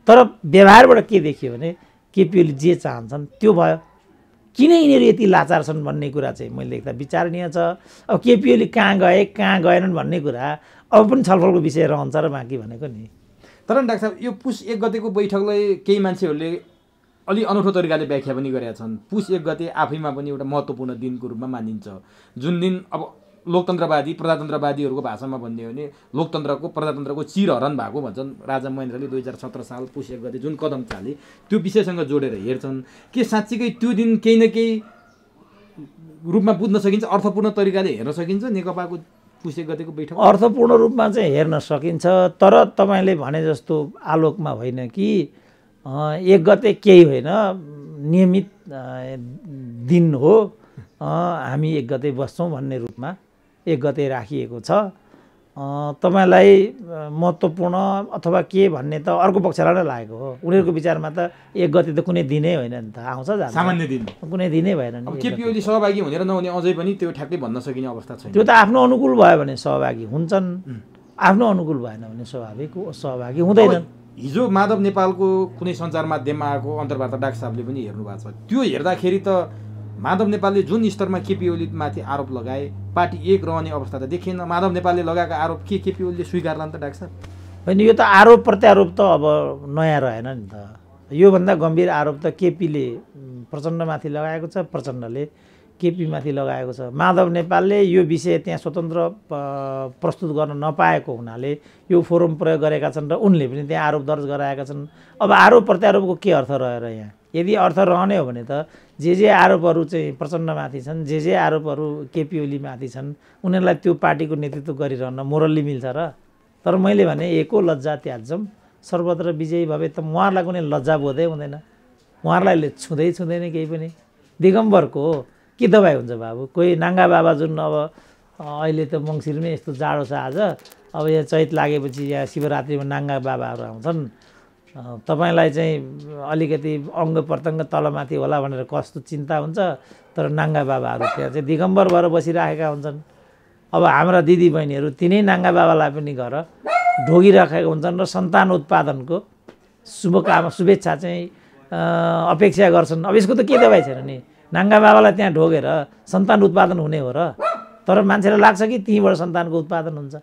तर व्यवहारबाट के देखियो भने केपी ओली जे चाहन्छन् त्यो भयो। किन यिनीहरू यति लाचार छन् भन्ने कुरा चाहिँ मैले देख्दा विचारणीय छ। अब केपी ओली कहाँ गए कहाँ गएनन् भन्ने कुरा अब पनि छलफलको विषय रहन्छ र बाँकी भनेको नि। तर डाक्टर साहब, यो पुस 1 गतेको बैठकलाई केही मान्छेहरूले अलि अनौठो तरिकाले व्याख्या पनि गरेका छन्। पुस 1 गते आफैमा पनि एउटा महत्त्वपूर्ण दिनको रूपमा मानिन्छ, जुन दिन अब लोकतन्त्रवादी प्रजातन्त्रवादीहरूको भाषामा भन्ने हो भने लोकतन्त्रको प्रजातन्त्रको चिरहरण भएको भन्छन्। राजा महेन्द्रले 2017 साल पुस 1 गते जुन कदम चाले त्यो विषयसँग जोडेर हेर्छन् के साँच्चीकै त्यो दिन केही न केही रूपमा बुझ्न सकिन्छ, अर्थपूर्ण तरिकाले हेर्न सकिन्छ नेकपाको पुस 1 गतेको बैठक? अर्थपूर्ण रूपमा चाहिँ हेर्न सकिन्छ, तर तपाईँले भने जस्तो आलोकमा होइन कि 1 गते केही होइन, नियमित दिन हो, हामी 1 गते बस्छौँ भन्ने रूपमा 1 गते राखिएको छ। तपाईँलाई महत्त्वपूर्ण अथवा के भन्ने त अर्को पक्षलाई नै लागेको हो। उनीहरूको विचारमा त 1 गते त कुनै दिनै होइन नि त, आउँछ जान्छ, सामान्य दिन, कुनै दिनै भएन नि। केपी ओली सहभागी हुने र नहुने अझै पनि त्यो ठ्याक्कै भन्न सकिने अवस्था छैन। त्यो त आफ्नो अनुकूल भयो भने सहभागी हुन्छन्, आफ्नो अनुकूल भएन भने सहभागी हुँदैनन्। हिजो माधव नेपालको कुनै सञ्चार माध्यममा आएको अन्तर्वार्ता डाक्टर साहबले पनि हेर्नु भएको छ। त्यो हेर्दाखेरि त माधव नेपालले जुन स्तरमा केपी ओलीमाथि आरोप लगाए पार्टी एक रहने अवस्था त देखिएन। माधव नेपालले लगाएको आरोप के केपी ओलीले स्वीकार्ला नि त डाक्टर साहब? होइन, यो त आरोप प्रत्यारोप त अब नयाँ रहेन नि त। योभन्दा गम्भीर आरोप त केपीले प्रचण्डमाथि लगाएको छ, प्रचण्डले केपीमाथि लगाएको छ। माधव नेपालले यो विषय त्यहाँ स्वतन्त्र प्रस्तुत गर्न नपाएको हुनाले यो फोरम प्रयोग गरेका छन् र उनले पनि त्यहाँ आरोप दर्ज गराएका छन्। अब आरोप प्रत्यारोपको के अर्थ रहेर यहाँ? यदि अर्थ रहने हो भने त जे आरोपहरू चाहिँ प्रचण्डमाथि छन्, जे आरोपहरू केपी ओलीमाथि छन्, उनीहरूलाई त्यो पार्टीको नेतृत्व गरिरहन मोरल्ली मिल्छ र? तर मैले भने एको लज्जा त्याज्यम सर्वत्र विजयी भए त उहाँहरूलाई कुनै लज्जा बोधै हुँदैन, उहाँहरूलाई छुँदैन केही पनि। दिगम्बरको के दबाई हुन्छ बाबु? कोही नाङ्गा बाबा जुन अब अहिले त मङ्सिरमै यस्तो जाडो छ आज, अब यहाँ चैत लागेपछि यहाँ शिवरात्रिमा नाङ्गा बाबाहरू आउँछन्। तपाईँलाई चाहिँ अलिकति अङ्ग प्रत्यङ्ग तलमाथि होला भनेर कस्तो चिन्ता हुन्छ, तर नाङ्गा बाबाहरू त्यहाँ चाहिँ दिगम्बर भएर बसिराखेका हुन्छन्। अब हाम्रा दिदीबहिनीहरू तिनै नाङ्गा बाबालाई पनि गएर ढोगिराखेका हुन्छन् र सन्तान उत्पादनको शुभेच्छा चाहिँ अपेक्षा गर्छन्। अब यसको त के दबाई छैन नि? नाङ्गा बाबालाई त्यहाँ ढोगेर सन्तान उत्पादन हुने हो र? तर मान्छेलाई लाग्छ कि त्यहीँबाट सन्तानको उत्पादन हुन्छ।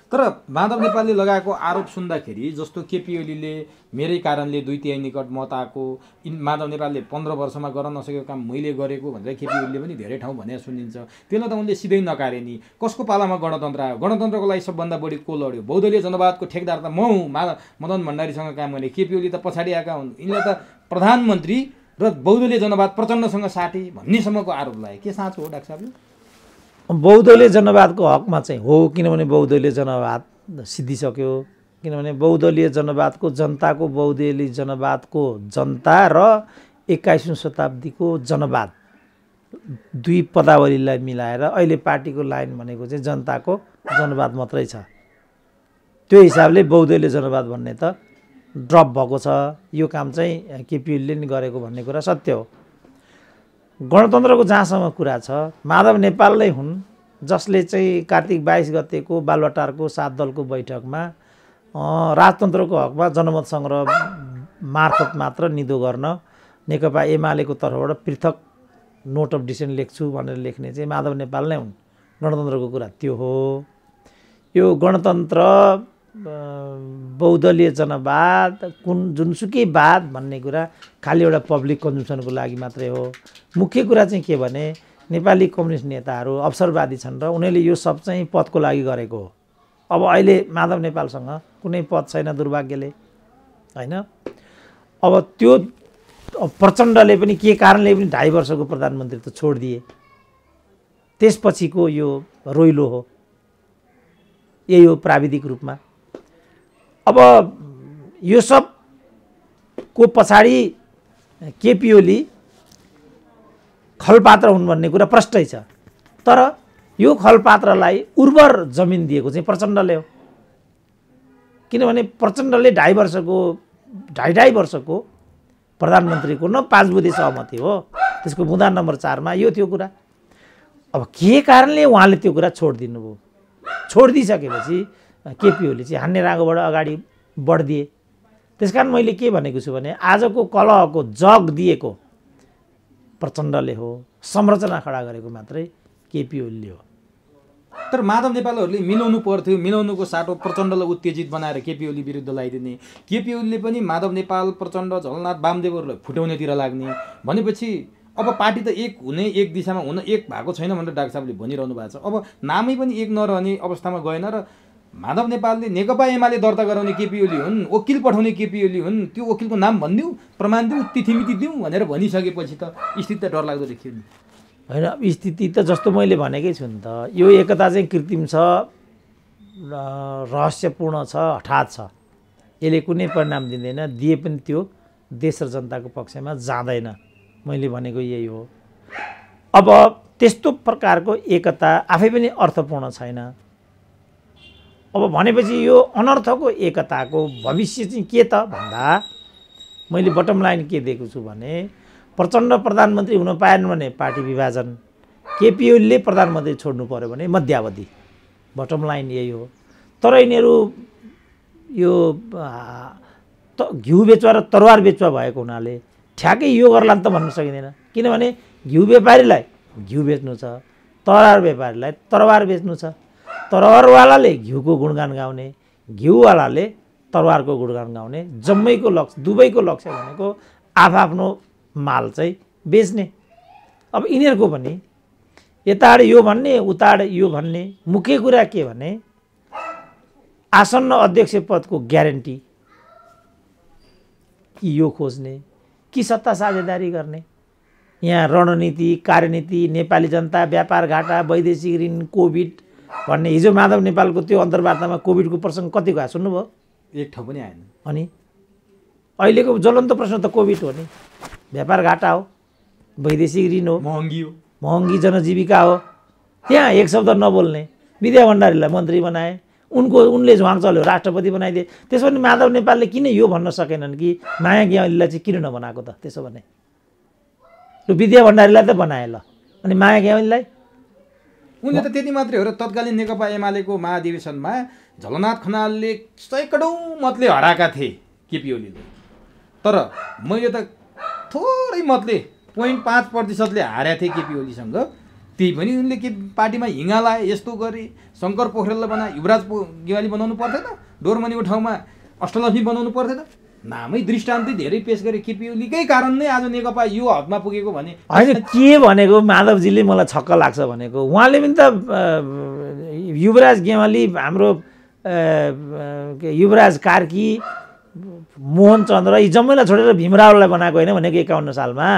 तर माधव नेपालले लगाएको आरोप सुन्दाखेरि जस्तो केपी ओलीले मेरै कारणले 2/3 निकट मत आएको, माधव नेपालले 15 वर्षमा गर्न नसकेको काम मैले गरेको भनेर केपी ओलीले पनि धेरै ठाउँ भने सुनिन्छ। त्यसलाई त उनले सिधै नकारे नि। कसको पालामा गणतन्त्र आयो? गणतन्त्रको लागि सबभन्दा बढी को लड्यो? बहुदलीय जनवादको ठेकदार त म हुँ, मदन भण्डारीसँग काम गर्ने। केपी ओली त पछाडि आएका हुन्। यिनले त प्रधानमन्त्री र बहुदलीय जनवाद प्रचण्डसँग साटे भन्नेसम्मको आरोप लाए। के साँचो हो डाक्टर साहब? बहुदलीय जनवादको हकमा चाहिँ हो, किनभने बहुदलीय जनवाद सिद्धिसक्यो। किनभने बहुदलीय जनवादको जनताको बहुदलीय जनवादको जनता र 21औं शताब्दीको जनवाद दुई पदावलीलाई मिलाएर अहिले पार्टीको लाइन भनेको चाहिँ जनताको जनवाद मात्रै छ। त्यो हिसाबले बहुदलीय जनवाद भन्ने त ड्रप भएको छ। यो काम चाहिँ केपी ओलीले नि गरेको भन्ने कुरा सत्य हो। गणतन्त्रको जहाँसम्म कुरा छ, माधव नेपाल नै हुन् जसले चाहिँ कार्तिक 22 गतेको बालुवाटारको 7 दलको बैठकमा राजतन्त्रको हकमा जनमत सङ्ग्रह मार्फत मात्र निधो गर्न नेकपा एमालेको तर्फबाट पृथक नोट अफ डिसेन्ट लेख्छु भनेर लेख्ने चाहिँ माधव नेपाल नै हुन्। गणतन्त्रको कुरा त्यो हो। यो गणतन्त्र बहुदलीय जनवाद जुनसुकै वाद भन्ने कुरा खालि एउटा पब्लिक कन्जम्सनको लागि मात्रै हो। मुख्य कुरा चाहिँ के भने नेपाली कम्युनिस्ट नेताहरू अवसरवादी छन् र उनीहरूले यो सब चाहिँ पदको लागि गरेको हो। अब अहिले माधव नेपालसँग कुनै पद छैन दुर्भाग्यले, होइन। अब त्यो प्रचण्डले पनि के कारणले पनि 2.5 वर्षको प्रधानमन्त्रीत्व छोडिदिए। त्यसपछिको यो रोइलो हो, यही हो प्राविधिक रूपमा। अब यो सबको पछाडि केपी ओली खलपात्र हुन् भन्ने कुरा प्रष्टै छ। तर यो खलपात्रलाई उर्वर जमिन दिएको चाहिँ प्रचण्डले हो। किनभने प्रचण्डले 2.5 वर्षको प्रधानमन्त्रीको न 5 बुँदे सहमति हो, त्यसको बुँदा नम्बर 4 मा यो थियो कुरा। अब के कारणले उहाँले त्यो कुरा छोडिदिनु भयो? छोडिदिइसकेपछि केपी ओली चाहिँ हान्ने रागोबाट अगाडि बढ्दिए। त्यसकारण मैले के भनेको छु भने आजको कलहको जग दिएको प्रचण्डले हो, संरचना खडा गरेको मात्रै केपी ओलीले हो। तर माधव नेपालहरूले मिलाउनु पर्थ्यो, मिलाउनुको साटो प्रचण्डलाई उत्तेजित बनाएर केपी ओली विरुद्ध लगाइदिने। केपी ओलीले पनि माधव नेपाल, प्रचण्ड, झलनाथ, वामदेवहरूलाई फुटाउनेतिर लाग्ने। भनेपछि अब पार्टी त एक हुने, एक दिशामा हुन एक भएको छैन भनेर डाक्टर साहबले भनिरहनु भएको छ। अब नामै पनि एक नरहने अवस्थामा गएन र माधव नेपालले नेकपा एमाले दर्ता गराउने केपी ओली हुन्, वकिल पठाउने केपी ओली हुन्, त्यो वकिलको नाम भनिदिउँ, प्रमाण दिउँ, तिथिमिति दिउँ भनेर भनिसकेपछि त स्थिति त डरलाग्दो देखियो नि। होइन, स्थिति त जस्तो मैले भनेकै छु नि त, यो एकता चाहिँ कृत्रिम छ, रहस्यपूर्ण छ, हठात छ। यसले कुनै परिणाम दिँदैन, दिए पनि त्यो देश र जनताको पक्षमा जाँदैन। मैले भनेको यही हो। अब त्यस्तो प्रकारको एकता आफै पनि अर्थपूर्ण छैन। अब भनेपछि यो अनर्थको एकताको भविष्य चाहिँ के त भन्दा मैले बटम लाइन के दिएको छु भने प्रचण्ड प्रधानमन्त्री हुन पाएन भने पार्टी विभाजन, केपी ओलीले प्रधानमन्त्री छोड्नु पर्यो भने मध्यावधि। बटम लाइन यही हो। तर यिनीहरू यो घिउ बेचुवा र तरवार बेचुवा भएको हुनाले ठ्याक्कै यो गर्ला त भन्न सकिँदैन। किनभने घिउ व्यापारीलाई घिउ बेच्नु छ, तरवार व्यापारीलाई तरवार बेच्नु छ। तरवारवालाले घिउको गुणगान गाउने, घिउवालाले तरवारको गुणगान गाउने। जम्मैको लक्ष्य, दुवैको लक्ष्य भनेको आफआफ्नो माल चाहिँ बेच्ने। अब यिनीहरूको पनि यताड यो भन्ने, उताड यो भन्ने। मुख्य कुरा के भने आसन्न अध्यक्ष पदको ग्यारेन्टी कि यो खोज्ने कि सत्ता साझेदारी गर्ने। यहाँ रणनीति, कार्यनीति, नेपाली जनता, व्यापार घाटा, वैदेशिक ऋण, कोभिड भन्ने। हिजो माधव नेपालको त्यो अन्तर्वार्तामा कोभिडको प्रसङ्ग कतिको आयो सुन्नुभयो? एक ठाउँ पनि आएन। अनि अहिलेको ज्वलन्त प्रश्न त कोभिड हो नि, व्यापार घाटा हो, वैदेशिक ऋण हो, महँगी हो, महँगी जनजीविका हो। त्यहाँ एक शब्द नबोल्ने विद्या भण्डारीलाई मन्त्री बनाए, उनले झ्वाङ चल्यो, राष्ट्रपति बनाइदिए। त्यसो भने माधव नेपालले किन यो भन्न सकेनन् कि माया ज्ञावलीलाई चाहिँ किन नबनाएको त? त्यसो भने र विद्या भण्डारीलाई त बनाए ल, अनि माया ज्ञावलीलाई उनले त त्यति मात्रै हो र तत्कालीन नेकपा एमालेको महाधिवेशनमा झलनाथ खनालले सैकडौँ मतले हराएका थिए केपी ओलीले। तर मैले त थोरै मतले 0.5% हारेका थिएँ केपी ओलीसँग। त्यही पनि उनले के पार्टीमा हिँगा लाए, यस्तो गरे, शङ्कर पोखरेललाई बनाए, युवराज गेवाली बनाउनु पर्थेन, डोरमनीको ठाउँमा अष्टलक्ष्मी बनाउनु पर्थेन। नामै दृष्टान्तै धेरै पेश गरे। केपी ओलीकै कारण नै आज नेकपा यो हदमा पुगेको भने होइन। के भनेको माधवजीले मलाई छक्क लाग्छ भनेको, उहाँले पनि त युवराज गेवाली, हाम्रो युवराज कार्की, मोहन चन्द्र यी जम्मैलाई छोडेर भीमरावलाई बनाएको होइन भनेको 51 सालमा।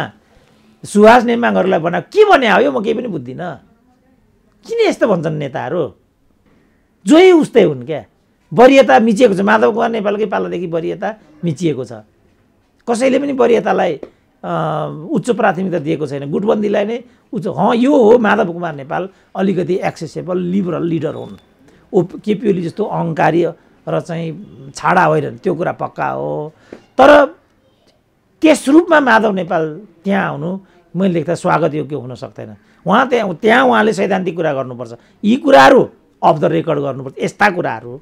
सुभाष नेमाङहरूलाई बनाएको के भने हो? यो म केही पनि बुझ्दिनँ। किन यस्तो भन्छन् नेताहरू? जोही उस्तै हुन् क्या। वरियता मिचिएको छ। माधव कुमार नेपालकै पालादेखि वरियता मिचिएको छ। कसैले पनि वरियतालाई उच्च प्राथमिकता दिएको छैन। गुटबन्दीलाई नै उच्च। यो हो माधव कुमार नेपाल अलिकति एक्सेसेबल लिबरल लिडर हुन्। केपी ओली जस्तो अहङ्कारी र चाहिँ छाडा होइन, त्यो कुरा पक्का हो। तर त्यस रूपमा माधव नेपाल त्यहाँ आउनु मैले लेख्दा स्वागत योग्य हुन सक्दैन। त्यहाँ उहाँले सैद्धान्तिक कुरा गर्नुपर्छ। यी कुराहरू अफ द रेकर्ड गर्नुपर्छ। यस्ता कुराहरू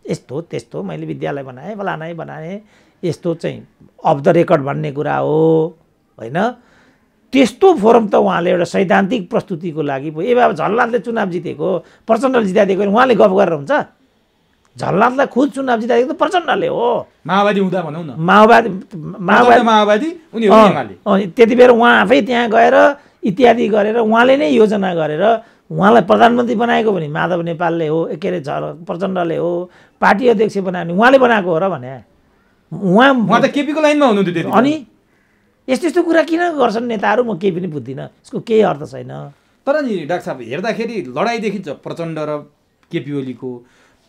यस्तो त्यस्तो मैले विद्यालय बनाएँ, फलानै बनाएँ, यस्तो चाहिँ अफ द रेकर्ड भन्ने कुरा हो। होइन त्यस्तो फोरम त उहाँले एउटा सैद्धान्तिक प्रस्तुतिको लागि पो अब झलनाथले चुनाव जितेको प्रचण्डले जिताइदिएको उहाँले गफ गरेर हुन्छ झलनाथलाई खुद चुनाव जिताइदिएको त प्रचण्डले हो माओवादी हुँदा भनौँ न माओवादी त्यति बेर उहाँ आफै त्यहाँ गएर इत्यादि गरेर उहाँले नै योजना गरेर उहाँलाई प्रधानमन्त्री बनाएको भने माधव नेपालले हो के अरे प्रचण्डले हो पार्टी अध्यक्ष बनायो भने उहाँले बनाएको हो र भने उहाँ त केपीको लाइनमा हुनुहुन्थ्यो अनि यस्तो यस्तो कुरा किन गर्छन् नेताहरू म केही पनि बुझ्दिनँ यसको केही अर्थ छैन तर नि डाक्टर साहब हेर्दाखेरि लडाइँ देखिन्छ प्रचण्ड र केपी ओलीको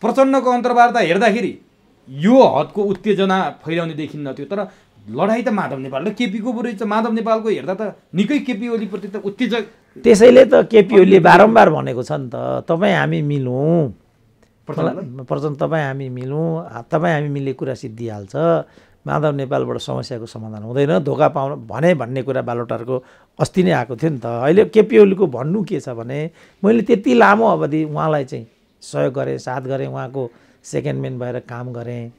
प्रचण्डको अन्तर्वार्ता हेर्दाखेरि यो हदको उत्तेजना फैलाउने देखिन्न थियो तर लडाइँ त माधव नेपाल र केपीको पो रहेछ माधव नेपालको हेर्दा त निकै केपी ओलीप्रति त उत्तेजक त्यसैले त केपी ओलीले बारम्बार भनेको छ नि त तपाईँ हामी मिलौँ प्रचण्ड तपाईँ हामी मिलौँ तपाईँ हामी मिले कुरा सिद्धिहाल्छ माधव नेपालबाट समस्याको समाधान हुँदैन धोका पाउन भन्ने कुरा बालोटारको अस्ति नै आएको थियो नि त अहिले केपी ओलीको भन्नु के छ भने मैले त्यति लामो अवधि उहाँलाई चाहिँ सहयोग गरेँ साथ गरेँ उहाँको सेकेन्ड म्यान भएर काम गरेँ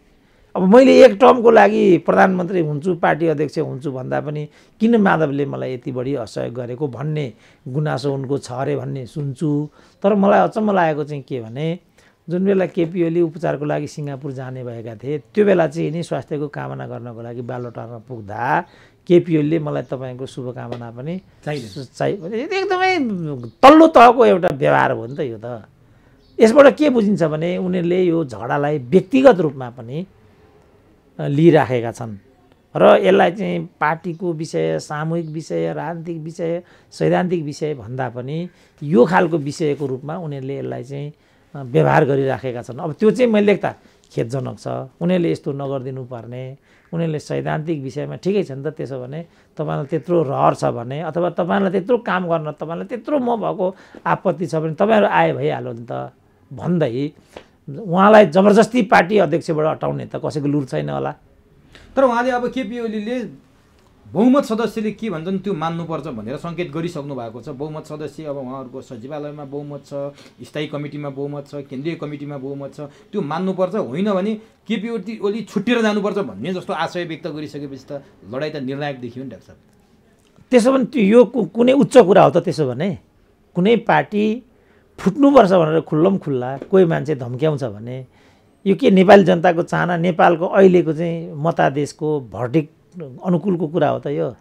अब मैले एक टर्मको लागि प्रधानमन्त्री हुन्छु पार्टी अध्यक्ष हुन्छु भन्दा पनि किन माधवले मलाई यति बढी असहयोग गरेको भन्ने गुनासो उनको छ अरे भन्ने सुन्छु तर मलाई अचम्म लागेको चाहिँ के भने जुन बेला केपी ओली उपचारको लागि सिङ्गापुर जाने भएका थिए त्यो बेला चाहिँ यिनी स्वास्थ्यको कामना गर्नको लागि बालोटारमा पुग्दा केपी ओलीले मलाई तपाईँको शुभकामना पनि एकदमै तल्लो तहको एउटा व्यवहार हो नि त यो त यसबाट के बुझिन्छ भने उनीहरूले यो झगडालाई व्यक्तिगत रूपमा पनि लिइराखेका छन् र यसलाई चाहिँ पार्टीको विषय सामूहिक विषय राजनीतिक विषय सैद्धान्तिक विषय भन्दा पनि यो खालको विषयको रूपमा उनीहरूले यसलाई चाहिँ व्यवहार गरिराखेका छन् अब त्यो चाहिँ मैले लेख्दा खेदजनक छ उनीहरूले यस्तो नगरिदिनु पर्ने उनीहरूले सैद्धान्तिक विषयमा ठिकै छ नि त त्यसो भने तपाईँलाई त्यत्रो रहर छ भने अथवा तपाईँलाई त्यत्रो काम गर्न तपाईँलाई त्यत्रो म भएको आपत्ति छ भने तपाईँहरू आए भइहाल्यो नि त भन्दै उहाँलाई जबरजस्ती पार्टी अध्यक्षबाट हटाउने त कसैको लुर छैन होला तर उहाँले अब केपी ओलीले बहुमत सदस्यले के भन्छन् त्यो मान्नुपर्छ भनेर सङ्केत गरिसक्नु भएको छ बहुमत सदस्य अब उहाँहरूको सचिवालयमा बहुमत छ स्थायी कमिटीमा बहुमत छ केन्द्रीय कमिटीमा बहुमत छ त्यो मान्नुपर्छ होइन भने केपी ओली छुट्टिएर जानुपर्छ भन्ने जस्तो आशय व्यक्त गरिसकेपछि त लडाइँ त निर्णायक देखियो नि डाक्टर साहब त्यसो भने यो कुनै उच्च कुरा हो त त्यसो भने कुनै पार्टी फुट्नुपर्छ भनेर खुल्लम खुल्ला कोही मान्छे धम्क्याउँछ भने यो के नेपाली जनताको चाहना नेपालको अहिलेको चाहिँ मतादेशको भर्डिक्ट अनुकूलको कुरा हो त यो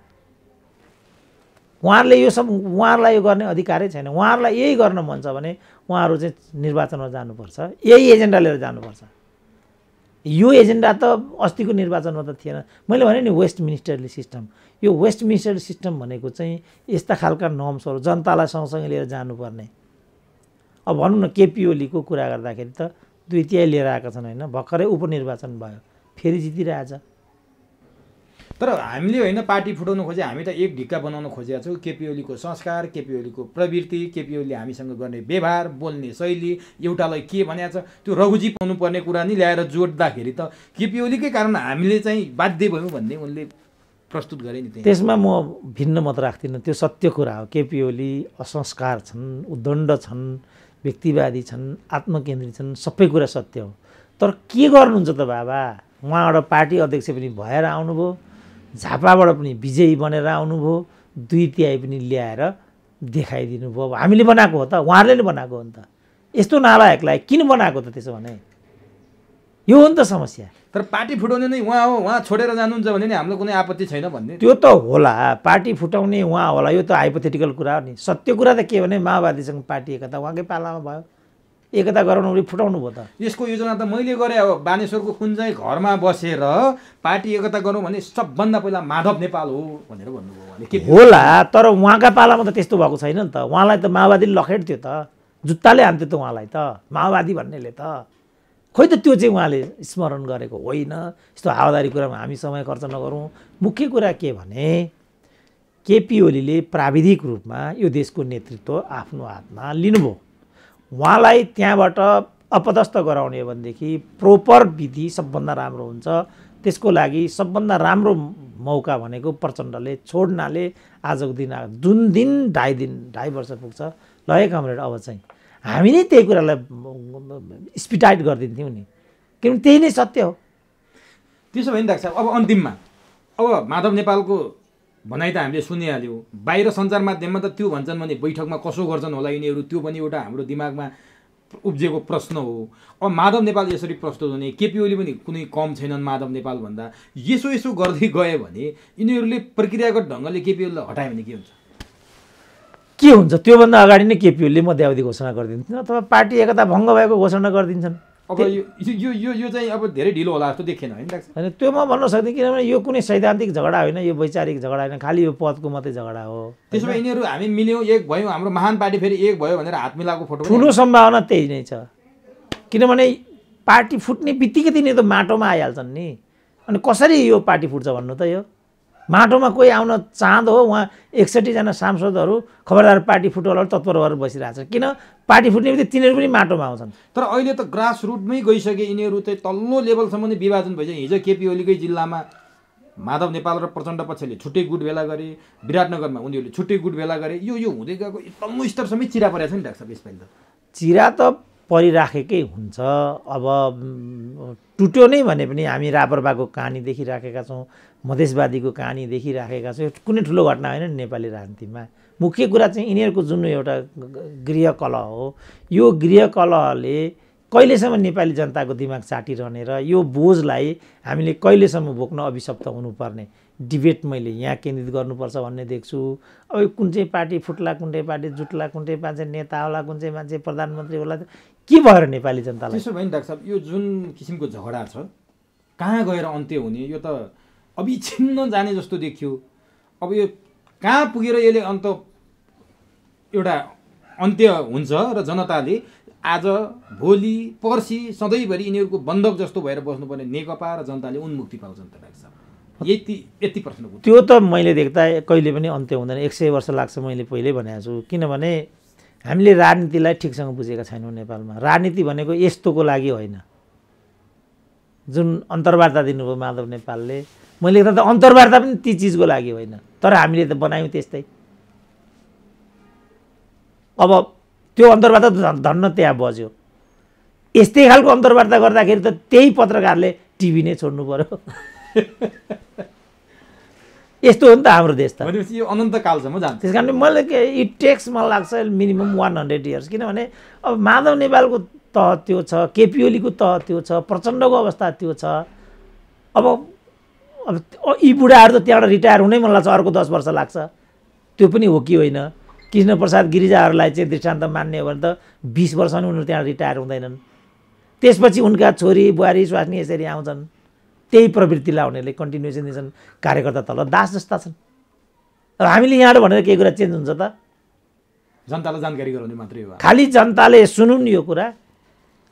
उहाँहरूले यो सब उहाँहरूलाई यो गर्ने अधिकारै छैन उहाँहरूलाई यही गर्न मन छ भने उहाँहरू चाहिँ निर्वाचनमा जानुपर्छ यही एजेन्डा लिएर जानुपर्छ यो एजेन्डा त अस्तिको निर्वाचनमा त थिएन मैले भने नि वेस्ट मिनिस्टरली सिस्टम यो वेस्ट मिनिस्टरली सिस्टम भनेको चाहिँ यस्ता खालका नर्म्सहरू जनतालाई सँगसँगै लिएर जानुपर्ने अब भनौँ न केपी ओलीको कुरा गर्दाखेरि त 2/3 लिएर आएका छन् होइन भर्खरै उपनिर्वाचन भयो फेरि जितिरहेछ तर हामीले होइन पार्टी फुटाउनु खोजे हामी त एक ढिक्का बनाउन खोजेका छौँ केपी ओलीको संस्कार केपी ओलीको प्रवृत्ति केपी ओलीले हामीसँग गर्ने व्यवहार बोल्ने शैली एउटालाई के भनेको छ त्यो रघुजी पाउनु पर्ने कुरा नि ल्याएर जोड्दाखेरि त केपी ओलीकै कारण हामीले चाहिँ बाध्य भयौँ भन्ने उनले प्रस्तुत गरे नि त्यसमा म भिन्न मत राख्दिनँ त्यो सत्य कुरा हो केपी ओली असंस्कार छन् उद्दण्ड छन् व्यक्तिवादी छन् आत्मकेन्द्रित छन् सबै कुरा सत्य हो तर के गर्नुहुन्छ त बाबा उहाँबाट पार्टी अध्यक्ष पनि भएर आउनुभयो झापाबाट पनि विजयी बनेर आउनुभयो 2/3 पनि ल्याएर देखाइदिनु भयो हामीले बनाएको हो त उहाँहरूले नै बनाएको हो नि त यस्तो नालायकलाई किन बनाएको त त्यसो भने यो हो नि त समस्या तर पार्टी फुटाउने नै उहाँ हो उहाँ छोडेर जानुहुन्छ भने नि हाम्रो कुनै आपत्ति छैन भन्ने त्यो त होला पार्टी फुटाउने उहाँ होला यो त हाइपोथेटिकल कुरा हो नि सत्य कुरा त के भने माओवादीसँग पार्टी एकता उहाँकै पालामा भयो एकता गराउनु फुटाउनु भयो त यसको योजना त मैले गरेँ अब बानेश्वरको कुन चाहिँ घरमा बसेर पार्टी एकता गरौँ भने सबभन्दा पहिला माधव नेपाल हो भनेर भन्नुभयो होला तर उहाँका पालामा त त्यस्तो भएको छैन नि त उहाँलाई त माओवादीले लखेट्थ्यो त जुत्ताले हान्थ्यो त उहाँलाई त माओवादी भन्नेले त खोइ त त्यो चाहिँ उहाँले स्मरण गरेको होइन यस्तो हावादारी कुरामा हामी समय खर्च नगरौँ मुख्य कुरा के भने केपी ओलीले प्राविधिक रूपमा यो देशको नेतृत्व आफ्नो हातमा लिनुभयो उहाँलाई त्यहाँबाट अपदस्थ गराउने हो भनेदेखि प्रोपर विधि सबभन्दा राम्रो हुन्छ त्यसको लागि सबभन्दा राम्रो मौका भनेको प्रचण्डले छोड्नाले आजको दिन जुन दिन 2.5 वर्ष पुग्छ ल है कमरेड अब चाहिँ हामी नै त्यही कुरालाई स्पिटाइट गरिदिन्थ्यौँ नि किनभने त्यही नै सत्य हो त्यसो भयो नि डाक्टर साहब अब अन्तिममा अब माधव नेपालको भनाइ त हामीले सुनिहाल्यौँ। बाहिर सञ्चार माध्यममा त त्यो भन्छन् भने बैठकमा कसो गर्छन् होला यिनीहरू, त्यो पनि एउटा हाम्रो दिमागमा उब्जेको प्रश्न हो। अब माधव नेपाल यसरी प्रस्तुत हुने, केपी ओली पनि कुनै कम छैनन् माधव नेपाल भन्दा। यसो गर्दै गयो भने यिनीहरूले प्रक्रियागत ढङ्गले केपी ओलीलाई हटायो भने के हुन्छ? त्योभन्दा अगाडि नै केपी ओलीले मध्यावधि घोषणा गरिदिन्छन् अथवा पार्टी एकता भङ्ग भएको घोषणा गरिदिन्छन्। अब यो चाहिँ अब धेरै ढिलो होला जस्तो देखिएन होइन डाक्टर? होइन, त्यो म भन्न सक्दिनँ, किनभने यो कुनै सैद्धान्तिक झगडा होइन, यो वैचारिक झगडा होइन, खालि यो पदको मात्रै झगडा हो। त्यसो भए यिनीहरू हामी मिल्यौँ, एक भयौँ, हाम्रो महान पार्टी फेरि एक भयो भनेर हात मिलाएको फोटो ठुलो सम्भावना त्यही नै छ। किनभने पार्टी फुट्ने बित्तिकै तिनीहरू त माटोमा आइहाल्छन् नि। अनि कसरी यो पार्टी फुट्छ भन्नु त? यो माटोमा कोही आउन चाहँदो हो, उहाँ 61 जना सांसदहरू खबरदार पार्टी फुटबल तत्पर गरेर बसिरहेछ। किन पार्टी फुट्ने बित्तिकै तिनीहरू पनि माटोमा आउँछन्। तर अहिले त ग्रास रुटमै गइसके यिनीहरू चाहिँ तल्लो लेभलसम्म नै विभाजन भइसक्यो। हिजो केपी ओलीकै जिल्लामा माधव नेपाल र प्रचण्ड पक्षले छुट्टै गुट भेला गरे, विराटनगरमा उनीहरूले छुट्टै गुट भेला गरे। यो हुँदै गएको तल्लो स्तरसम्मै चिरा परेको छ नि डाक्टर साहब यसपालि त। चिरा त परिराखेकै हुन्छ। अब टुट्यो नै भने पनि हामी रापरपाको कहानी देखिराखेका छौँ, मधेसवादीको कहानी देखिराखेका छौँ। कुनै ठुलो घटना होइन नि नेपाली राजनीतिमा। मुख्य कुरा चाहिँ यिनीहरूको जुन एउटा गृह कलह हो, यो गृह कलहले कहिलेसम्म नेपाली जनताको दिमाग चाटिरहने र यो बोझलाई हामीले कहिलेसम्म भोग्न अभिशप्त हुनुपर्ने डिबेट मैले यहाँ केन्द्रित गर्नुपर्छ भन्ने देख्छु। अब कुन चाहिँ पार्टी फुट्ला, कुन चाहिँ पार्टी जुट्ला, कुन चाहिँ मान्छे नेता होला, कुन चाहिँ मान्छे प्रधानमन्त्री होला, के भएर नेपाली जनतालाई? त्यसो भयो नि डाक्टर साहब, यो जुन किसिमको झगडा छ कहाँ गएर अन्त्य हुने? यो त अविच्छिन्न जाने जस्तो देखियो। अब यो कहाँ पुगेर यसले एउटा अन्त्य हुन्छ र जनताले आज भोलि पर्सि सधैँभरि यिनीहरूको बन्धक जस्तो भएर बस्नुपर्ने नेकपा र जनताले उन्मुक्ति पाउँछन् त डाक्टर साहब? यति प्रश्न त्यो त मैले देख्दा कहिले पनि अन्त्य हुँदैन। 100 वर्ष लाग्छ, मैले पहिल्यै भनेको छु। किनभने हामीले राजनीतिलाई ठिकसँग बुझेका छैनौँ नेपालमा। राजनीति भनेको यस्तोको लागि होइन। जुन अन्तर्वार्ता दिनुभयो माधव नेपालले, मैले देख्दा त अन्तर्वार्ता पनि ती चिजको लागि होइन, तर हामीले त बनायौँ त्यस्तै। अब त्यो अन्तर्वार्ता धन्न त्यहाँ बज्यो। यस्तै खालको अन्तर्वार्ता गर्दाखेरि त त्यही पत्रकारले टिभी नै छोड्नु पर्यो। यस्तो हो नि त हाम्रो देश त। यो अनन्तकालसम्म जान्छ। त्यस कारण मैले इट टेक्स मलाई लाग्छ मिनिमम 100 इयर्स। किनभने अब माधव नेपालको तह त्यो छ, केपी ओलीको तह त्यो छ, प्रचण्डको अवस्था त्यो छ। अब यी बुढाहरू त त्यहाँबाट रिटायर हुनै मन लाग्छ, अर्को 10 वर्ष लाग्छ। त्यो पनि हो कि होइन? कृष्ण प्रसाद गिरिजाहरूलाई चाहिँ दृष्टान्त मान्ने हो भने त 20 वर्ष नै उनीहरू त्यहाँ रिटायर हुँदैनन्। त्यसपछि उनका छोरी बुहारी स्वास्नी यसरी आउँछन्। त्यही प्रवृत्तिलाई उनीहरूले कन्टिन्युएसन दिन्छन्। कार्यकर्ता तल दास जस्ता छन्। अब हामीले यहाँबाट भनेर केही कुरा चेन्ज हुन्छ त? जनतालाई जानकारी गराउने मात्रै हो। खालि जनताले सुनुन् यो कुरा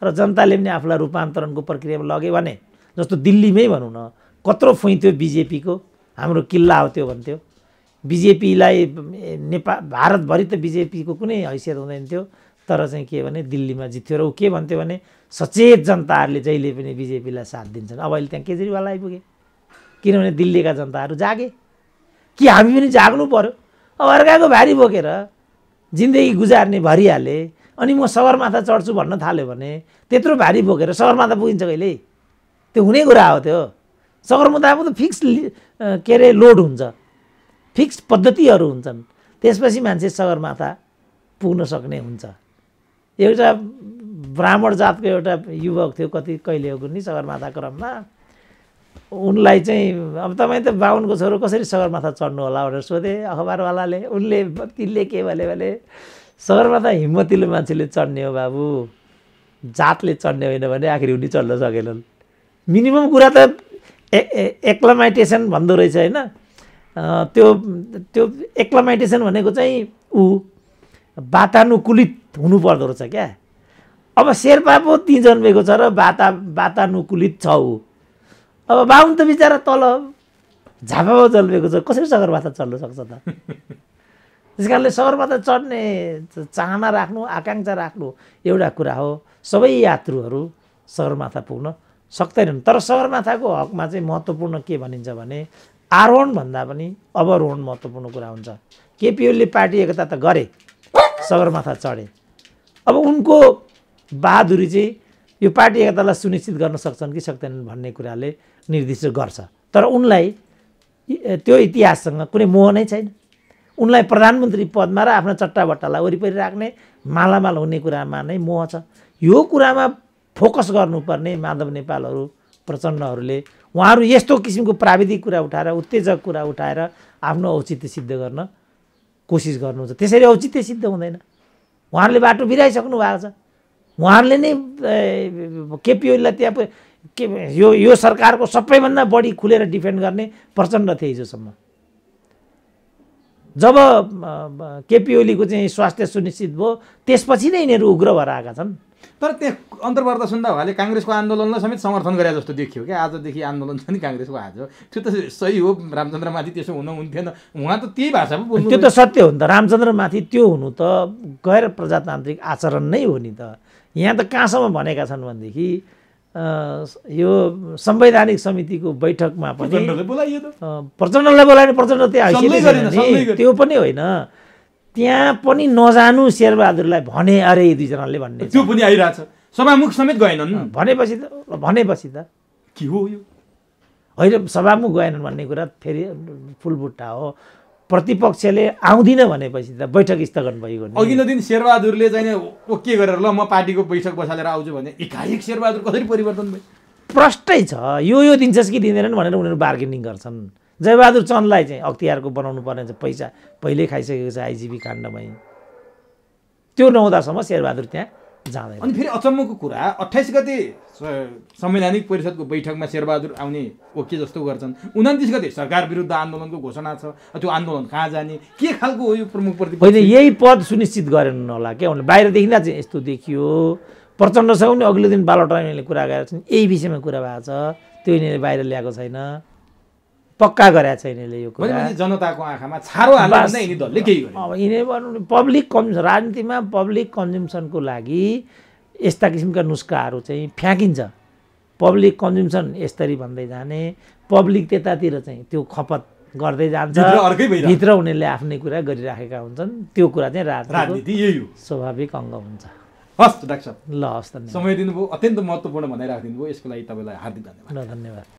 र जनताले पनि आफूलाई रूपान्तरणको प्रक्रियामा लग्यो भने, जस्तो दिल्लीमै भनौँ न, कत्रो फुइन्थ्यो बिजेपीको, हाम्रो किल्ला हो त्यो भन्थ्यो। बिजेपीलाई भारतभरि त बिजेपीको कुनै हैसियत हुँदैन थियो, तर चाहिँ के भने दिल्लीमा जित्थ्यो। र ऊ के भन्थ्यो भने सचेत जनताहरूले जहिले पनि बिजेपीलाई साथ दिन्छन्। अब अहिले त्यहाँ केजरीवाल आइपुगे, किनभने दिल्लीका जनताहरू जागे कि हामी पनि जाग्नु पर्यो। अब अर्काको भारी बोकेर जिन्दगी गुजार्ने भरिहाले, अनि म सगरमाथा चढ्छु भन्न थाल्यो भने त्यत्रो भारी बोकेर सगरमाथा पुगिन्छ कहिले? त्यो हुने कुरा हो। त्यो सगरमाथामा त फिक्स के अरे लोड हुन्छ, फिक्स पद्धतिहरू हुन्छन्। त्यसपछि मान्छे सगरमाथा पुग्न सक्ने हुन्छ। एउटा ब्राह्मण जातको एउटा युवक थियो, कहिले हो कुनै सगरमाथा क्रममा, उनलाई चाहिँ अब तपाईँ त बाहुनको छोरो कसरी सगरमाथा चढ्नु होला भनेर सोधे अखबारवालाले। तिनले के भने सगरमाथा हिम्मतिलो मान्छेले चढ्ने हो बाबु, जातले चढ्ने होइन भने आखिर उनी चढ्न सकेनन्। मिनिमम कुरा त एक्लामाइटेसन भन्दो रहेछ होइन? त्यो एक्लामाइटेसन भनेको चाहिँ वातानुकूलित हुनुपर्दो रहेछ क्या। अब शेर्पा पो 3 जन्मेको छ र वातानुकूलित छ ऊ। अब बाहुन त बिचरा तल झापामा जन्मेको छ, कसरी सगरमाथा चढ्न सक्छ त? त्यस कारणले सगरमाथा चढ्ने चाहना राख्नु, आकाङ्क्षा राख्नु एउटा कुरा हो। सबै यात्रुहरू सगरमाथा पुग्न सक्दैनन्। तर सगरमाथाको हकमा चाहिँ महत्त्वपूर्ण के भनिन्छ भने आरोहण भन्दा पनि अवरोहण महत्त्वपूर्ण कुरा हुन्छ। केपी ओलीले पार्टी एकता त गरे, सगरमाथा चढे। अब उनको बहादुरी चाहिँ यो पार्टी एकतालाई सुनिश्चित गर्न सक्छन् कि सक्दैनन् भन्ने कुराले निर्दिष्ट गर्छ। तर उनलाई त्यो इतिहाससँग कुनै मोह नै छैन। उनलाई प्रधानमन्त्री पदमा र आफ्नो चट्टाबट्टालाई वरिपरि राख्ने मालामाल हुने कुरामा नै मोह छ। यो कुरामा फोकस गर्नुपर्ने माधव नेपालहरू प्रचण्डहरूले उहाँहरू यस्तो किसिमको प्राविधिक कुरा उठाएर उत्तेजक कुरा उठाएर आफ्नो औचित्य सिद्ध गर्न कोसिस गर्नुहुन्छ। त्यसरी औचित्य सिद्ध हुँदैन। उहाँहरूले बाटो बिराइसक्नु भएको छ। उहाँहरूले नै केपी ओलीलाई त्यहाँ यो सरकारको सबैभन्दा बढी खुलेर डिफेन्ड गर्ने प्रचण्ड थिए हिजोसम्म। जब केपी ओलीको चाहिँ स्वास्थ्य सुनिश्चित भयो त्यसपछि नै यिनीहरू उग्र भएर आएका छन्। तर त्यहाँ अन्तर्वार्ता सुन्दा उहाँले काङ्ग्रेसको आन्दोलनलाई समेत समर्थन गरे जस्तो देखियो क्या। आजदेखि आन्दोलन छ नि काङ्ग्रेसको आज, त्यो त सही हो। रामचन्द्रमाथि त्यसो हुन हुन्थेन। उहाँ त त्यही भाषामा बोल्नु। त्यो त सत्य हो नि त। रामचन्द्रमाथि त्यो हुनु त गैर प्रजातान्त्रिक आचरण नै हो नि त। यहाँ त कहाँसम्म भनेका छन् भनेदेखि यो संवैधानिक समितिको बैठकमा पनि प्रचण्डलाई बोलाएन। प्रचण्ड त्यहाँ त्यो पनि होइन, त्यहाँ पनि नजानु शेरबहादुरलाई भने अरे यी दुईजनाले भन्ने त्यो पनि आइरहेछ। सभामुख समेत गएनन् भनेपछि त के हो यो? होइन, सभामुख गएनन् भन्ने कुरा फेरि फुलबुट्टा हो। प्रतिपक्षले आउँदिन भनेपछि त बैठक स्थगन भइगयो। अघिल्लो दिन शेरबहादुरले चाहिँ ओके गरेर ल म पार्टीको बैठक बसालेर आउँछु भने एकाएक शेरबहादुर कसरी परिवर्तन भयो? प्रष्टै छ। यो दिन्छस् कि दिँदैनन् भनेर उनीहरू बार्गेनिङ गर्छन्। जयबहादुर चन्दलाई चाहिँ अख्तियारको बनाउनु पर्ने चाहिँ पैसा पहिल्यै खाइसकेको छ आइजिबी काण्डमै। त्यो नहुँदासम्म शेरबहादुर त्यहाँ जाँदैन। अनि फेरि अचम्मको कुरा 28 गते संवैधानिक परिषदको बैठकमा शेरबहादुर आउने ओके जस्तो गर्छन्। 29 गते सरकार विरुद्ध आन्दोलनको घोषणा छ। त्यो आन्दोलन कहाँ जाने, के खालको हो यो प्रमुख प्रतिपक्ष? होइन, यही पद सुनिश्चित गरेन होला क्या। बाहिरदेखि नै चाहिँ यस्तो देखियो। प्रचण्डसँग पनि अघिल्लो दिन बालटाइमले कुरा गरेका छन्, यही विषयमा कुरा भएको छ। त्यो यिनीहरूले बाहिर ल्याएको छैन, पक्का गरेका छैन यिनीहरूले यो कुरा। जनताको आँखामा छारो हाल्नु भन्दा यिनी दलले केही गर्यो। अब यिनीहरू पब्लिक राजनीतिमा पब्लिक कन्ज्युम्सनको लागि यस्ता किसिमका नुस्खाहरू चाहिँ फ्याँकिन्छ। पब्लिक कन्ज्युम्सन यसरी भन्दै जाने, पब्लिक त्यतातिर चाहिँ त्यो खपत गर्दै जान्छ, भित्र उनीहरूले आफ्नै कुरा गरिराखेका हुन्छन्। त्यो कुरा चाहिँ राजनीति यही हो, स्वाभाविक अङ्ग हुन्छ। हस् डाक्टर साहब, ल हस्, धन्यवाद। समय दिनुभयो, अत्यन्त महत्त्वपूर्ण भनाइ राखिदिनु भयो। यसको लागि तपाईँलाई हार्दिक धन्यवाद। धन्यवाद।